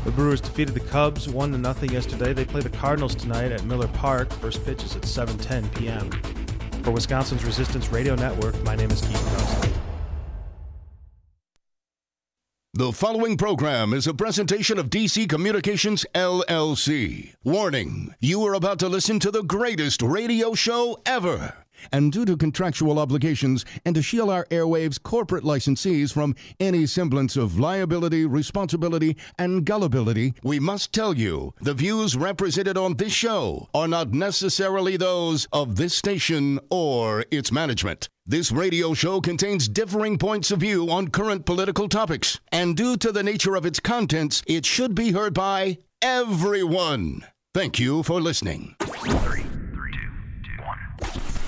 The Brewers defeated the Cubs 1-0 yesterday. They play the Cardinals tonight at Miller Park. First pitch is at 7:10 p.m. For Wisconsin's Resistance Radio Network, my name is Keith Cross. The following program is a presentation of DC Communications, LLC. Warning, you are about to listen to the greatest radio show ever. And due to contractual obligations and to shield our airwaves' corporate licensees from any semblance of liability, responsibility, and gullibility, we must tell you the views represented on this show are not necessarily those of this station or its management. This radio show contains differing points of view on current political topics, and due to the nature of its contents, it should be heard by everyone. Thank you for listening.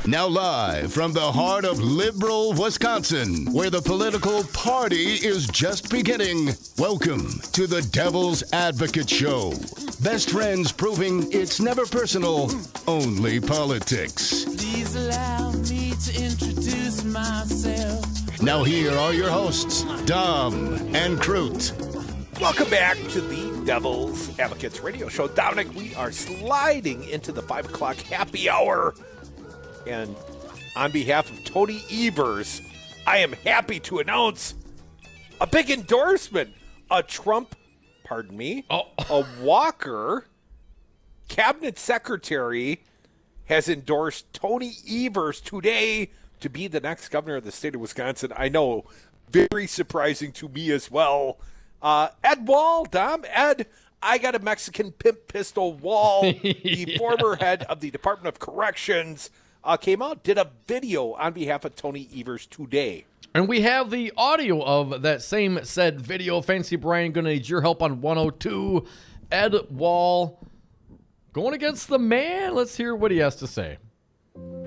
Now live from the heart of liberal Wisconsin, where the political party is just beginning, welcome to the Devil's Advocate Show. Best friends proving it's never personal, only politics. Please allow me to introduce myself. Now here are your hosts, Dom and Crute. Welcome back to the Devil's Advocates Radio Show. Dominic, we are sliding into the 5 o'clock happy hour. And on behalf of Tony Evers, I am happy to announce a big endorsement. A Walker cabinet secretary has endorsed Tony Evers today to be the next governor of the state of Wisconsin. I know, very surprising to me as well. Ed Wall, Dom, Ed, I got a Mexican pimp pistol Wall, the former head of the Department of Corrections, came out, did a video on behalf of Tony Evers today. And we have the audio of that same said video. Fancy Brian, going to need your help on 102. Ed Wall going against the man. Let's hear what he has to say.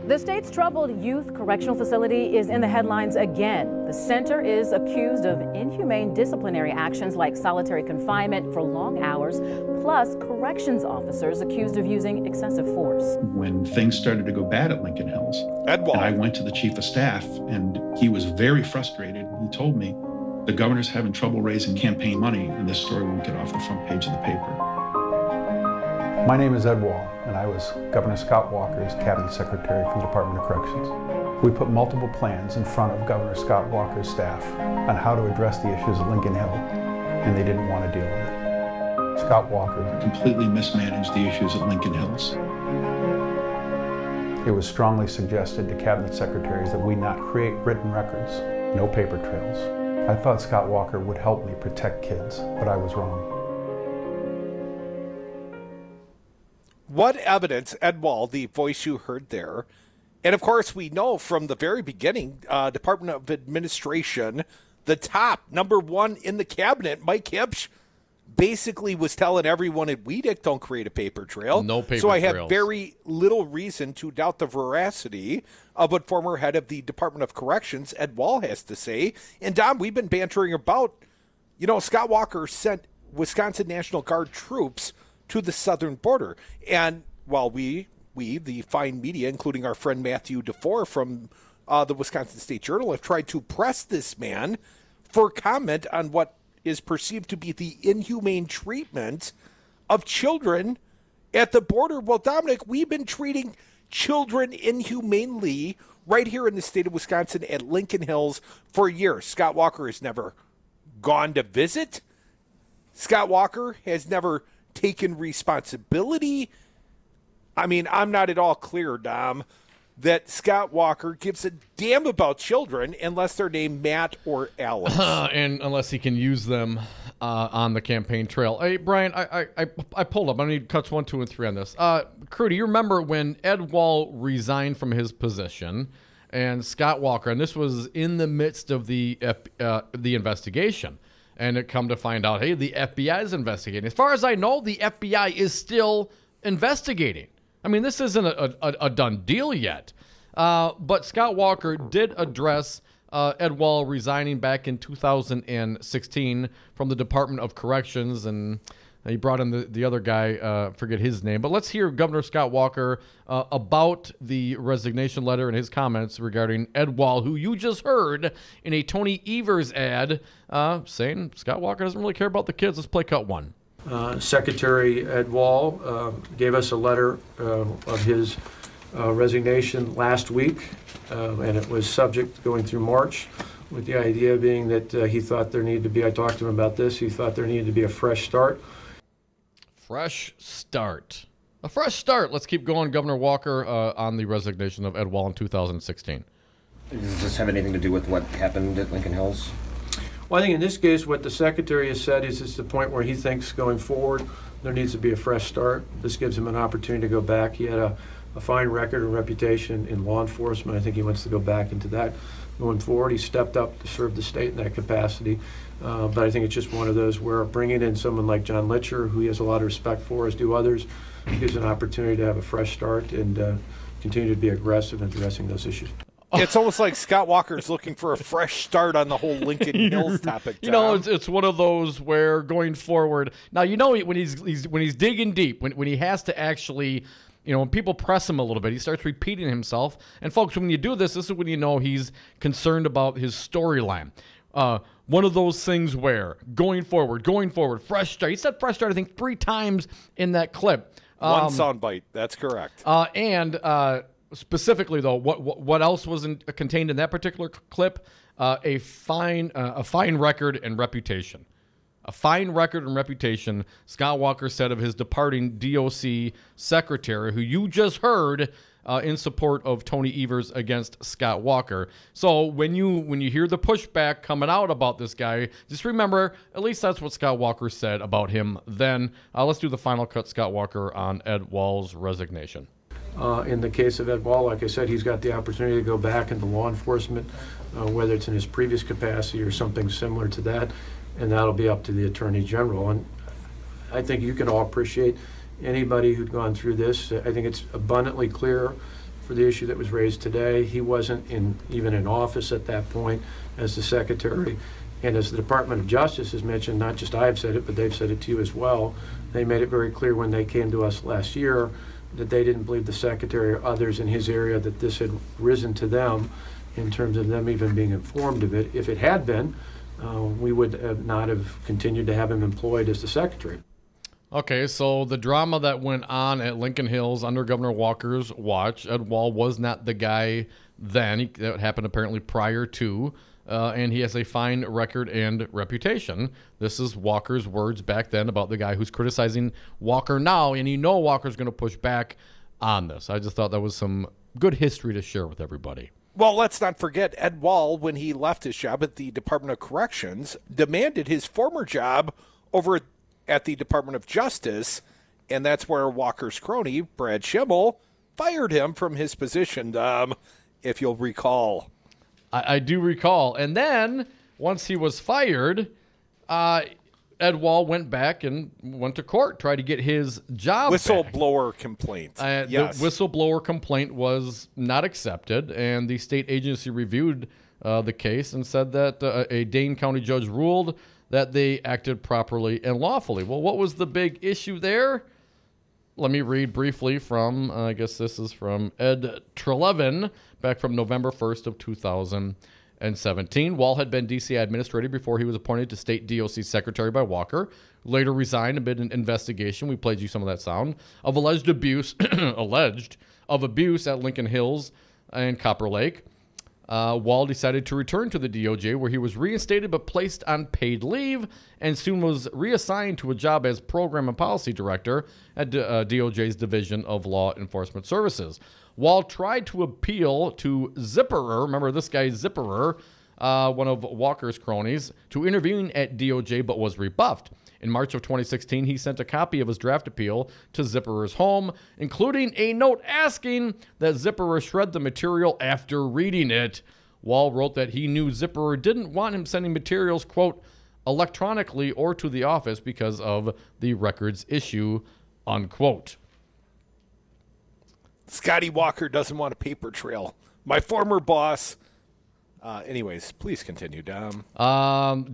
The state's troubled youth correctional facility is in the headlines again. The center is accused of inhumane disciplinary actions like solitary confinement for long hours, plus corrections officers accused of using excessive force. When things started to go bad at Lincoln Hills, Ed Wall. And I went to the chief of staff, and he was very frustrated. He told me the governor's having trouble raising campaign money, and this story won't get off the front page of the paper. My name is Ed Wall, and I was Governor Scott Walker's cabinet secretary for the Department of Corrections. We put multiple plans in front of Governor Scott Walker's staff on how to address the issues at Lincoln Hill, and they didn't want to deal with it. Scott Walker completely mismanaged the issues at Lincoln Hills. It was strongly suggested to cabinet secretaries that we not create written records, no paper trails. I thought Scott Walker would help me protect kids, but I was wrong. What evidence, Ed Wall, the voice you heard there, and of course we know from the very beginning, Department of Administration, the top number one in the cabinet, Mike Hipsch, basically was telling everyone at WEDIC, don't create a paper trail. No paper So I trails. have very little reason to doubt the veracity of what former head of the Department of Corrections, Ed Wall, has to say. And Dom, we've been bantering about, Scott Walker sent Wisconsin National Guard troops to the southern border. And while we, the fine media, including our friend Matthew DeFore from the Wisconsin State Journal, have tried to press this man for comment on what is perceived to be the inhumane treatment of children at the border. Well, Dominic, we've been treating children inhumanely right here in the state of Wisconsin at Lincoln Hills for years. Scott Walker has never gone to visit. Scott Walker has never taken responsibility. I mean, I'm not at all clear, Dom, that Scott Walker gives a damn about children unless they're named Matt or Alex. And unless he can use them on the campaign trail. Hey, Brian, I pulled up. I need cuts 1, 2, and 3 on this. Crew, do you remember when Ed Wall resigned from his position and Scott Walker, and this was in the midst of the investigation, and it come to find out, hey, the FBI is investigating. As far as I know, the FBI is still investigating. I mean, this isn't a done deal yet. But Scott Walker did address Ed Wall resigning back in 2016 from the Department of Corrections, and he brought in the other guy, forget his name. But let's hear Governor Scott Walker about the resignation letter and his comments regarding Ed Wall, who you just heard in a Tony Evers ad saying Scott Walker doesn't really care about the kids. Let's play cut one. Secretary Ed Wall gave us a letter of his resignation last week, and it was subject to going through March, with the idea being that he thought there needed to be, I talked to him about this, he thought there needed to be a fresh start. Fresh start. A fresh start. Let's keep going, Governor Walker, on the resignation of Ed Wall in 2016. Does this have anything to do with what happened at Lincoln Hills? Well, I think in this case, what the Secretary has said is it's the point where he thinks going forward there needs to be a fresh start. This gives him an opportunity to go back. He had a fine record and reputation in law enforcement. I think he wants to go back into that going forward. He stepped up to serve the state in that capacity. But I think it's just one of those where bringing in someone like John Litcher, who he has a lot of respect for, as do others, gives an opportunity to have a fresh start and continue to be aggressive in addressing those issues. It's almost like Scott Walker's looking for a fresh start on the whole Lincoln Hills topic. You know, it's one of those where going forward. Now, you know, when he's digging deep, when he has to actually, you know, when people press him a little bit, he starts repeating himself. And folks, when you do this is when you know he's concerned about his storyline. One of those things where going forward, fresh start. He said fresh start, I think, 3 times in that clip. One soundbite. That's correct. Specifically, though, what else was contained in that particular clip? A fine record and reputation. A fine record and reputation, Scott Walker said of his departing DOC secretary, who you just heard in support of Tony Evers against Scott Walker. So when you hear the pushback coming out about this guy, just remember, at least that's what Scott Walker said about him then. Let's do the final cut, Scott Walker, on Ed Wall's resignation. In the case of Ed Wall, like I said, he's got the opportunity to go back into law enforcement, whether it's in his previous capacity or something similar to that, and that'll be up to the Attorney General. And I think you can all appreciate anybody who'd gone through this. I think it's abundantly clear for the issue that was raised today. He wasn't even in office at that point as the Secretary. And as the Department of Justice has mentioned, not just I've said it, but they've said it to you as well, they made it very clear when they came to us last year that they didn't believe the Secretary or others in his area that this had risen to them in terms of them even being informed of it. If it had been, we would not have continued to have him employed as the Secretary. Okay, so the drama that went on at Lincoln Hills under Governor Walker's watch, Ed Wall was not the guy then. That happened apparently prior to, and he has a fine record and reputation. This is Walker's words back then about the guy who's criticizing Walker now, and you know Walker's going to push back on this. I just thought that was some good history to share with everybody. Well, let's not forget Ed Wall, when he left his job at the Department of Corrections, demanded his former job over at the Department of Justice, and that's where Walker's crony, Brad Schimel, fired him from his position, if you'll recall. I do recall. And then, once he was fired, Ed Wall went back and went to court, tried to get his job Whistleblower complaint. Yes. The whistleblower complaint was not accepted, and the state agency reviewed the case and said that a Dane County judge ruled that they acted properly and lawfully. Well, what was the big issue there? Let me read briefly from, I guess this is from Ed Trelevin, back from November 1st of 2017. Wall had been D.C. administrator before he was appointed to state DOC secretary by Walker. Later resigned amid an investigation, we played you some of that sound, of alleged abuse, of abuse at Lincoln Hills and Copper Lake. Wall decided to return to the DOJ, where he was reinstated but placed on paid leave, and soon was reassigned to a job as program and policy director at DOJ's Division of Law Enforcement Services. Wall tried to appeal to Zipperer, remember this guy Zipperer, one of Walker's cronies, to intervene at DOJ, but was rebuffed. In March of 2016, he sent a copy of his draft appeal to Zipperer's home, including a note asking that Zipperer shred the material after reading it. Wall wrote that he knew Zipperer didn't want him sending materials, quote, electronically or to the office because of the records issue, unquote. Scotty Walker doesn't want a paper trail. My former boss. Anyways, please continue, Dom.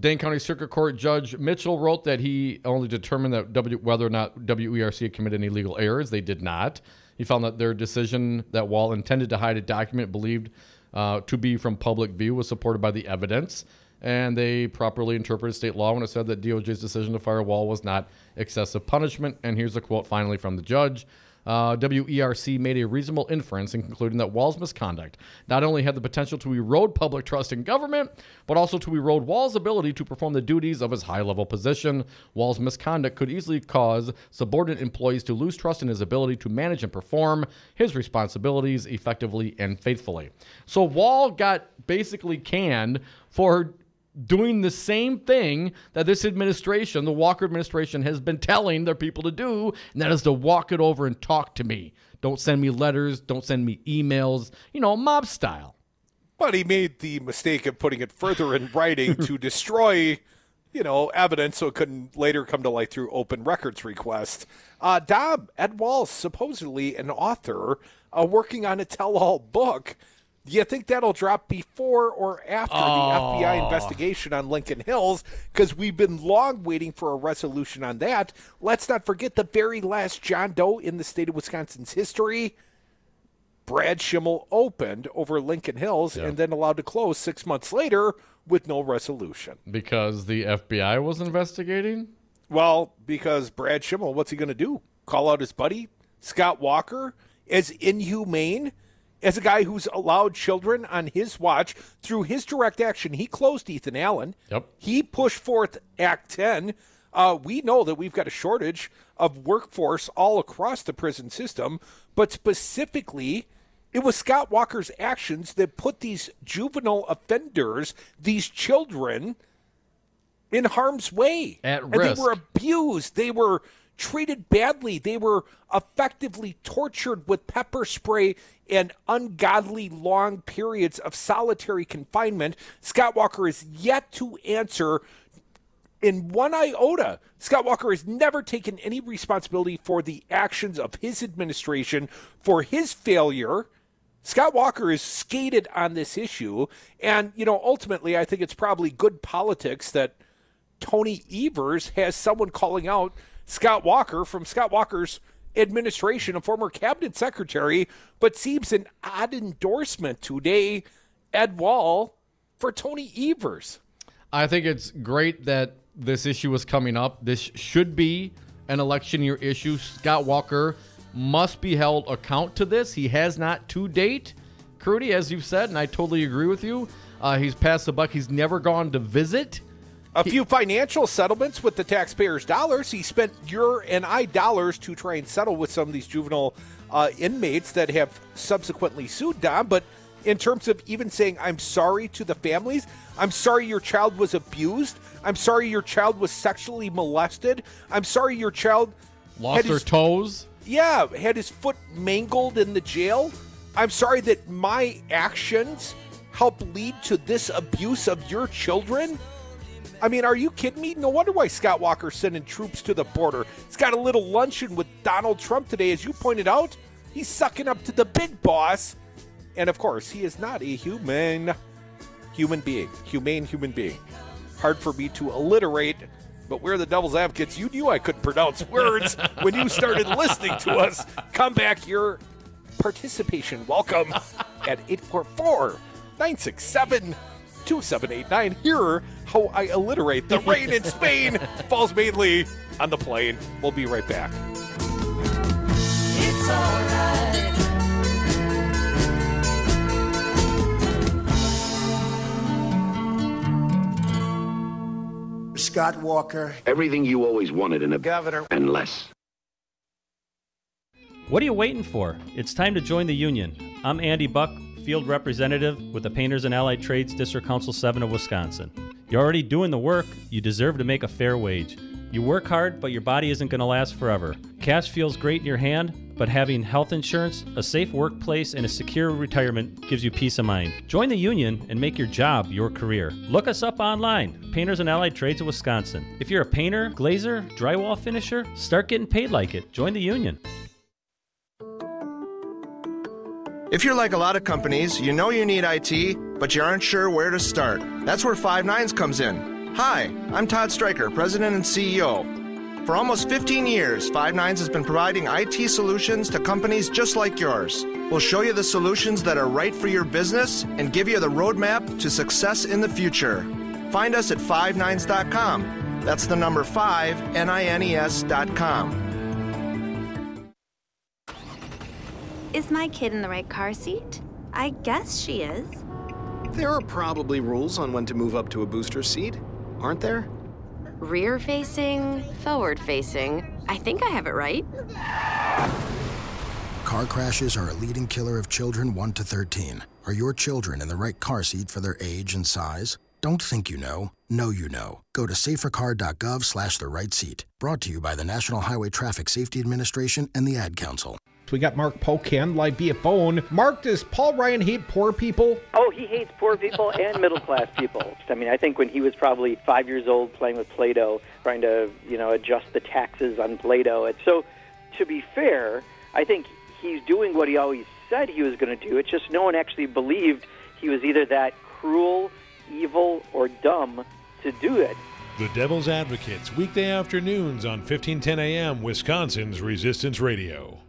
Dane County Circuit Court Judge Mitchell wrote that he only determined that whether or not WERC had committed any legal errors. They did not. He found that their decision that Wall intended to hide a document believed to be from public view was supported by the evidence, and they properly interpreted state law when it said that DOJ's decision to fire Wall was not excessive punishment. And here's a quote finally from the judge. WERC made a reasonable inference in concluding that Wall's misconduct not only had the potential to erode public trust in government, but also to erode Wall's ability to perform the duties of his high-level position. Wall's misconduct could easily cause subordinate employees to lose trust in his ability to manage and perform his responsibilities effectively and faithfully. So Wall got basically canned for doing the same thing that this administration, the Walker administration, has been telling their people to do, and that is to walk it over and talk to me. Don't send me letters. Don't send me emails, mob style. But he made the mistake of putting it further in writing to destroy, evidence so it couldn't later come to light through open records request. Dom, Ed Wall's supposedly an author working on a tell-all book. Do you think that'll drop before or after the FBI investigation on Lincoln Hills? Because we've been long waiting for a resolution on that. Let's not forget the very last John Doe in the state of Wisconsin's history. Brad Schimel opened over Lincoln Hills and then allowed to close 6 months later with no resolution. Because the FBI was investigating? Well, because Brad Schimel, what's he going to do? Call out his buddy, Scott Walker, as inhumane as a guy who's allowed children on his watch through his direct action. He closed Ethan Allen. Yep. He pushed forth Act 10. We know that we've got a shortage of workforce all across the prison system, but specifically, it was Scott Walker's actions that put these juvenile offenders, these children, in harm's way. At risk. And they were abused. They were treated badly. They were effectively tortured with pepper spray and ungodly long periods of solitary confinement. Scott Walker is yet to answer in one iota. Scott Walker has never taken any responsibility for the actions of his administration, for his failure. Scott Walker is skated on this issue. And, ultimately, I think it's probably good politics that Tony Evers has someone calling out Scott Walker from Scott Walker's administration, a former cabinet secretary, but seems an odd endorsement today, Ed Wall, for Tony Evers. I think it's great that this issue is coming up. This should be an election year issue. Scott Walker must be held account to this. He has not to date, Crudy, as you've said, and I totally agree with you. He's passed the buck. He's never gone to visit. A few financial settlements with the taxpayers' dollars. He spent your and I dollars to try and settle with some of these juvenile inmates that have subsequently sued Dom. But in terms of even saying, I'm sorry to the families, I'm sorry your child was abused, I'm sorry your child was sexually molested, I'm sorry your child lost their toes. Yeah, had his foot mangled in the jail. I'm sorry that my actions helped lead to this abuse of your children. I mean, are you kidding me? No wonder why Scott Walker's sending troops to the border. He's got a little luncheon with Donald Trump today. As you pointed out, he's sucking up to the big boss. And, of course, he is not a humane human being. Hard for me to alliterate, but we're the devil's advocates. You knew I couldn't pronounce words when you started listening to us. Come back, your participation welcome at 844-967-2789. Hear how I alliterate. The rain in Spain falls mainly on the plain. We'll be right back. It's all right. Scott Walker. Everything you always wanted in a governor and less. What are you waiting for? It's time to join the union. I'm Andy Buck, field representative with the Painters and Allied Trades District Council 7 of Wisconsin. You're already doing the work. You deserve to make a fair wage. You work hard, but your body isn't going to last forever. Cash feels great in your hand, but having health insurance, a safe workplace, and a secure retirement gives you peace of mind. Join the union and make your job your career. Look us up online, Painters and Allied Trades of Wisconsin. If you're a painter, glazer, drywall finisher, start getting paid like it. Join the union. If you're like a lot of companies, you know you need IT, but you aren't sure where to start. That's where Five Nines comes in. Hi, I'm Todd Stryker, President and CEO. For almost 15 years, Five Nines has been providing IT solutions to companies just like yours. We'll show you the solutions that are right for your business and give you the roadmap to success in the future. Find us at 5nines.com. That's the number 5, NINES.com. Is my kid in the right car seat? I guess she is. There are probably rules on when to move up to a booster seat, aren't there? Rear-facing, forward-facing. I think I have it right. Car crashes are a leading killer of children 1 to 13. Are your children in the right car seat for their age and size? Don't think you know. Know you know. Go to safercar.gov/the right seat. Brought to you by the National Highway Traffic Safety Administration and the Ad Council. We got Mark Pocan live via phone. Mark, does Paul Ryan hate poor people? Oh, he hates poor people and middle-class people. I mean, I think when he was probably 5 years old playing with Play-Doh, trying to, adjust the taxes on Play-Doh. So, to be fair, I think he's doing what he always said he was going to do. It's just no one actually believed he was either that cruel, evil, or dumb to do it. The Devil's Advocates, weekday afternoons on 1510 a.m., Wisconsin's Resistance Radio.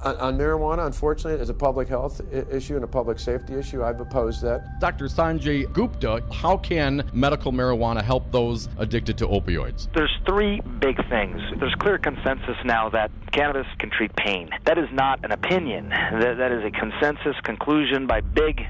On marijuana, unfortunately, as a public health issue and a public safety issue, I've opposed that. Dr. Sanjay Gupta, how can medical marijuana help those addicted to opioids? There's three big things. There's clear consensus now that cannabis can treat pain. That is not an opinion. That is a consensus conclusion by big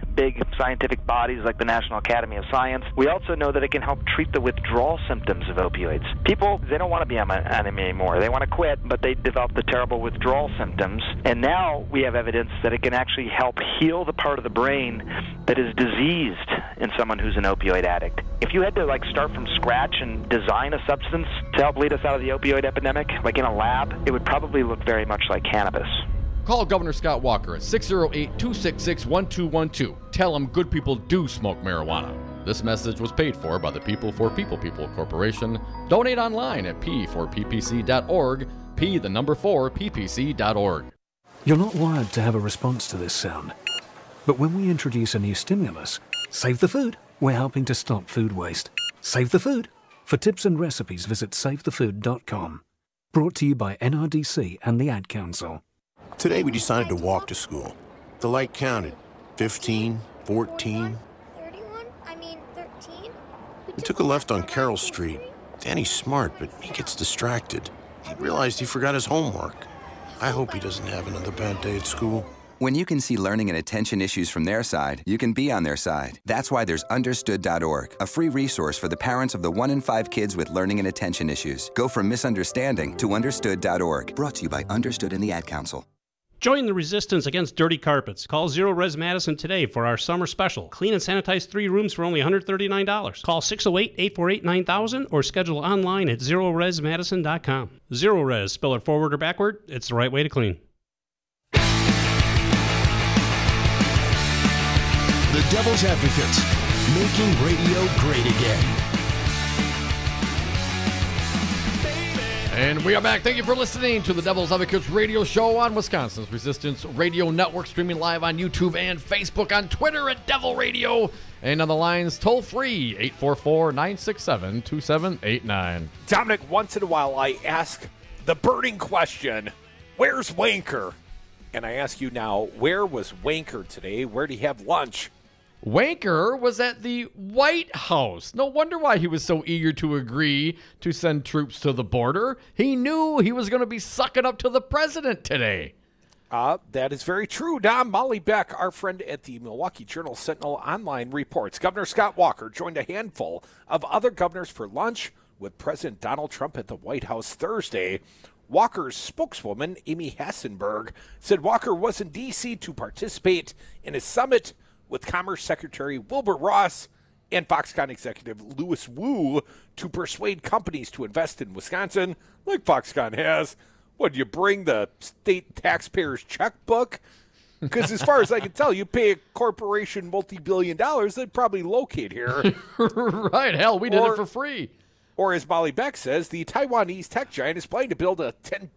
scientific bodies like the National Academy of Science. We also know that it can help treat the withdrawal symptoms of opioids. People, they don't want to be on anymore. They want to quit, but they develop the terrible withdrawal symptoms. And now we have evidence that it can actually help heal the part of the brain that is diseased in someone who's an opioid addict. If you had to start from scratch and design a substance to help lead us out of the opioid epidemic, like in a lab, it would probably look very much like cannabis. Call Governor Scott Walker at 608-266-1212. Tell him good people do smoke marijuana. This message was paid for by the People for People Corporation. Donate online at p4ppc.org, p4ppc.org. You're not wired to have a response to this sound. But when we introduce a new stimulus, Save the Food, we're helping to stop food waste. Save the Food. For tips and recipes, visit savethefood.com. Brought to you by NRDC and the Ad Council. Today we decided to walk to school. The light counted. 15, 14. 13? We took a left on Carroll Street. Danny's smart, but he gets distracted. He realized he forgot his homework. I hope he doesn't have another bad day at school. When you can see learning and attention issues from their side, you can be on their side. That's why there's Understood.org, a free resource for the parents of the 1 in 5 kids with learning and attention issues. Go from misunderstanding to Understood.org. Brought to you by Understood and the Ad Council. Join the resistance against dirty carpets. Call Zero Res Madison today for our summer special. Clean and sanitize 3 rooms for only $139. Call 608-848-9000 or schedule online at ZeroResMadison.com. Zero Res, spell it forward or backward, it's the right way to clean. The Devil's Advocates, making radio great again. And we are back. Thank you for listening to the Devil's Advocates radio show on Wisconsin's Resistance Radio Network, streaming live on YouTube and Facebook, on Twitter at Devil Radio, and on the lines toll free 844-967-2789. Dominic, once in a while I ask the burning question, where's Wanker? And I ask you now, where was Wanker today? Where did he have lunch? Wanker was at the White House. No wonder why he was so eager to agree to send troops to the border. He knew he was going to be sucking up to the president today. That is very true. Dom, Molly Beck, our friend at the Milwaukee Journal Sentinel Online, reports Governor Scott Walker joined a handful of other governors for lunch with President Donald Trump at the White House Thursday. Walker's spokeswoman, Amy Hassenberg, said Walker was in D.C. to participate in a summit with Commerce Secretary Wilbur Ross and Foxconn executive Louis Wu to persuade companies to invest in Wisconsin, like Foxconn has. What, do you bring the state taxpayer's checkbook? Because as far as I can tell, you pay a corporation multi-billion dollars, they'd probably locate here. Right, hell, we did it for free. Or as Molly Beck says, the Taiwanese tech giant is planning to build a $10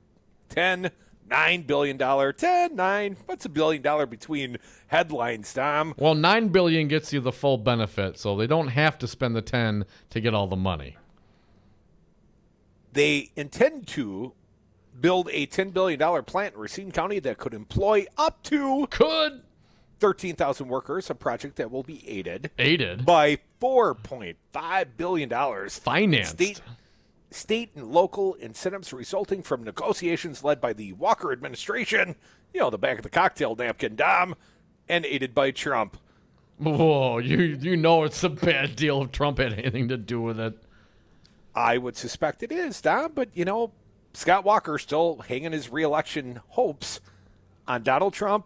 $9 billion, 10, 9. What's $1 billion between headlines, Tom? Well, $9 billion gets you the full benefit, so they don't have to spend the 10 to get all the money. They intend to build a $10 billion plant in Racine County that could employ up to 13,000 workers, a project that will be aided by $4.5 billion. Financed. State and local incentives resulting from negotiations led by the Walker administration, the back of the cocktail napkin, Dom, and aided by Trump. Whoa, you know it's a bad deal if Trump had anything to do with it. I would suspect it is, Dom, but, Scott Walker still hanging his re-election hopes on Donald Trump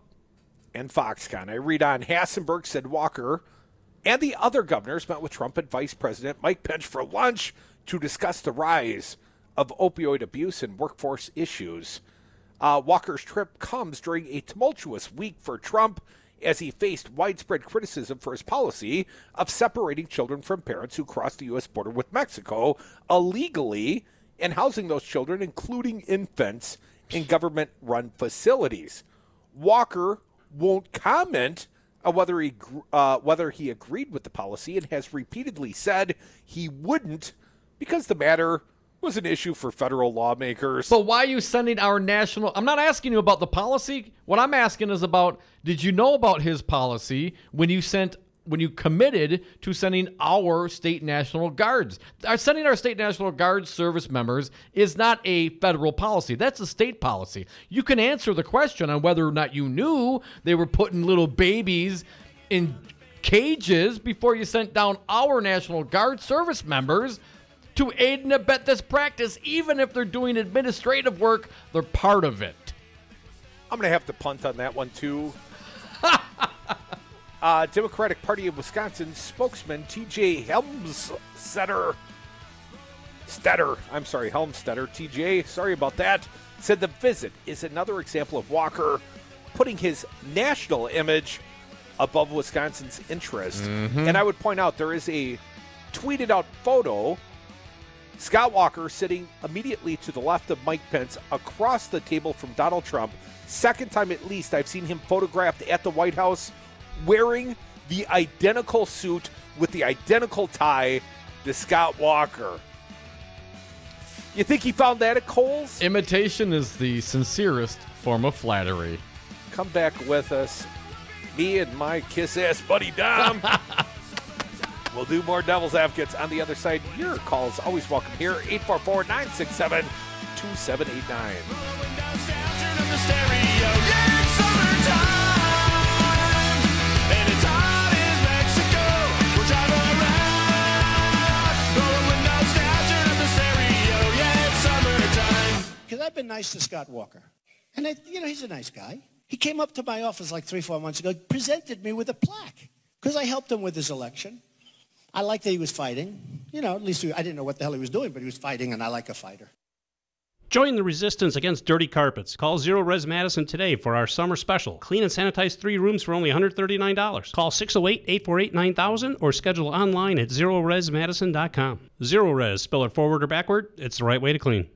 and Foxconn. I read on, Hassenberg said Walker and the other governors met with Trump and Vice President Mike Pence for lunch to discuss the rise of opioid abuse and workforce issues. Walker's trip comes during a tumultuous week for Trump as he faced widespread criticism for his policy of separating children from parents who cross the U.S. border with Mexico illegally and housing those children, including infants, in government-run facilities. Walker won't comment on whether he agreed with the policy and has repeatedly said he wouldn't because the matter was an issue for federal lawmakers. So why are you sending our national... I'm not asking you about the policy. What I'm asking is about, did you know about his policy when you committed to sending our state National Guards? Sending our state National Guard service members is not a federal policy. That's a state policy. You can answer the question on whether or not you knew they were putting little babies in cages before you sent down our National Guard service members to aid and abet this practice. Even if they're doing administrative work, they're part of it. I'm going to have to punt on that one, too. Democratic Party of Wisconsin spokesman TJ Helmstetter, TJ, sorry about that, said the visit is another example of Walker putting his national image above Wisconsin's interest. And I would point out there is a tweeted out photo, Scott Walker sitting immediately to the left of Mike Pence across the table from Donald Trump. Second time at least I've seen him photographed at the White House wearing the identical suit with the identical tie to Scott Walker. You think he found that at Kohl's? Imitation is the sincerest form of flattery. Come back with us. Me and my kiss-ass buddy Dom. We'll do more Devil's Advocates on the other side. Your calls always welcome here. 844-967-2789. Because I've been nice to Scott Walker. And, he's a nice guy. He came up to my office like 3-4 months ago, presented me with a plaque because I helped him with his election. I liked that he was fighting. At least I didn't know what the hell he was doing, but he was fighting, and I like a fighter. Join the resistance against dirty carpets. Call Zero Res Madison today for our summer special. Clean and sanitize 3 rooms for only $139. Call 608-848-9000 or schedule online at ZeroResMadison.com. Zero Res, spell it forward or backward, it's the right way to clean.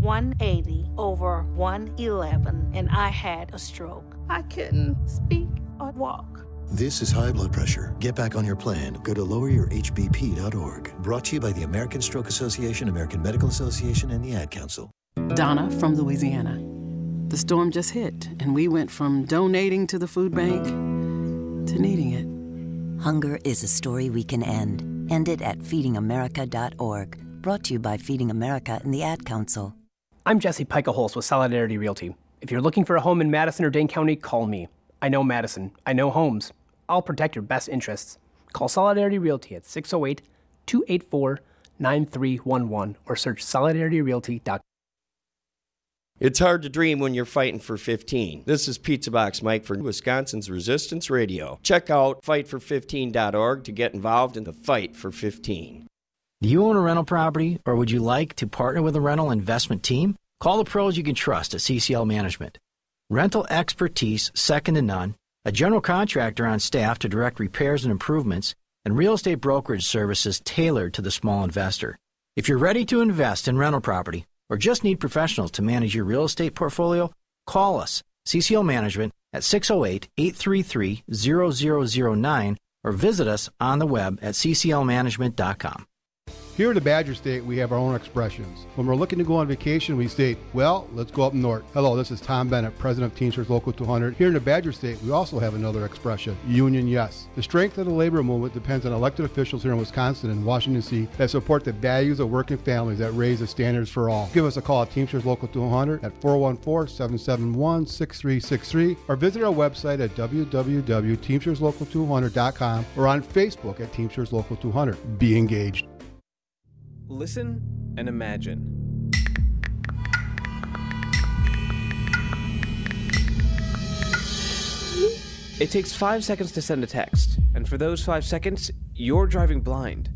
180 over 111, and I had a stroke. I couldn't speak or walk. This is high blood pressure. Get back on your plan. Go to loweryourhbp.org. Brought to you by the American Stroke Association, American Medical Association, and the Ad Council. Donna from Louisiana. The storm just hit, and we went from donating to the food bank to needing it. Hunger is a story we can end. End it at feedingamerica.org. Brought to you by Feeding America and the Ad Council. I'm Jesse Pica-Holz with Solidarity Realty. If you're looking for a home in Madison or Dane County, call me. I know Madison. I know homes. I'll protect your best interests. Call Solidarity Realty at 608-284-9311 or search solidarityrealty.com. It's hard to dream when you're fighting for 15. This is Pizza Box Mike for Wisconsin's Resistance Radio. Check out fightfor15.org to get involved in the fight for 15. Do you own a rental property, or would you like to partner with a rental investment team? Call the pros you can trust at CCL Management. Rental expertise second to none, a general contractor on staff to direct repairs and improvements, and real estate brokerage services tailored to the small investor. If you're ready to invest in rental property or just need professionals to manage your real estate portfolio, Call us, CCL Management, at 608-833-0009 or visit us on the web at cclmanagement.com. Here in the Badger State, we have our own expressions. When we're looking to go on vacation, we state, well, let's go up north. Hello, this is Tom Bennett, President of Teamsters Local 200. Here in the Badger State, we also have another expression, union yes. The strength of the labor movement depends on elected officials here in Wisconsin and Washington, D.C. that support the values of working families that raise the standards for all. Give us a call at Teamsters Local 200 at 414-771-6363 or visit our website at www.teamsterslocal200.com or on Facebook at Teamsters Local 200. Be engaged. Listen and imagine. It takes 5 seconds to send a text, and for those 5 seconds, you're driving blind.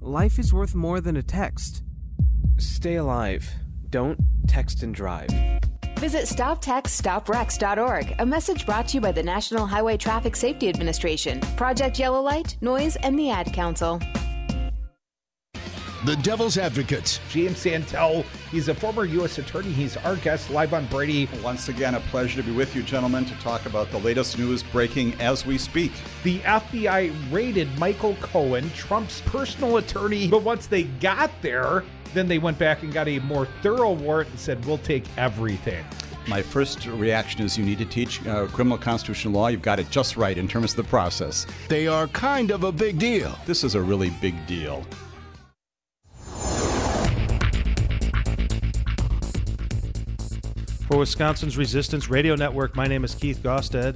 Life is worth more than a text. Stay alive. Don't text and drive. Visit StopTextStopWrecks.org, a message brought to you by the National Highway Traffic Safety Administration, Project Yellow Light, Noise, and the Ad Council. The Devil's Advocates. James Santel, he's a former U.S. attorney. He's our guest live on Brady. Once again, a pleasure to be with you, gentlemen, to talk about the latest news breaking as we speak. The FBI raided Michael Cohen, Trump's personal attorney, but once they got there, then they went back and got a more thorough warrant and said, we'll take everything. My first reaction is you need to teach criminal constitutional law. You've got it just right in terms of the process. They are kind of a big deal. This is a really big deal. For Wisconsin's Resistance Radio Network, my name is Keith Gosted.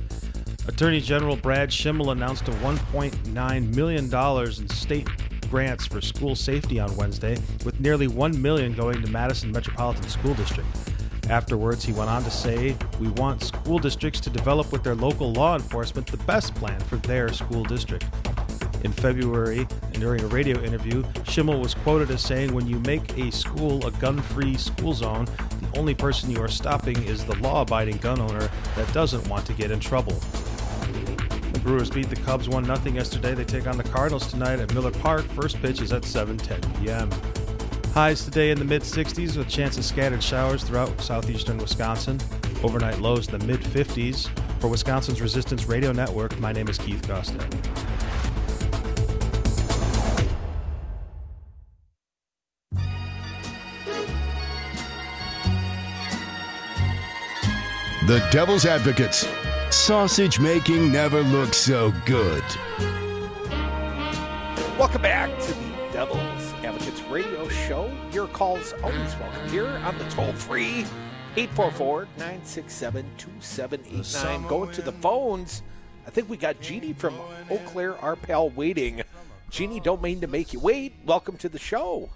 Attorney General Brad Schimel announced a $1.9 million in state grants for school safety on Wednesday, with nearly $1 million going to Madison Metropolitan School District. Afterwards, he went on to say, "We want school districts to develop with their local law enforcement the best plan for their school district." In February, and during a radio interview, Schimel was quoted as saying, "When you make a school a gun-free school zone, the only person you are stopping is the law-abiding gun owner that doesn't want to get in trouble." The Brewers beat the Cubs 1-0 yesterday. They take on the Cardinals tonight at Miller Park. First pitch is at 7:10 p.m. Highs today in the mid-60s with a chance of scattered showers throughout southeastern Wisconsin. Overnight lows in the mid-50s. For Wisconsin's Resistance Radio Network, my name is Keith Gosted. The Devil's Advocates. Sausage making never looks so good. Welcome back to the Devil's Advocates Radio Show. Your calls always welcome here on the toll-free 844-967-2789. Going to the phones. I think we got Jeannie from Eau Claire, our pal, waiting. Jeannie, don't mean to make you wait. Welcome to the show.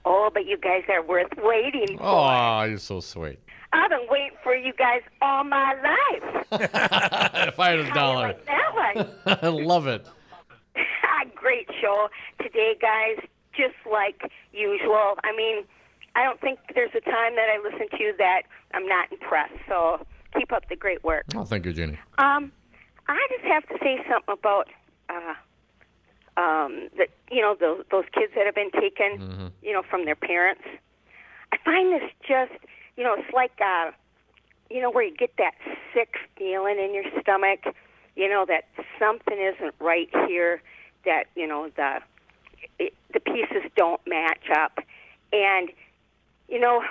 Oh, but you guys are worth waiting for. Oh, you're so sweet. I've been waiting for you guys all my life. If I had a dollar. Like that one. I love it. Great show today, guys. Just like usual. I mean, I don't think there's a time that I listen to you that I'm not impressed. So keep up the great work. Oh, thank you, Jenny. I just have to say something about those kids that have been taken, from their parents. I find this just, it's like, where you get that sick feeling in your stomach, that something isn't right here, that, the pieces don't match up. And,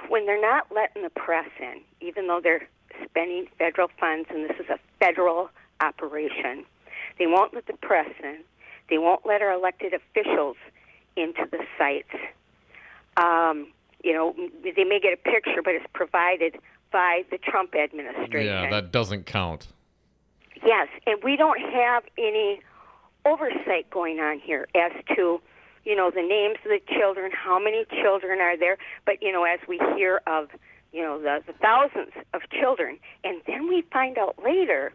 when they're not letting the press in, even though they're spending federal funds, and this is a federal operation, they won't let the press in. They won't let our elected officials into the sites. They may get a picture, but it's provided by the Trump administration. Yeah, that doesn't count. Yes, and we don't have any oversight going on here as to, the names of the children, how many children are there. But, as we hear of, the thousands of children, and then we find out later,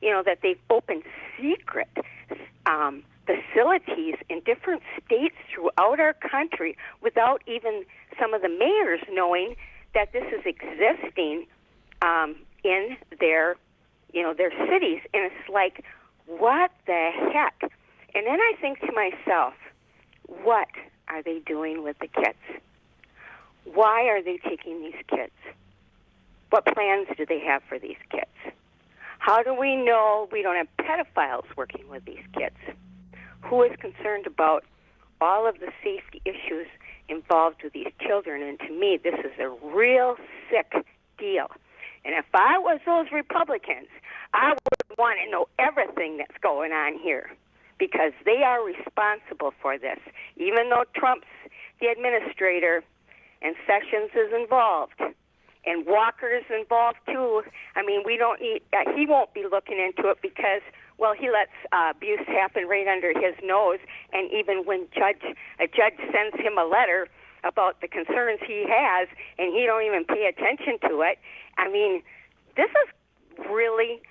that they've opened secret facilities in different states throughout our country without even some of the mayors knowing that this is existing in their cities. And it's like, what the heck? And then I think to myself, what are they doing with the kids? Why are they taking these kids? What plans do they have for these kids? How do we know we don't have pedophiles working with these kids? Who is concerned about all of the safety issues involved with these children? And to me, this is a real sick deal. And if I was those Republicans, I would want to know everything that's going on here, because they are responsible for this. Even though Trump's the administrator and Sessions is involved and Walker's involved too, I mean, we don't need, he won't be looking into it because, well, he lets abuse happen right under his nose. And even when a judge sends him a letter about the concerns he has, and he don't even pay attention to it. I mean, this is really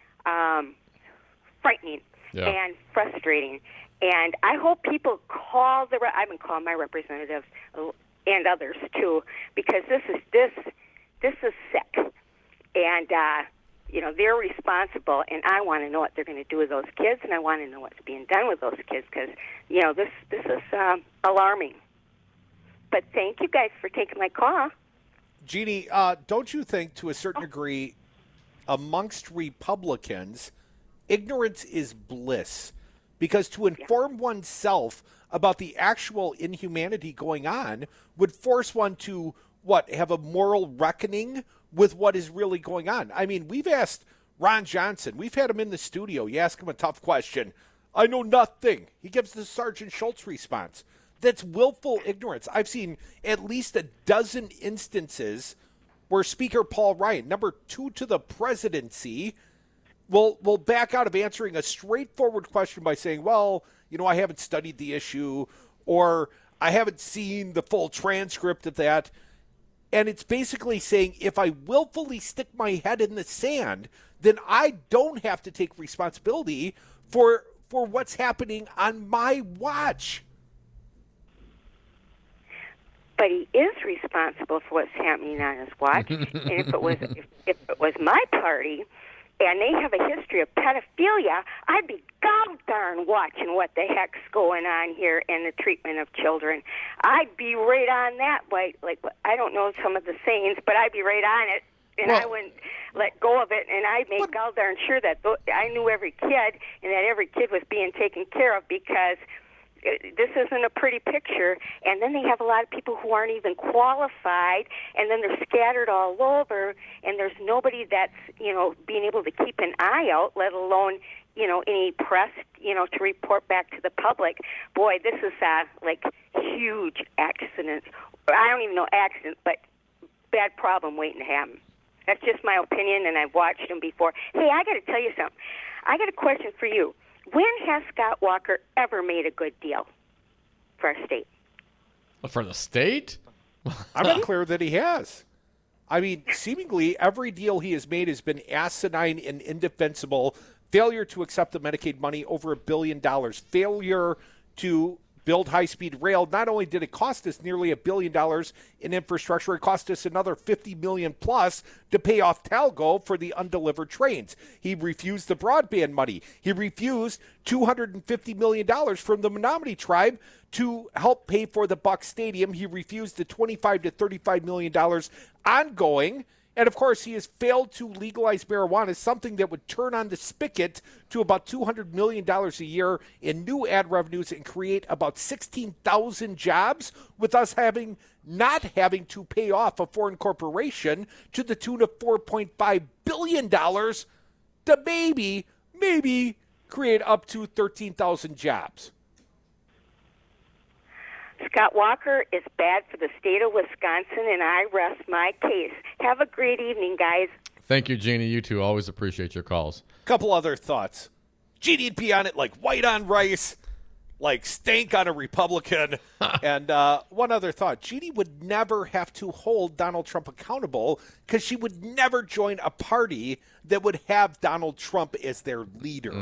frightening and frustrating. And I hope people call I've been calling my representatives and others too, because this is sick. And they're responsible, and I want to know what they're going to do with those kids, and I want to know what's being done with those kids, because this is alarming. But thank you guys for taking my call. Jeannie, don't you think to a certain degree amongst Republicans, ignorance is bliss? Because to inform oneself about the actual inhumanity going on would force one to, have a moral reckoning with what is really going on. I mean, we've asked Ron Johnson, we've had him in the studio, you ask him a tough question, I know nothing. He gives the Sergeant Schultz response. That's willful ignorance. I've seen at least a dozen instances where Speaker Paul Ryan, number 2 to the presidency, will back out of answering a straightforward question by saying, well, I haven't studied the issue, or I haven't seen the full transcript of that. And it's basically saying, if I willfully stick my head in the sand, then I don't have to take responsibility for what's happening on my watch. But he is responsible for what's happening on his watch. And if it was my party, and they have a history of pedophilia, I'd be god darn watching what the heck's going on here in the treatment of children. I'd be right on that. Like I don't know some of the sayings, but I'd be right on it, and I wouldn't let go of it. And I'd make god darn sure that I knew every kid, and that every kid was being taken care of, because this isn't a pretty picture. And then they have a lot of people who aren't even qualified, and then they're scattered all over, and there's nobody that's, being able to keep an eye out, let alone, any press, to report back to the public. Boy, this is like huge accidents. I don't even know accidents, but bad problem waiting to happen. That's just my opinion, and I've watched them before. Hey, I got to tell you something. I got a question for you. When has Scott Walker ever made a good deal for our state? For the state? I'm not clear that he has. I mean, seemingly every deal he has made has been asinine and indefensible. Failure to accept the Medicaid money, over $1 billion. Failure to build high-speed rail. Not only did it cost us nearly $1 billion in infrastructure, it cost us another $50 million plus to pay off Talgo for the undelivered trains. He refused the broadband money. He refused $250 million from the Menominee tribe to help pay for the Buck Stadium. He refused the $25 to $35 million ongoing. And, of course, he has failed to legalize marijuana, something that would turn on the spigot to about $200 million a year in new ad revenues and create about 16,000 jobs, with us not having to pay off a foreign corporation to the tune of $4.5 billion to maybe create up to 13,000 jobs. Scott Walker is bad for the state of Wisconsin, and I rest my case. Have a great evening, guys. Thank you, Jeannie. You too. Always appreciate your calls. Couple other thoughts. Jeannie'd be on it like white on rice, like stank on a Republican. And one other thought. Jeannie would never have to hold Donald Trump accountable, because she would never join a party that would have Donald Trump as their leader.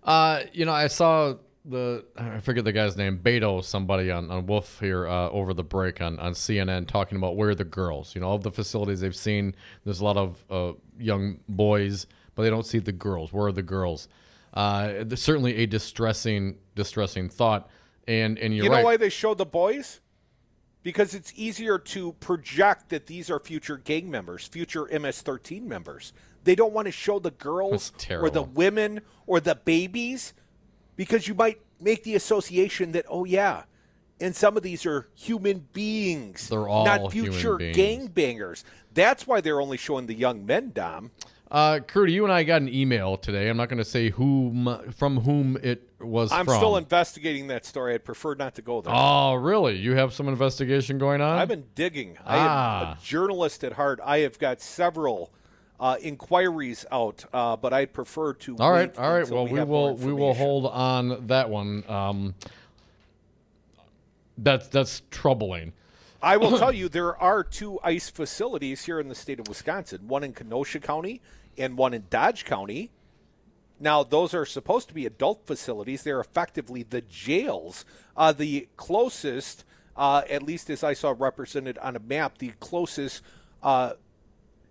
I saw I forget the guy's name, Beto, somebody on Wolf here over the break on CNN, talking about where are the girls. Of the facilities they've seen, there's a lot of young boys, but they don't see the girls. Where are the girls? There's certainly a distressing thought. And you're right. You know why they showed the boys? because it's easier to project that these are future gang members, future MS-13 members. They don't want to show the girls or the women or the babies because you might make the association that, oh, yeah, and some of these are human beings. They're all not future gangbangers. That's why they're only showing the young men, Dom. Crudy, you and I got an email today. I'm not going to say from whom it was I'm still investigating that story. I'd prefer not to go there. Oh, really? You have some investigation going on? I've been digging. I am a journalist at heart. I have got several inquiries out, but I'd prefer to All wait right. until Well, we will hold on that one. That's troubling. I will tell you, there are 2 ICE facilities here in the state of Wisconsin, one in Kenosha County and one in Dodge County. Now, those are supposed to be adult facilities. They're effectively the jails. The closest, at least as I saw represented on a map, the closest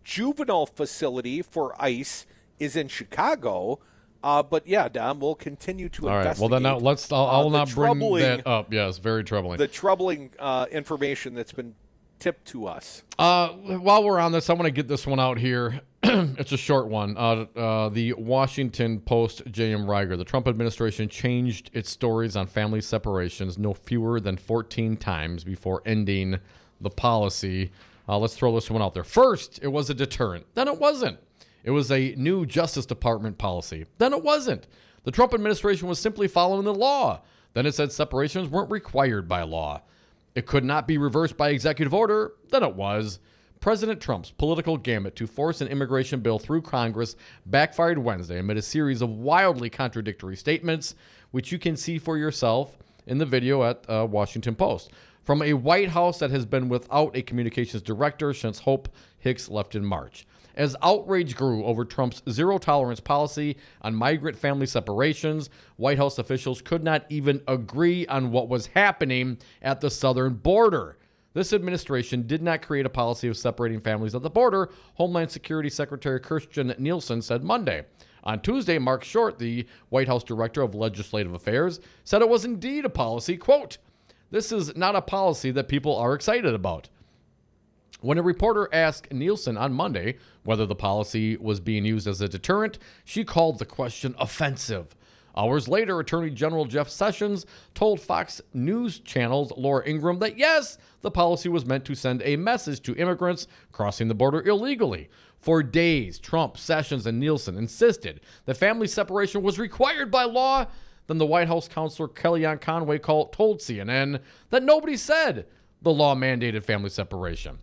juvenile facility for ICE is in Chicago. But yeah, Dom, we'll continue to investigate. All right. Well, then I'll not bring that up. Yes, very troubling. The troubling information that's been tipped to us. While we're on this, I want to get this one out here. It's a short one. The Washington Post, J.M. Reiger. The Trump administration changed its stories on family separations no fewer than 14 times before ending the policy. Let's throw this one out there. First, it was a deterrent. Then it wasn't. It was a new Justice Department policy. Then it wasn't. The Trump administration was simply following the law. Then it said separations weren't required by law. It could not be reversed by executive order. Then it was. President Trump's political gambit to force an immigration bill through Congress backfired Wednesday amid a series of wildly contradictory statements, which you can see for yourself in the video at Washington Post. From a White House that has been without a communications director since Hope Hicks left in March. As outrage grew over Trump's zero-tolerance policy on migrant family separations, White House officials could not even agree on what was happening at the southern border. This administration did not create a policy of separating families at the border, Homeland Security Secretary Kirstjen Nielsen said Monday. On Tuesday, Mark Short, the White House Director of Legislative Affairs, said it was indeed a policy, quote, "This is not a policy that people are excited about." When a reporter asked Nielsen on Monday whether the policy was being used as a deterrent, she called the question offensive. Hours later, Attorney General Jeff Sessions told Fox News Channel's Laura Ingraham that yes, the policy was meant to send a message to immigrants crossing the border illegally. For days, Trump, Sessions, and Nielsen insisted that family separation was required by law. Then the White House counselor Kellyanne Conway told CNN that nobody said the law mandated family separation.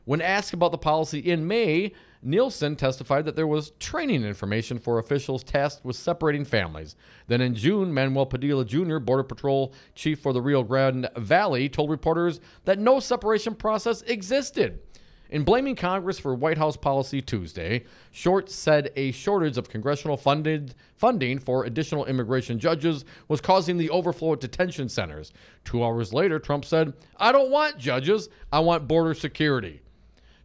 When asked about the policy in May, Nielsen testified that there was training information for officials tasked with separating families. Then in June, Manuel Padilla Jr., Border Patrol chief for the Rio Grande Valley, told reporters that no separation process existed. In blaming Congress for White House policy Tuesday, Short said a shortage of congressional funding for additional immigration judges was causing the overflow at detention centers. 2 hours later, Trump said, "I don't want judges, I want border security."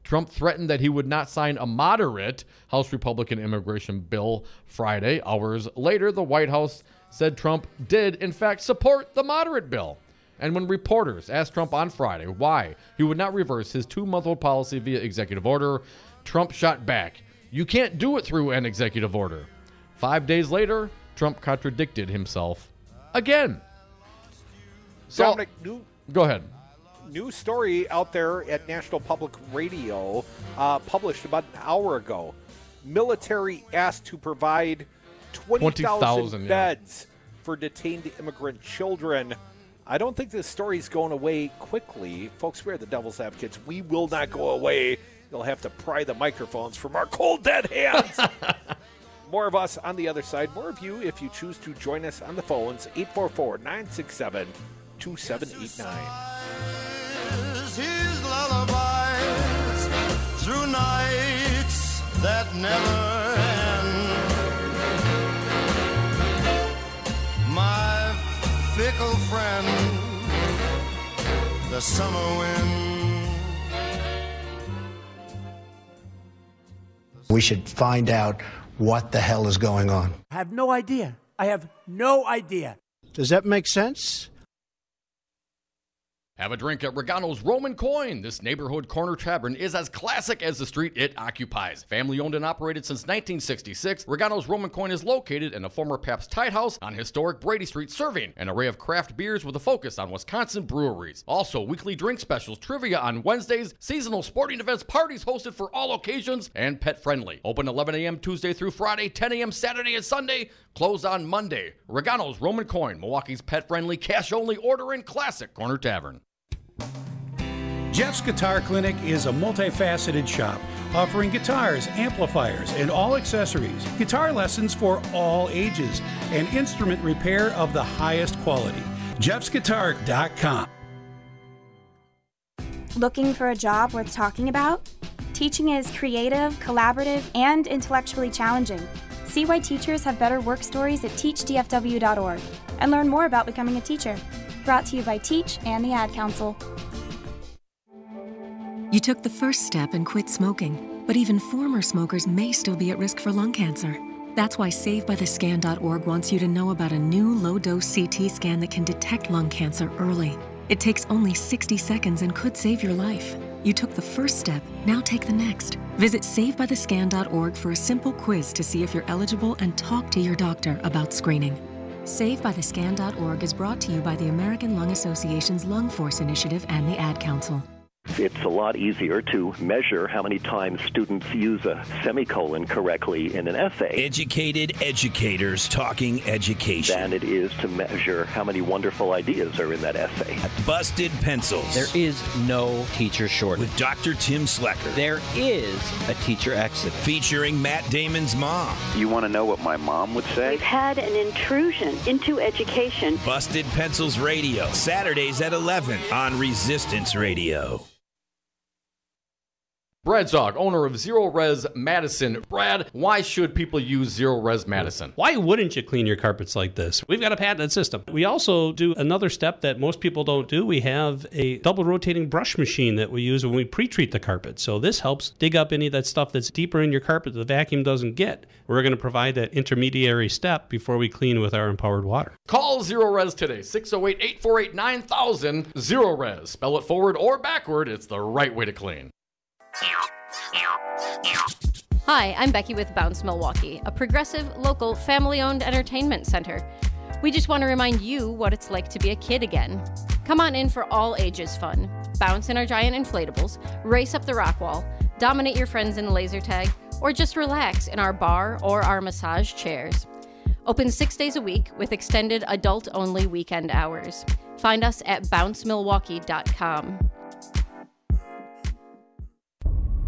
Trump threatened that he would not sign a moderate House Republican immigration bill Friday. Hours later, the White House said Trump did, in fact, support the moderate bill. And when reporters asked Trump on Friday why he would not reverse his 2-month-old policy via executive order, Trump shot back, "You can't do it through an executive order." 5 days later, Trump contradicted himself again. So, Dominic, go ahead. New story out there at National Public Radio, published about an hour ago. Military asked to provide 20,000 beds for detained immigrant children. I don't think this story's going away quickly. Folks, we're the devil's advocates. We will not go away. You'll have to pry the microphones from our cold, dead hands. More of us on the other side. More of you if you choose to join us on the phones. 844-967-2789. His lullabies through nights that never end. My fickle friend, the summer wind. We should find out what the hell is going on. I have no idea. I have no idea. Does that make sense? Have a drink at Regano's Roman Coin. This neighborhood corner tavern is as classic as the street it occupies. Family owned and operated since 1966, Regano's Roman Coin is located in a former Pabst Tide House on historic Brady Street, serving an array of craft beers with a focus on Wisconsin breweries. Also, weekly drink specials, trivia on Wednesdays, seasonal sporting events, parties hosted for all occasions, and pet friendly. Open 11 a.m. Tuesday through Friday, 10 a.m. Saturday and Sunday, closed on Monday. Regano's Roman Coin, Milwaukee's pet friendly, cash only order and classic corner tavern. Jeff's Guitar Clinic is a multifaceted shop offering guitars, amplifiers, and all accessories, guitar lessons for all ages, and instrument repair of the highest quality. Jeff'sGuitar.com. Looking for a job worth talking about? Teaching is creative, collaborative, and intellectually challenging. See why teachers have better work stories at teachdfw.org and learn more about becoming a teacher. Brought to you by Teach and the Ad Council. You took the first step and quit smoking, but even former smokers may still be at risk for lung cancer. That's why SaveByTheScan.org wants you to know about a new low-dose CT scan that can detect lung cancer early. It takes only 60 seconds and could save your life. You took the first step, now take the next. Visit SaveByTheScan.org for a simple quiz to see if you're eligible and talk to your doctor about screening. SaveByTheScan.org is brought to you by the American Lung Association's Lung Force Initiative and the Ad Council. It's a lot easier to measure how many times students use a semicolon correctly in an essay. Educated educators talking education. Than it is to measure how many wonderful ideas are in that essay. Busted Pencils. There is no teacher shortage. With Dr. Tim Slecker. There is a teacher exodus. Featuring Matt Damon's mom. You want to know what my mom would say? We've had an intrusion into education. Busted Pencils Radio. Saturdays at 11 on Resistance Radio. Brad Zog, owner of Zero Res Madison. Brad, why should people use Zero Res Madison? Why wouldn't you clean your carpets like this? We've got a patented system. We also do another step that most people don't do. We have a double rotating brush machine that we use when we pre-treat the carpet. So this helps dig up any of that stuff that's deeper in your carpet that the vacuum doesn't get. We're going to provide that intermediary step before we clean with our empowered water. Call Zero Res today, 608-848-9000. Zero Res. Spell it forward or backward. It's the right way to clean. Hi, I'm Becky with Bounce Milwaukee, a progressive, local, family-owned entertainment center. We just want to remind you what it's like to be a kid again. Come on in for all ages fun. Bounce in our giant inflatables, race up the rock wall, dominate your friends in laser tag, or just relax in our bar or our massage chairs. Open 6 days a week with extended adult-only weekend hours. Find us at bouncemilwaukee.com.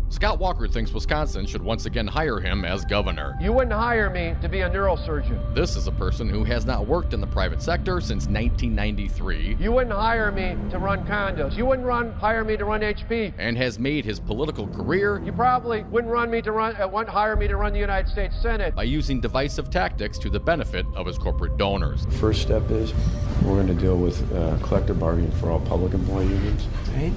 Scott Walker thinks Wisconsin should once again hire him as governor. You wouldn't hire me to be a neurosurgeon. This is a person who has not worked in the private sector since 1993. You wouldn't hire me to run condos. You wouldn't hire me to run HP. And has made his political career. You probably wouldn't hire me to run the United States Senate. By using divisive tactics to the benefit of his corporate donors. The first step is we're going to deal with collective bargaining for all public employee unions.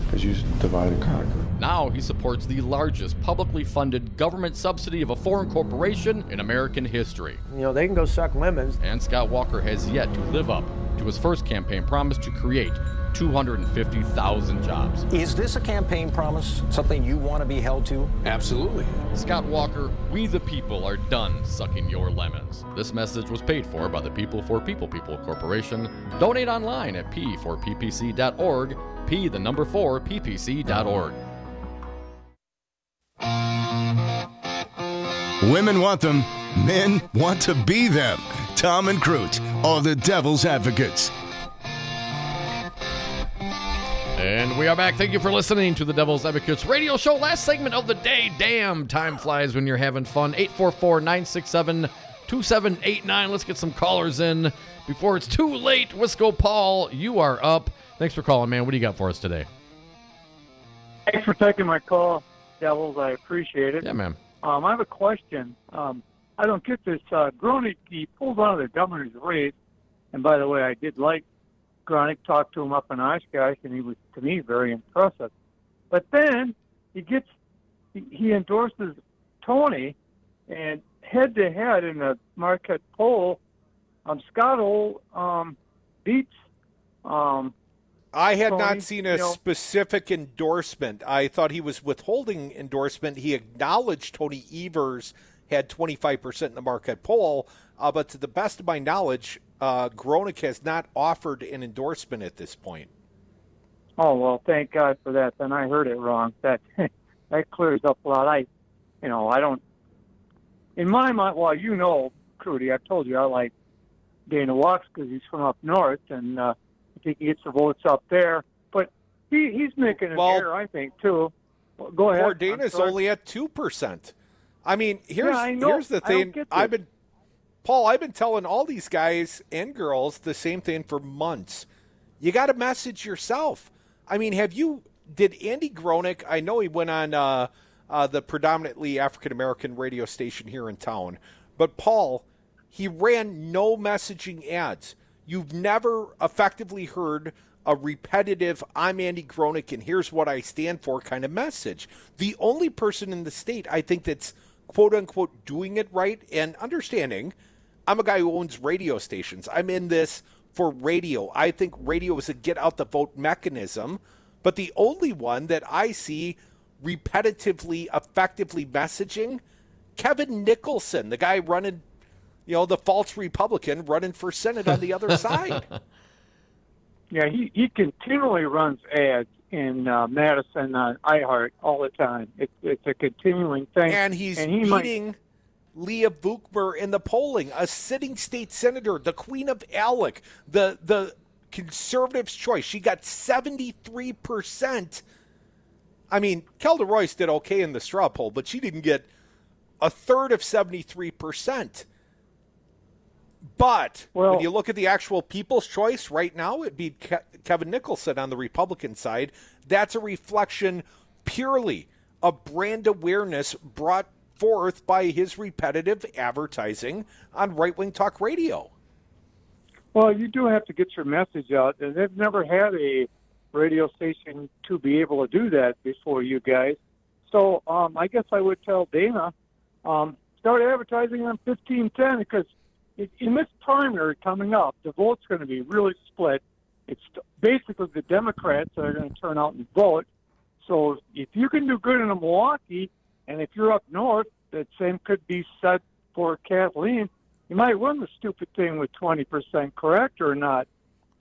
Because you divide and conquer. Now he supports the largest publicly funded government subsidy of a foreign corporation in American history. You know, they can go suck lemons. And Scott Walker has yet to live up to his first campaign promise to create 250,000 jobs. Is this a campaign promise, something you want to be held to? Absolutely. Scott Walker, we the people are done sucking your lemons. This message was paid for by the People for People Corporation. Donate online at p4ppc.org, p4ppc.org. Women want them, men want to be them. Tom and Crute are the Devil's Advocates. And we are back. Thank you for listening to the Devil's Advocates radio show. Last segment of the day. Damn, time flies when you're having fun. 844-967-2789. Let's get some callers in before it's too late. Wisco Paul, you are up. Thanks for calling, man. What do you got for us today? Thanks for taking my call, Devils. I appreciate it. Yeah, man. I have a question. I don't get this. Groening, he pulled out of the governor's race. And by the way, I did like Groening, talked to him up in Oshkosh, and he was, to me, very impressive. But then he endorses Tony, and head-to-head in the Marquette poll, Scott beats I had Tony, not seen a specific endorsement. I thought he was withholding endorsement. He acknowledged Tony Evers had 25% in the Marquette poll, but to the best of my knowledge, Gronick has not offered an endorsement at this point. Oh, well, thank God for that. Then I heard it wrong. That clears up a lot. I don't, in my mind, well, Crudy, I've told you I like Dana Walks because he's from up north, and I think he gets the votes up there. But he's making an error, I think, too. Well, go ahead. Poor Dana's only at 2%. I mean, here's the thing. I've been telling all these guys and girls the same thing for months. You got to message yourself. I mean, did Andy Gronick, I know he went on the predominantly African-American radio station here in town, but Paul, he ran no messaging ads. You've never effectively heard a repetitive, I'm Andy Gronick and here's what I stand for kind of message. The only person in the state, I think, that's quote-unquote doing it right and understanding, I'm a guy who owns radio stations. I'm in this for radio. I think radio is a get-out-the-vote mechanism, but the only one that I see repetitively, effectively messaging, Kevin Nicholson, the guy running, the false Republican running for Senate on the other side. Yeah, he continually runs ads in Madison on iHeart all the time. It's a continuing thing. And he's beating Leah Vukmer in the polling, a sitting state senator, the Queen of Alec, the conservatives' choice. She got 73%. I mean, Kelda Royce did okay in the straw poll, but she didn't get a third of 73%. But when you look at the actual people's choice right now, it'd be Kevin Nicholson on the Republican side. That's a reflection purely of brand awareness brought forth by his repetitive advertising on right-wing talk radio. Well, you do have to get your message out, and they've never had a radio station to be able to do that before you guys. So I guess I would tell Dana, start advertising on 1510 because in this primary coming up, the vote's going to be really split. It's basically the Democrats that are going to turn out and vote. So if you can do good in Milwaukee, and if you're up north, that same could be said for Kathleen. You might win the stupid thing with 20%, correct or not?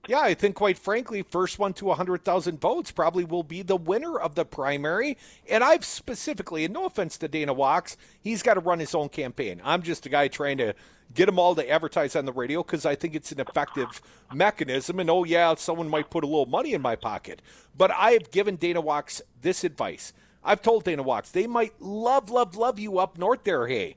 Yeah, I think, quite frankly, first one to 100,000 votes probably will be the winner of the primary. And I've specifically, and no offense to Dana Walks, he's got to run his own campaign. I'm just a guy trying to get them all to advertise on the radio because I think it's an effective mechanism. And, someone might put a little money in my pocket. But I have given Dana Walks this advice. I've told Dana Walks, they might love you up north there, hey.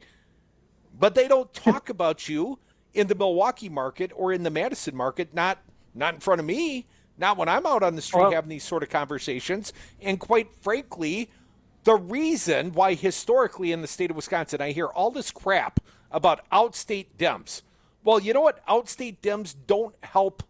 But they don't talk about you in the Milwaukee market or in the Madison market, not in front of me, not when I'm out on the street having these sort of conversations. And quite frankly, the reason why historically in the state of Wisconsin I hear all this crap about outstate Dems. Well, you know what? Outstate Dems don't help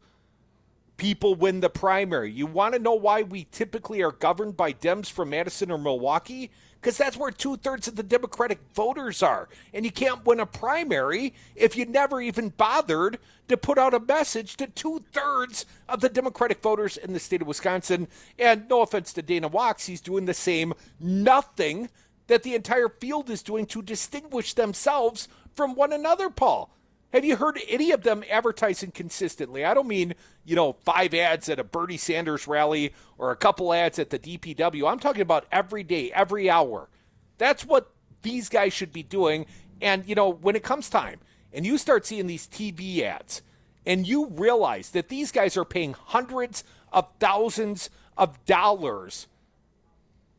people win the primary. You want to know why we typically are governed by Dems from Madison or Milwaukee? Because that's where 2/3 of the Democratic voters are. And you can't win a primary if you never even bothered to put out a message to 2/3 of the Democratic voters in the state of Wisconsin. And no offense to Dana Walks, he's doing the same nothing that the entire field is doing to distinguish themselves from one another, Paul. Have you heard any of them advertising consistently? I don't mean, 5 ads at a Bernie Sanders rally or a couple ads at the DPW. I'm talking about every day, every hour. That's what these guys should be doing. And, when it comes time and you start seeing these TV ads and you realize that these guys are paying hundreds of thousands of dollars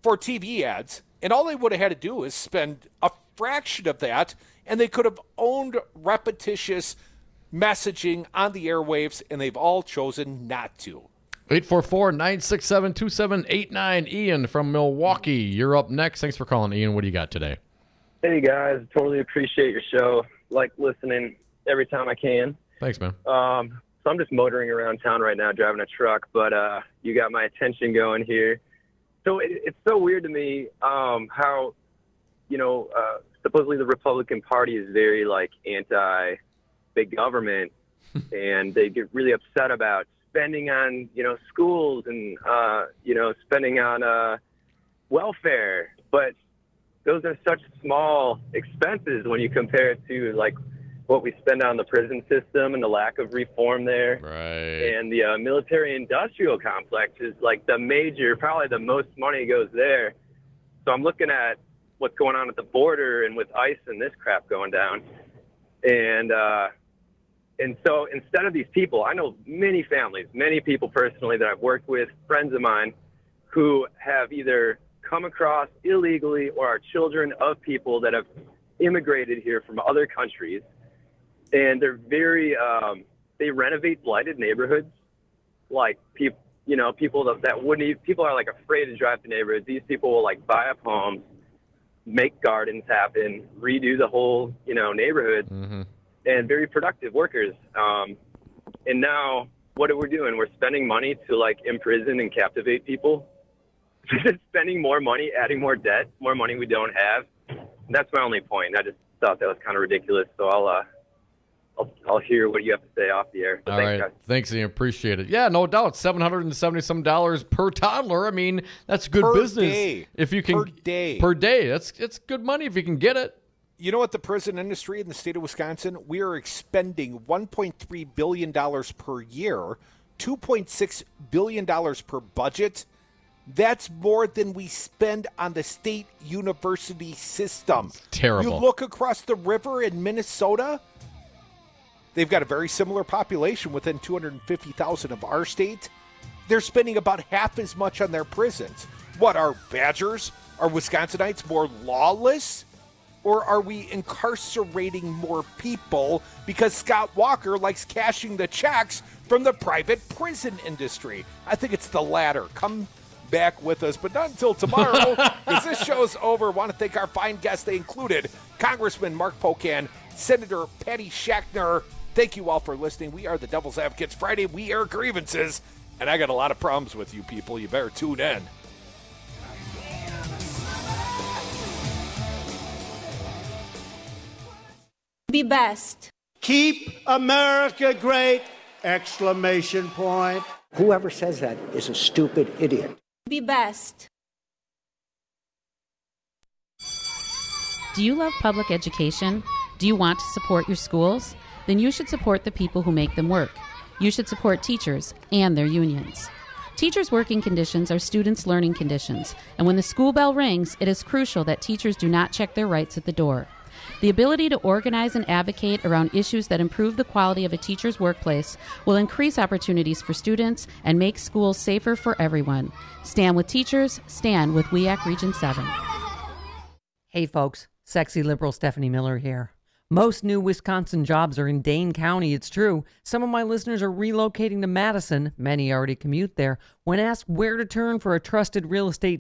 for TV ads, and all they would have had to do is spend a fraction of that, and they could have owned repetitious messaging on the airwaves, and they've all chosen not to. 844-967-2789. Ian from Milwaukee, you're up next. Thanks for calling, Ian. What do you got today? Hey, guys. Totally appreciate your show. Like listening every time I can. Thanks, man. So I'm just motoring around town right now, driving a truck, but you got my attention going here. So it's so weird to me how, supposedly the Republican Party is very, anti-big government, and they get really upset about spending on, schools and, spending on welfare. But those are such small expenses when you compare it to, like, what we spend on the prison system and the lack of reform there. Right. And the military-industrial complex is, like, probably the most money goes there. So I'm looking at what's going on at the border and with ICE and this crap going down. And so instead of these people, I know many families, many people personally that I've worked with, friends of mine, who have either come across illegally or are children of people that have immigrated here from other countries. And they're very, they renovate blighted neighborhoods. Like people that wouldn't even, people are like afraid to drive to neighborhoods. These people will like buy up homes, make gardens happen, redo the whole, neighborhood, and very productive workers. And now what are we doing? We're spending money to like imprison and captivate people. Just spending more money, adding more debt, more money we don't have. And that's my only point. I just thought that was kind of ridiculous. So I'll hear what you have to say off the air. So All thanks, right. guys. Thanks, Ian. Appreciate it. Yeah, no doubt. $770 per toddler. I mean, that's good Per business. day. If you can Per day. Per day. It's good money if you can get it. You know what, the prison industry in the state of Wisconsin, we are expending $1.3 billion per year, $2.6 billion per budget. That's more than we spend on the state university system. It's terrible. You look across the river in Minnesota, they've got a very similar population within 250,000 of our state. They're spending about half as much on their prisons. What, are Badgers, are Wisconsinites more lawless? Or are we incarcerating more people because Scott Walker likes cashing the checks from the private prison industry? I think it's the latter. Come back with us, but not until tomorrow, because this show's over. Want to thank our fine guests. They included Congressman Mark Pocan, Senator Patty Schachtner. Thank you all for listening. We are the Devil's Advocates. Friday, we air grievances, and I got a lot of problems with you people. You better tune in. Be best. Keep America great! Exclamation point. Whoever says that is a stupid idiot. Be best. Do you love public education? Do you want to support your schools? Then you should support the people who make them work. You should support teachers and their unions. Teachers' working conditions are students' learning conditions, and when the school bell rings, it is crucial that teachers do not check their rights at the door. The ability to organize and advocate around issues that improve the quality of a teacher's workplace will increase opportunities for students and make schools safer for everyone. Stand with teachers, stand with WEAC Region 7. Hey folks, sexy liberal Stephanie Miller here. Most new Wisconsin jobs are in Dane County, it's true. Some of my listeners are relocating to Madison, many already commute there. When asked where to turn for a trusted real estate